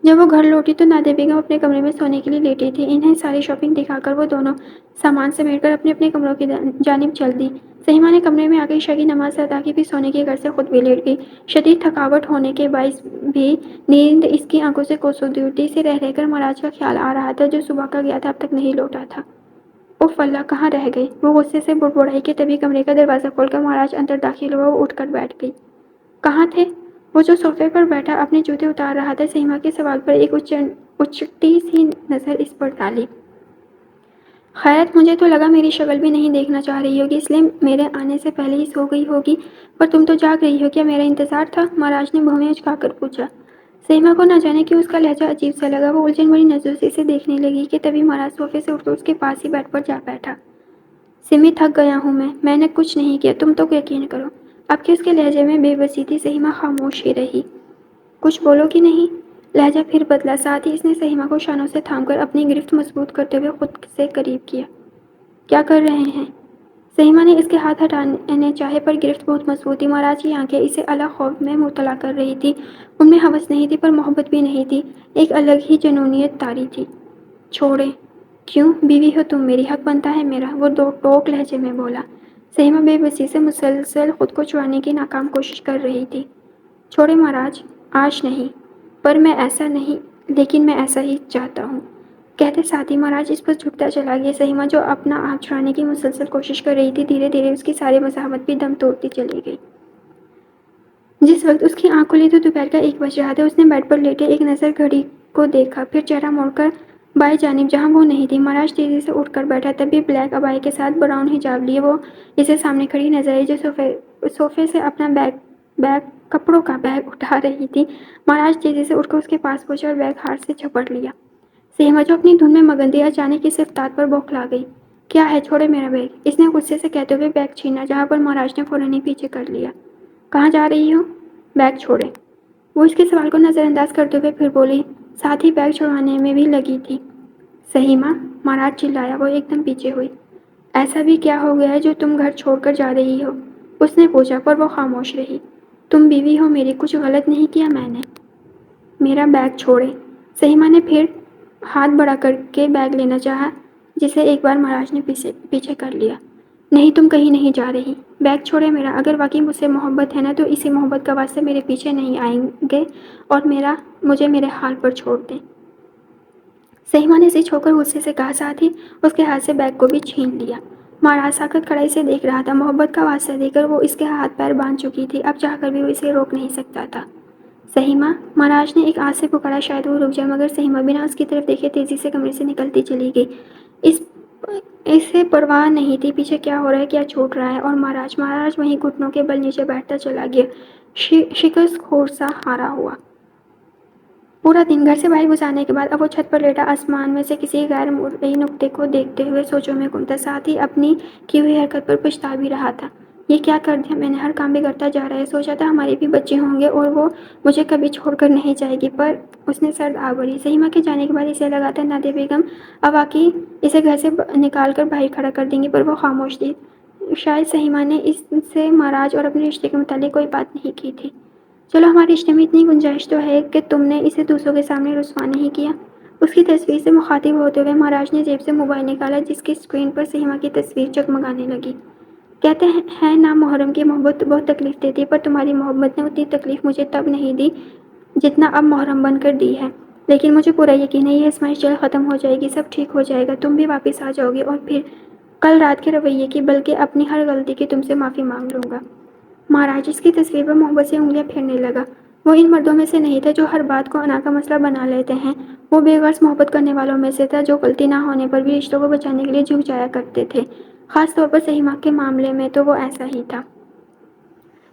جب وہ گھر لوٹی تو نادیا بیگم اپنے کمرے میں سونے کے لیے لیٹی تھی۔ انہیں ساری شاپنگ دکھا کر وہ دونوں سامان سمیٹ کر اپنے اپنے کمروں کی جانب چل دی۔ سہیما نے کمرے میں آ کر عشاء کی نماز ادا کی، پھر سونے کے گھر سے خود بھی لیٹ گئی۔ شدید تھکاوٹ ہونے کے باعث بھی نیند اس کی آنکھوں سے کوسوں دور تھی۔ اسے رہ کر مہاراج کا خیال آ رہا تھا جو صبح کا گیا تھا اب تک نہیں لوٹا تھا۔ اف اللہ، کہاں رہ گئی؟ وہ غصے سے بڑبڑائی کہ تبھی کمرے کا دروازہ کھول کر مہاراج اندر داخل ہوا۔ وہ اٹھ کر بیٹھ گئی۔ کہاں تھے؟ وہ جو صوفے پر بیٹھا اپنے جوتے اتار رہا تھا، سہیما کے سوال پر ایک اچٹی سی نظر اس پر ڈالی۔ خیرت، مجھے تو لگا میری شکل بھی نہیں دیکھنا چاہ رہی ہوگی، اس لیے میرے آنے سے پہلے ہی سو گئی ہوگی، پر تم تو جاگ رہی ہو، کیا میرا انتظار تھا؟ مہاراج نے بھویں اچکا کر پوچھا۔ سہیما کو نہ جانے کیوں اس کا لہجہ عجیب سا لگا۔ وہ الجھن بھری نظروں سے اسے دیکھنے لگی کہ تبھی مہاراج صوفے سے اٹھ کر اس کے پاس ہی بیڈ پر جا بیٹھا۔ سمی، تھک گیا ہوں میں نے کچھ نہیں کیا، تم تو یقین کرو۔ اب کہ اس کے لہجے میں بے بسی تھی، سہیما خاموش ہی رہی۔ کچھ بولو گی نہیں؟ لہجہ پھر بدلا، ساتھ ہی اس نے سہیما کو شانوں سے تھام کر اپنی گرفت مضبوط کرتے ہوئے خود سے قریب کیا۔ کیا کر رہے ہیں؟ سہیما نے اس کے ہاتھ ہٹانے چاہے پر گرفت بہت مضبوط تھی۔ مہاراج کی آنکھیں اسے الگ خوف میں مبتلا کر رہی تھی۔ ان میں ہوس نہیں تھی پر محبت بھی نہیں تھی، ایک الگ ہی جنونیت طاری تھی۔ چھوڑے۔ کیوں؟ بیوی ہو تم میری، حق بنتا ہے میرا، وہ دو ٹوک لہجے میں بولا۔ سہیما بے بسی سے مسلسل خود کو چھڑانے کی ناکام کوشش کر رہی تھی۔ چھوڑے مہاراج، آج نہیں، پر میں ایسا نہیں، لیکن میں ایسا ہی چاہتا ہوں، کہتے ساتھ ہی مہاراج اس پر جھکتا چلا گیا۔ سہیما جو اپنا آپ چھڑانے کی مسلسل کوشش کر رہی تھی، دھیرے دھیرے اس کی ساری مزاحمت بھی دم توڑتی چلی گئی۔ جس وقت اس کی آنکھ کھلی تو دوپہر کا 1 بج رہا تھا۔ اس نے بیڈ پر لیٹے ایک نظر گھڑی کو دیکھا، پھر چہرہ موڑ کر بائیں جانب جہاں وہ نہیں تھی۔ مہاراج تیزی سے اٹھ کر بیٹھا، تبھی بلیک عبایا کے ساتھ براؤن حجاب لیے وہ اسے سامنے کھڑی نظر آئی جو صوفے سے اپنا کپڑوں کا بیگ اٹھا رہی تھی۔ مہاراج تیزی سے اٹھ کر اس کے پاس پہنچے اور بیگ ہاتھ سے جھپٹ لیا۔ سہیما جو اپنی دھن میں مگن تھی، اچانک اس افتاد پر بوکھلا گئی۔ کیا ہے؟ چھوڑے میرا بیگ، اس نے غصے سے کہتے ہوئے بیگ چھینا، جہاں پر مہاراج نے فوراً ہی پیچھے کر لیا۔ کہاں جا رہی ہو؟ بیگ چھوڑے۔ وہ اس کے سوال کو نظر انداز کرتے ہوئے پھر بولی، ساتھ ہی بیگ چھڑوانے میں بھی لگی تھی۔ سہیما، مہاراج چلایا۔ وہ ایک دم پیچھے ہوئی۔ ایسا بھی کیا ہو گیا ہے جو تم گھر چھوڑ کر جا رہی ہو؟ اس نے پوچھا، پر وہ خاموش رہی۔ تم بیوی ہو میری، کچھ غلط نہیں کیا میں نے؟ میرا بیگ چھوڑے۔ سہیما نے پھر ہاتھ بڑا کر کے بیگ لینا چاہا، جسے ایک بار مہاراج نے پیچھے کر لیا۔ نہیں، تم کہیں نہیں جا رہی، بیگ چھوڑے میرا۔ اگر واقعی مجھ سے محبت ہے نا تو اسی محبت کا واسطے میرے پیچھے نہیں آئیں گے اور مجھے میرے حال پر چھوڑ دیں۔ سہیما نے اسے چھوڑ کر غصے سے کہا، ساتھ ہی اس کے ہاتھ سے بیگ کو بھی چھین لیا۔ مہاراج ساکت کھڑا اسے دیکھ رہا تھا۔ محبت کا واسطہ دے کر وہ اس کے ہاتھ پیر باندھ چکی تھی، اب چاہ کر بھی وہ اسے روک نہیں سکتا تھا۔ سہیما، مہاراج نے ایک آس سے پکارا، شاید وہ رک جائے، مگر سہیما بنا اس کی طرف دیکھے تیزی سے کمرے سے نکلتی چلی گئی۔ اسے پرواہ نہیں تھی پیچھے کیا ہو رہا ہے، کیا چھوٹ رہا ہے، اور مہاراج وہیں گھٹنوں کے بل نیچے بیٹھتا چلا گیا، شکست خور سا ہارا ہوا۔ پورا دن گھر سے باہر گزارنے کے بعد اب وہ چھت پر لیٹا آسمان میں سے کسی غیر مرئی نقطے کو دیکھتے ہوئے سوچوں میں گم تھا، ساتھ ہی اپنی کی ہوئی حرکت پر پچھتا بھی رہا تھا۔ یہ کیا کر دیا میں نے، ہر کام بگڑتا جا رہا ہے۔ سوچا تھا ہمارے بھی بچے ہوں گے اور وہ مجھے کبھی چھوڑ کر نہیں جائے گی، پر اس نے سرد آ بھری۔ سہیما کے جانے کے بعد اسے لگا تھا نادیا بیگم اب واقعی اسے گھر سے نکال کر باہر کھڑا کر دیں گی، پر وہ خاموش تھی۔ شاید سہیما نے اس سے مہاراج اور اپنے رشتے کے متعلق کوئی بات نہیں کی تھی۔ چلو، ہمارے رشتے میں اتنی گنجائش تو ہے کہ تم نے اسے دوسروں کے سامنے رسوا نہیں کیا۔ اس کی تصویر سے مخاطب ہوتے ہوئے مہاراج نے جیب سے موبائل نکالا، جس کی اسکرین پر سہیما کی تصویر جگمگانے لگی۔ کہتے ہیں نا، محرم کی محبت بہت تکلیف دیتی ہے، پر تمہاری محبت نے اتنی تکلیف مجھے تب نہیں دی جتنا اب محرم بن کر دی ہے۔ لیکن مجھے پورا یقین ہے یہ آزمائش جلد ختم ہو جائے گی، سب ٹھیک ہو جائے گا، تم بھی واپس آ جاؤ گے، اور پھر کل رات کے رویے کی بلکہ اپنی ہر غلطی کی تم سے معافی مانگ لوں گا۔ مہاراج اس کی تصویر پر محبت سے انگلیاں پھیرنے لگا۔ وہ ان مردوں میں سے نہیں تھا جو ہر بات کو انا کا مسئلہ بنا لیتے ہیں۔ وہ بے غرض محبت کرنے والوں میں سے تھا جو غلطی نہ ہونے پر بھی رشتوں کو بچانے کے لیے جھک جایا کرتے تھے۔ خاص طور پر سہیما کے معاملے میں تو وہ ایسا ہی تھا۔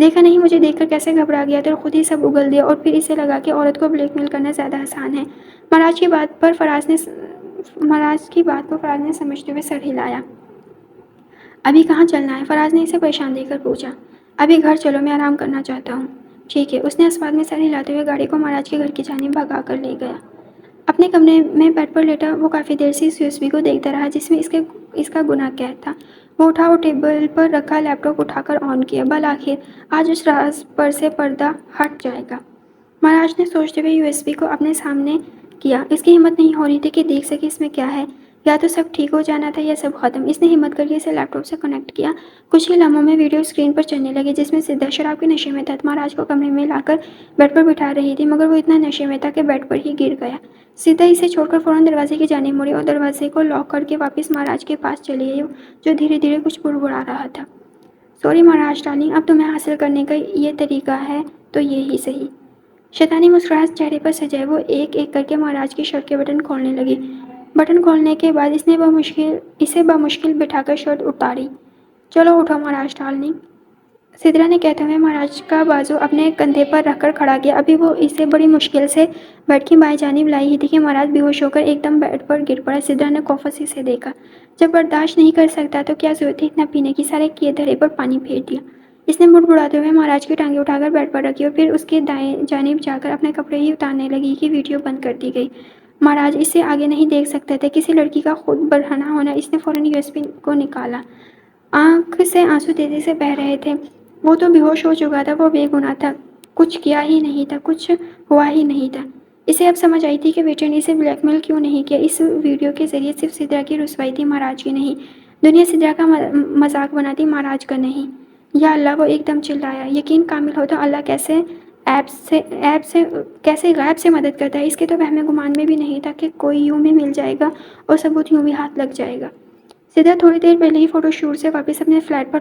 دیکھا نہیں مجھے دیکھ کر کیسے گھبرا گیا تو خود ہی سب اگل دیا اور پھر اسے لگا کہ عورت کو بلیک میل کرنا زیادہ آسان ہے۔ مہاراج کی بات کو فراز نے سمجھتے ہوئے سر ہلایا۔ ابھی کہاں چلنا ہے؟ فراز نے اسے پریشان دیکھ کر پوچھا۔ ابھی گھر چلو، میں آرام کرنا چاہتا ہوں۔ ٹھیک ہے، اس نے اس بات میں سر ہلاتے ہوئے گاڑی کو مہاراج کے گھر کی جانب بھگا کر لے گیا۔ اپنے کمرے میں بیڈ پر لیٹا وہ کافی دیر سے اس USB کو دیکھتا رہا جس میں اس کا گناہ قید تھا۔ وہ اٹھا اور ٹیبل پر رکھا لیپ ٹاپ اٹھا کر آن کیا۔ بالآخر آج اس راز پر سے پردہ ہٹ جائے گا، مہاراج نے سوچتے ہوئے USB کو اپنے سامنے کیا۔ اس کی ہمت نہیں ہو رہی تھی کہ دیکھ سکے اس میں کیا ہے۔ یا تو سب ٹھیک ہو جانا تھا یا سب ختم۔ اس نے ہمت کر کے اسے لیپ ٹاپ سے کنیکٹ کیا۔ کچھ ہی لمحوں میں ویڈیو اسکرین پر چلنے لگی جس میں سدھا شراب کے نشے میں تھا مہاراج کو کمرے میں لا کر بیڈ پر بٹھا رہی تھی، مگر وہ اتنا نشے میں تھا کہ بیڈ پر ہی گر گیا۔ سدھا اسے چھوڑ کر فوراً دروازے کی جانب مڑی اور دروازے کو لاک کر کے واپس مہاراج کے پاس چلی گئی جو دھیرے دھیرے کچھ بڑبڑا رہا تھا۔ سوری مہاراج ڈارلنگ، اب تمہیں حاصل کرنے کا یہ طریقہ ہے تو یہ ہی صحیح۔ شیطانی مسکراہٹ چہرے پر سجائے وہ ایک ایک کر کے مہاراج کی شرٹ کے بٹن کھولنے لگی۔ بٹن کھولنے کے بعد اسے بمشکل بٹھا کر شرٹ اتاری۔ چلو اٹھو مہاراج ڈارلنگ، سدھا نے کہتے ہوئے مہاراج کا بازو اپنے کندھے پر رکھ کر کھڑا کیا۔ ابھی وہ اسے بڑی مشکل سے بیڈ کی بائیں جانب لائی ہی تھی کہ مہاراج بے ہوش ہو کر ایک دم بیڈ پر گر پڑا۔ سدھا نے خوف سے اسے دیکھا۔ جب برداشت نہیں کر سکتا تو کیا ضرورت تھی اتنا پینے کی؟ سارے کیے دھرے پر پانی پھیر دیا۔ اس نے بڑبڑاتے ہوئے مہاراج کی ٹانگیں اٹھا کر بیڈ پر رکھی اور پھر اس کے دائیں جانب جا کر اپنے کپڑے ہی اتارنے لگی کہ ویڈیو بند کر دی گئی۔ مہاراج اس سے آگے نہیں دیکھ سکتے تھے۔ کسی لڑکی کا خود برہنہ ہونا۔ اس نے فوراً USB کو نکالا۔ آنکھ سے آنسو تیزی سے بہہ رہے تھے۔ وہ تو بے ہوش ہو چکا تھا، وہ بے گناہ تھا، کچھ کیا ہی نہیں تھا، کچھ ہوا ہی نہیں تھا۔ اسے اب سمجھ آئی تھی کہ ویٹر نے اسے بلیک میل کیوں نہیں کیا۔ اس ویڈیو کے ذریعے صرف سدھا کی رسوائی تھی، مہاراج کی نہیں۔ دنیا سدھا کا مذاق بناتی، مہاراج کا نہیں۔ یا اللہ، وہ ایک دم چلایا۔ یقین کامل ہو تو اللہ کیسے غیب سے مدد کرتا ہے، اس کے تو وہم گمان میں بھی نہیں تھا کہ کوئی یوں بھی مل جائے گا اور ثبوت یوں بھی ہاتھ لگ جائے گا۔ سدھا تھوڑی دیر پہلے ہی فوٹو شوٹ سے واپس اپنے فلیٹ پر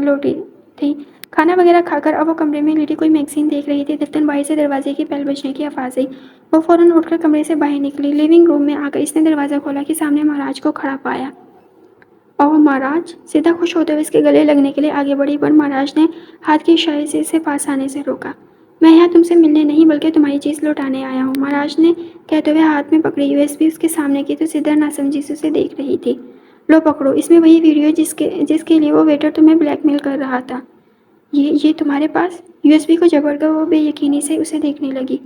لوٹی تھی۔ کھانا وغیرہ کھا کر اب وہ کمرے میں لیٹی کوئی میگزین دیکھ رہی تھی۔ دفتر باہر سے دروازے کی بیل بجنے کی آواز آئی۔ وہ فوراً اٹھ کر کمرے سے باہر نکلی۔ لیونگ روم میں آ کر اس نے دروازہ کھولا کہ سامنے مہاراج کو کھڑا پایا۔ اوہ مہاراج! سدھا خوش ہوتے ہوئے اس کے گلے لگنے کے لیے آگے بڑھی پر مہاراج نے ہاتھ کے اشارے سے اسے پاس آنے سے روکا۔ میں یہاں تم سے ملنے نہیں بلکہ تمہاری چیز لوٹانے آیا ہوں، مہاراج نے کہتے ہوئے ہاتھ میں پکڑی USB اس کے سامنے کی تو سدھا ناسمجھی سے اسے دیکھ رہی تھی۔ لو پکڑو، اس میں وہی ویڈیو جس کے لیے وہ ویٹر تمہیں بلیک میل کر رہا تھا۔ یہ تمہارے پاس؟ USB کو جبڑ کر وہ بے یقینی سے اسے دیکھنے لگی۔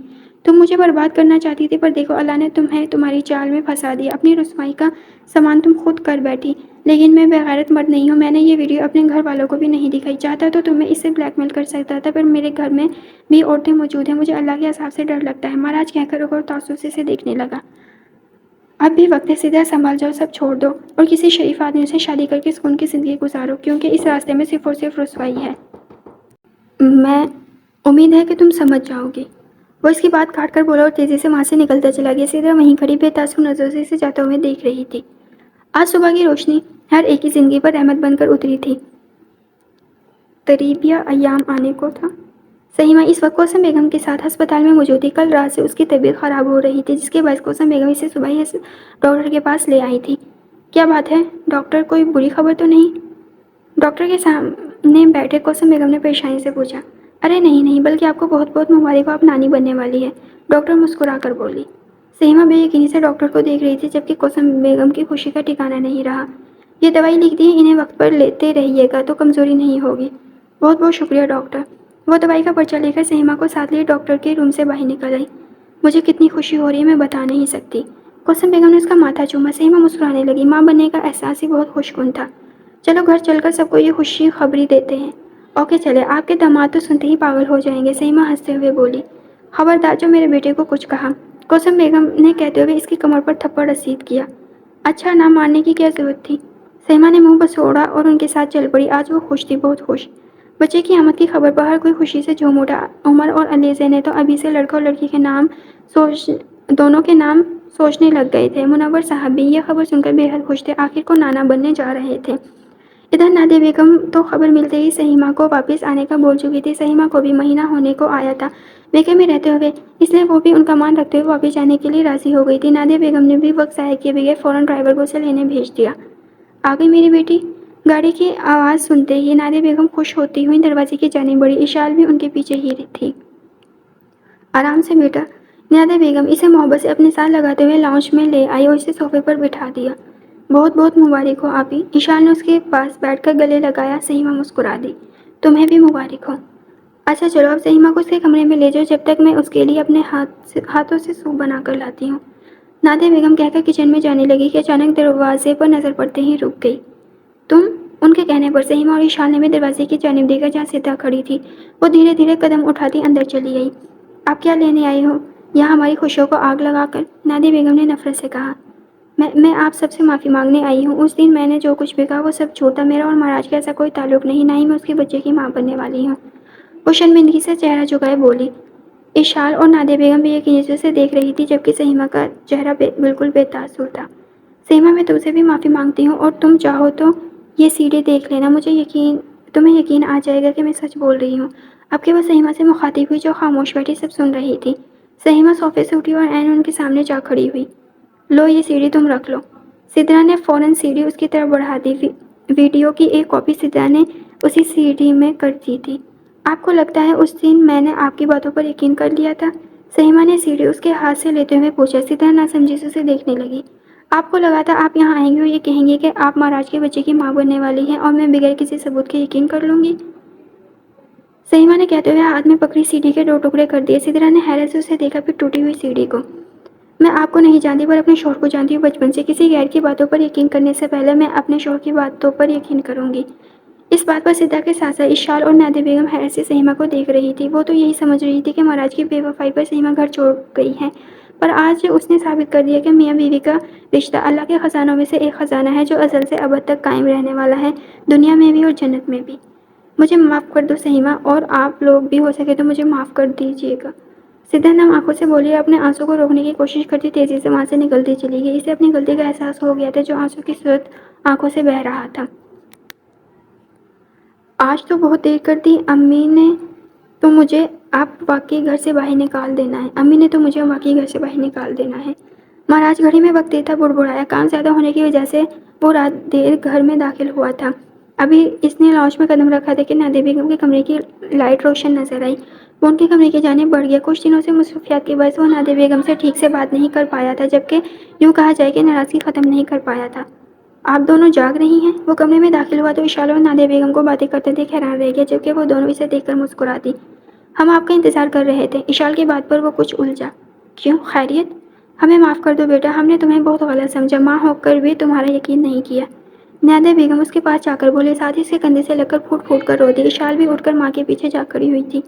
تم مجھے برباد کرنا چاہتی تھی پر دیکھو اللہ نے تمہیں تمہاری چال میں پھنسا دیا۔ اپنی رسوائی کا سامان تم خود کر بیٹھی۔ لیکن میں بغیرت مرد نہیں ہوں، میں نے یہ ویڈیو اپنے گھر والوں کو بھی نہیں دکھائی۔ چاہتا تو تمہیں اس سے بلیک میل کر سکتا تھا پر میرے گھر میں بھی عورتیں موجود ہیں، مجھے اللہ کے عذاب سے ڈر لگتا ہے، مہاراج کہہ کر اور تعصب سے اسے دیکھنے لگا۔ اب بھی وقت ہے سدھا، سنبھل جاؤ، سب چھوڑ دو اور کسی شریف آدمی سے شادی کر کے سکون کی زندگی گزارو کیونکہ اس راستے میں صرف اور صرف رسوائی ہے۔ میں امید ہے کہ تم سمجھ جاؤ گی۔ وہ اس کی بات کاٹ کر بولا اور تیزی سے وہاں سے نکلتا چلا گیا۔ سدھا وہیں کھڑی بے تاثر نظروں سے اسے جاتے ہوئے دیکھ رہی تھی۔ آج صبح کی روشنی ہر ایک کی زندگی پر رحمت بن کر اتری تھی۔ طریبیہ ایام آنے کو تھا۔ سہیما اس وقت کوثر بیگم کے ساتھ ہسپتال میں موجود تھی۔ کل رات سے اس کی طبیعت خراب ہو رہی تھی جس کے باعث کوثر بیگم اسے صبح ہی ڈاکٹر کے پاس لے آئی تھی۔ کیا بات ہے ڈاکٹر، کوئی بری خبر تو نہیں؟ ڈاکٹر کے سامنے بیٹھے کوثر بیگم نے پریشانی سے پوچھا۔ ارے نہیں بلکہ آپ کو بہت بہت مبارک ہو، آپ نانی بننے والی ہے، ڈاکٹر مسکرا کر بولی۔ سہیما بے یقینی سے ڈاکٹر کو دیکھ رہی تھی جبکہ کوثر بیگم کی خوشی کا ٹھکانہ نہیں رہا۔ یہ دوائی لکھ دی ہے، انہیں وقت پر لیتے رہیے گا تو کمزوری نہیں ہوگی۔ بہت بہت شکریہ ڈاکٹر۔ وہ دوائی کا پرچہ لے کر سہیما کو ساتھ لیے ڈاکٹر کے روم سے باہر نکل آئی۔ مجھے کتنی خوشی ہو رہی ہے میں بتا نہیں سکتی۔ کوثر بیگم نے اس کا ماتھا چوما۔ سہیما مسکرانے لگی۔ ماں بننے کا احساس ہی بہت خوش کن تھا۔ چلو گھر چل کر سب کو یہ خوشی خبری دیتے ہیں۔ اوکے چلے، آپ کے داماد تو سنتے ہی پاگل ہو جائیں گے، سہیما ہنستے ہوئے بولی۔ خبردار جو میرے بیٹے کو کچھ کہا، کوثر بیگم نے کہتے ہوئے اس کی کمر پر تھپڑ رسید کیا۔ اچھا، نہ مارنے کی کیا ضرورت تھی؟ سہیما نے منہ بسوڑا اور ان کے ساتھ چل پڑی۔ آج وہ خوش تھی، بہت خوش۔ بچے کی آمد کی خبر پر ہر کوئی خوشی سے جھوم اٹھا۔ عمر اور علیزے نے تو ابھی سے لڑکا اور لڑکی کے نام دونوں کے نام سوچنے لگ گئے تھے۔ منور صاحب بھی یہ خبر سن کر بے حد خوش تھے، آخر کو نانا بننے جا رہے تھے۔ ادھر نادیہ بیگم تو خبر ملتے ہی سہیما کو واپس آنے کا بول چکی تھی۔ سہیما کو بھی مہینہ ہونے کو آیا تھا میکے میں رہتے ہوئے، اس لیے وہ بھی ان کا مان رکھتے ہوئے واپس جانے کے لیے راضی ہو گئی تھی۔ نادیہ بیگم نے بھی وقت ضائع کیے بغیر فوراً ڈرائیور کو اسے لینے بھیج دیا۔ آ گئی میری بیٹی؟ گاڑی کی آواز سنتے ہی نادیہ بیگم خوش ہوتی ہوئی دروازے کی جانب بڑھی۔ اشال بھی ان کے پیچھے ہی تھی۔ آرام سے بیٹا، نادیہ بیگم اسے محبت سے اپنے ساتھ لگاتے ہوئے لاؤنج میں لے آئی اور اسے صوفے پر بٹھا دیا۔ بہت بہت مبارک ہو آپی۔ اشال نے اس کے پاس بیٹھ کر گلے لگایا۔ سہیمہ مسکرا دی۔ تمہیں بھی مبارک ہو۔ اچھا چلو اب سہیمہ کو اس کے کمرے میں لے جاؤ جب تک میں اس کے لیے اپنے ہاتھوں سے سوپ بنا کر لاتی ہوں۔ نادیہ بیگم کہہ کر کچن میں جانے لگی کہ اچانک دروازے پر نظر پڑتے ہی رک گئی۔ تم؟ ان کے کہنے پر سہیمہ اور اشال نے بھی دروازے کی جانب دیکھا جہاں سدھا کھڑی تھی۔ وہ دھیرے دھیرے قدم اٹھاتی اندر چلی گئی۔ آپ کیا لینے آئی ہو یہاں ہماری خوشیوں کو آگ لگا کر؟ نادیہ بیگم نے نفرت سے کہا۔ میں آپ سب سے معافی مانگنے آئی ہوں۔ اس دن میں نے جو کچھ بھی کہا وہ سب جھوٹ تھا۔ میرا اور مہاراج کا ایسا کوئی تعلق نہیں، نہ ہی میں اس کے بچے کی ماں بننے والی ہوں۔ وہ شرمندگی سے چہرہ جھکائے بولی۔ اشال اور نادیہ بیگم بھی ایک دوسرے سے دیکھ رہی تھی جبکہ سہیمہ کا چہرہ بالکل بے تاثر تھا۔ سہیمہ میں تم سے بھی معافی مانگتی ہوں اور تم چاہو تو یہ سیڑھی دیکھ لینا، تمہیں یقین آ جائے گا کہ میں سچ بول رہی ہوں۔ اب کہ وہ سہیمہ سے مخاطب ہوئی جو خاموش بیٹھی سب سن رہی تھی۔ سہیمہ صوفے سے اٹھی اور عین ان کے سامنے جا کھڑی ہوئی۔ لو یہ سیڑھی تم رکھ لو۔ سدرا نے فوراً سیڑھی اس کی طرف بڑھا دی۔ ویڈیو کی ایک کاپی سدرا نے اسی سیڑھی میں کر دی تھی۔ آپ کو لگتا ہے اس دن میں نے آپ کی باتوں پر یقین کر لیا تھا؟ سہیمہ نے سیڑھی اس کے ہاتھ سے لیتے ہوئے پوچھا۔ سدرا ناسمجھی سے اسے دیکھنے لگی۔ آپ کو لگا تھا آپ یہاں آئیں گی اور یہ کہیں گے کہ آپ مہاراج کے بچے کی ماں بننے والی ہیں اور میں بغیر کسی ثبوت کے یقین کر لوں گی؟ سہیمہ نے کہتے ہوئے ہاتھ میں پکڑی سیڑھی کے 2 ٹکڑے کر دیے۔ سدرا نے حیرت سے اسے دیکھا پھر ٹوٹی ہوئی سیڑھی کو۔ میں آپ کو نہیں جانتی پر اپنے شوہر کو جانتی ہوں بچپن سے۔ کسی غیر کی باتوں پر یقین کرنے سے پہلے میں اپنے شوہر کی باتوں پر یقین کروں گی۔ اس بات پر سدرا کے ساتھ ساتھ اشال اور نادیہ بیگم حیرت سے سہیمہ کو دیکھ رہی تھی۔ وہ تو یہی سمجھ رہی تھی کہ مہاراج کی بے وفائی پر سہیمہ گھر چھوڑ گئی ہے، پر آج اس نے ثابت کر دیا کہ میاں بیوی کا رشتہ اللہ کے خزانوں میں سے ایک خزانہ ہے جو ازل سے ابد تک قائم رہنے والا ہے، دنیا میں بھی اور جنت میں بھی۔ مجھے معاف کر دو سہیمہ، اور آپ لوگ بھی ہو سکے تو مجھے معاف کر دیجیے گا۔ سدرا نم آنکھوں سے بولی اور اپنے آنسوں کو روکنے کی کوشش کرتی تیزی سے وہاں سے نکلتی چلی گئی۔ اسے اپنی غلطی کا احساس ہو گیا تھا جو آنسوں کی صورت آنکھوں سے بہہ رہا تھا۔ آج تو بہت دیر کر دی۔ امی نے تو مجھے اب واقعی گھر سے باہر نکال دینا ہے۔ مہاراج گھڑی میں وقت دیتا بڑبڑایا۔ کام زیادہ ہونے کی وجہ سے وہ رات دیر گھر میں داخل ہوا تھا۔ ابھی اس نے لاؤنج میں قدم رکھا تھا کہ نادیہ بیگم کے کمرے کی لائٹ روشن نظر آئی۔ وہ ان کے کمرے کی جانب بڑھ گیا۔ کچھ دنوں سے مصروفیات کے باعث وہ نادیہ بیگم سے ٹھیک سے بات نہیں کر پایا تھا، جبکہ یوں کہا جائے کہ ناراضگی ختم نہیں کر پایا تھا۔ آپ دونوں جاگ رہی ہیں؟ وہ کمرے میں داخل ہوا تو اشال اور نادیہ بیگم کو باتیں کرتے دیکھ حیران رہ گیا، جبکہ وہ دونوں اسے دیکھ کر مسکرا دی۔ ہم آپ کا انتظار کر رہے تھے۔ اشال کی بات پر وہ کچھ الجھا۔ کیوں؟ خیریت؟ ہمیں معاف کر دو بیٹا، ہم نے تمہیں بہت غلط سمجھا، ماں ہو کر بھی تمہارا یقین نہیں کیا۔ نادیہ بیگم اس کے پاس جا کر بولے، ساتھ ہی اس کے کندھے سے لگ کر پھوٹ پھوٹ کر رو دی۔ اشال بھی اٹھ کر ماں کے پیچھے جا کھڑی ہوئی تھی۔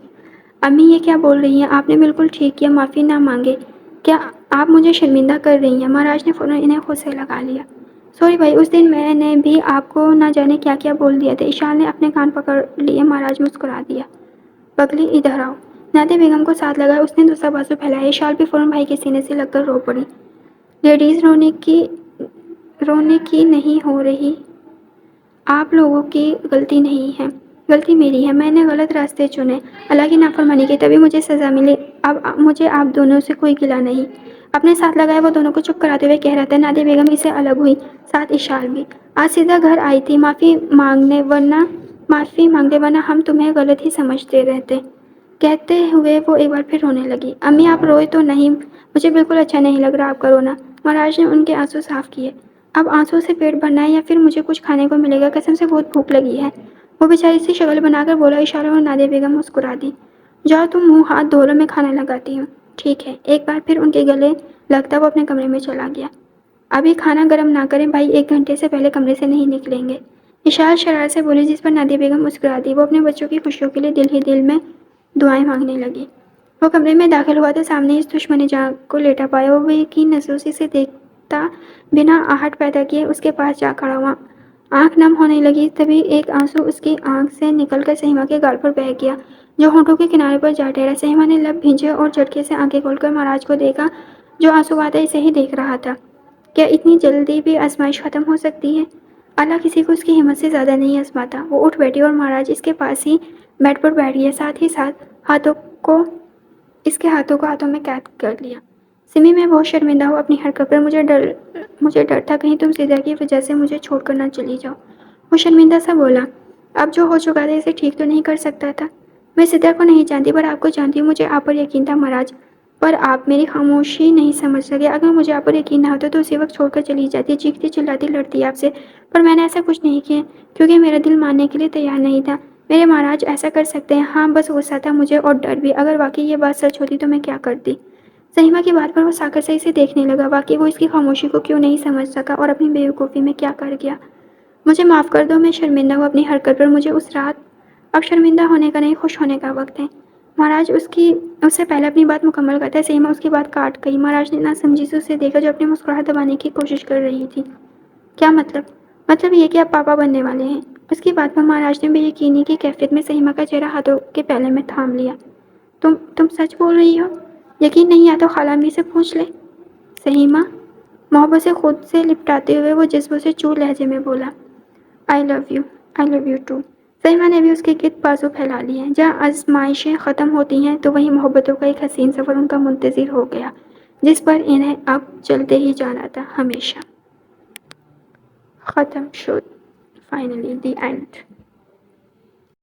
امی یہ کیا بول رہی ہیں؟ آپ نے بالکل ٹھیک کیا معافی نہ مانگے۔ کیا آپ مجھے شرمندہ کر رہی ہیں؟ مہاراج نے فوراً انہیں خود سے لگا لیا۔ سوری بھائی، اس دن میں نے بھی آپ کو نہ جانے کیا کیا بول دیا تھا۔ اشال نے اپنے کان پکڑ لیے۔ مہاراج مسکرا دیا۔ پگلی ادھر آؤ۔ نادیہ بیگم کو ساتھ لگا اس نے دوسرا بازو پھیلایا۔ اشال بھی فوراً بھائی کے سینے سے لگ کر رو پڑی۔ لیڈیز رونے کی نہیں ہو رہی، آپ لوگوں کی غلطی نہیں ہے، غلطی میری ہے، میں نے غلط راستے چنے، اللہ کی نافرمانی کی، تبھی مجھے سزا ملی۔ اب مجھے آپ دونوں سے کوئی گلہ نہیں۔ اپنے ساتھ لگائے وہ دونوں کو چپ کراتے ہوئے کہہ رہا تھا۔ نادیہ بیگم اس سے الگ ہوئی، ساتھ اشال بھی۔ آج سیدھا گھر آئی تھی معافی مانگنے، ورنہ ہم تمہیں غلط ہی سمجھتے رہتے۔ کہتے ہوئے وہ ایک بار پھر رونے لگی۔ امی آپ روئے تو نہیں، مجھے بالکل اچھا نہیں لگ رہا آپ کا رونا۔ مہاراج نے ان کے آنسو صاف کیے۔ اب آنسو سے پیٹ بھرنا ہے یا پھر مجھے کچھ کھانے کو ملے گا؟ قسم سے بہت بھوک لگی ہے، وہ بیچاری سی شکل بنا کر بولا۔ اشارہ اور نادیہ بیگم مسکرا دی۔ جاؤ تم منہ ہاتھ دھو لو، میں کھانا لگاتی ہوں۔ ٹھیک ہے۔ ایک بار پھر ان کے گلے لگتا وہ اپنے کمرے میں چلا گیا۔ ابھی کھانا گرم نہ کریں بھائی، 1 گھنٹے سے پہلے کمرے سے نہیں نکلیں گے، اشال شرارت سے بولی، جس پر نادیہ بیگم مسکرا دی۔ وہ اپنے بچوں کی خوشیوں کے لیے دل ہی دل میں دعائیں مانگنے لگی۔ وہ کمرے میں داخل ہوا تو سامنے اس دشمن جاں کو لیٹا پایا۔ وہ بے یقین نظروں سے اسے دیکھتا بنا آہٹ پیدا کیے اس کے پاس جا کھڑا ہوا۔ آنکھ نم ہونے لگی، تبھی ایک آنسو اس کی آنکھ سے نکل کر سہیمہ کے گال پر بہہ گیا، جو ہونٹوں کے کنارے پر جا ٹھہرا۔ سہیمہ نے لب بھینچے اور جھٹکے سے آنکھیں کھول کر مہاراج کو دیکھا، جو آنسو بہاتا اسے ہی دیکھ رہا تھا۔ کیا اتنی جلدی بھی آزمائش ختم ہو سکتی ہے؟ اللہ کسی کو اس کی ہمت سے زیادہ نہیں آزماتا۔ وہ اٹھ بیٹھی اور مہاراج اس کے پاس ہی بیڈ پر بیٹھ گئے، ساتھ ہی ساتھ اس کے ہاتھوں کو ہاتھوں میں قید کر لیا۔ سمی میں بہت شرمندہ ہوں اپنی حرکت پر، مجھے ڈر تھا کہیں تم سدرا کی وجہ سے مجھے چھوڑ کر نہ چلی جاؤ۔ وہ شرمندہ سا بولا، اب جو ہو چکا تھا اسے ٹھیک تو نہیں کر سکتا تھا؟ میں سدھا کو نہیں جانتی پر آپ کو جانتی ہوں، مجھے آپ پر یقین تھا مہاراج، پر آپ میری خاموشی نہیں سمجھ سکے۔ اگر مجھے آپ پر یقین نہ ہوتا تو اسی وقت چھوڑ کر چلی جاتی، چیختی چلاتی لڑتی آپ سے، پر میں نے ایسا کچھ نہیں کیا کیونکہ میرا دل ماننے کے لیے تیار نہیں تھا۔ میرے مہاراج ایسا کر سکتے ہیں؟ ہاں، بس غصہ تھا مجھے اور ڈر بھی۔ اگر واقعی یہ بات سچ ہوتی تو میں کیا کرتی؟ سہیما کی بات پر وہ ساکر سے اسے دیکھنے لگا۔ واقعی وہ اس کی خاموشی کو کیوں نہیں سمجھ سکا اور اپنی بیوقوفی میں کیا کر گیا؟ مجھے معاف کر دو، میں شرمندہ ہوں اپنی حرکت پر، مجھے اس رات اب شرمندہ ہونے کا نہیں، خوش ہونے کا وقت ہے۔ مہاراج اس سے پہلے اپنی بات مکمل کرتا ہے، سہیما اس کی بات کاٹ گئی۔ مہاراج نے ناسمجھی سے اسے دیکھا جو اپنی مسکراہٹ دبانے کی کوشش کر رہی تھی۔ کیا مطلب؟ مطلب یہ کہ آپ پاپا بننے والے ہیں۔ اس کی بات پر مہاراج نے بے یقینی کی کیفیت میں سہیما کا چہرہ ہاتھوں کے پہلے میں تھام لیا۔ تم سچ بول رہی ہو؟ یقین نہیں آتا خالہ امی سے پوچھ لے۔ سہیما محبت سے خود سے لپٹاتے ہوئے وہ جذبوں سے چور لہجے میں بولا، آئی لو یو ٹو۔ سہیما نے بھی اس کے گرد بازو پھیلا لیے۔ جہاں آزمائشیں ختم ہوتی ہیں تو وہیں محبتوں کا ایک حسین سفر ان کا منتظر ہو گیا، جس پر انہیں اب چلتے ہی جانا تھا، ہمیشہ۔ ختم شد، فائنلی دی اینڈ۔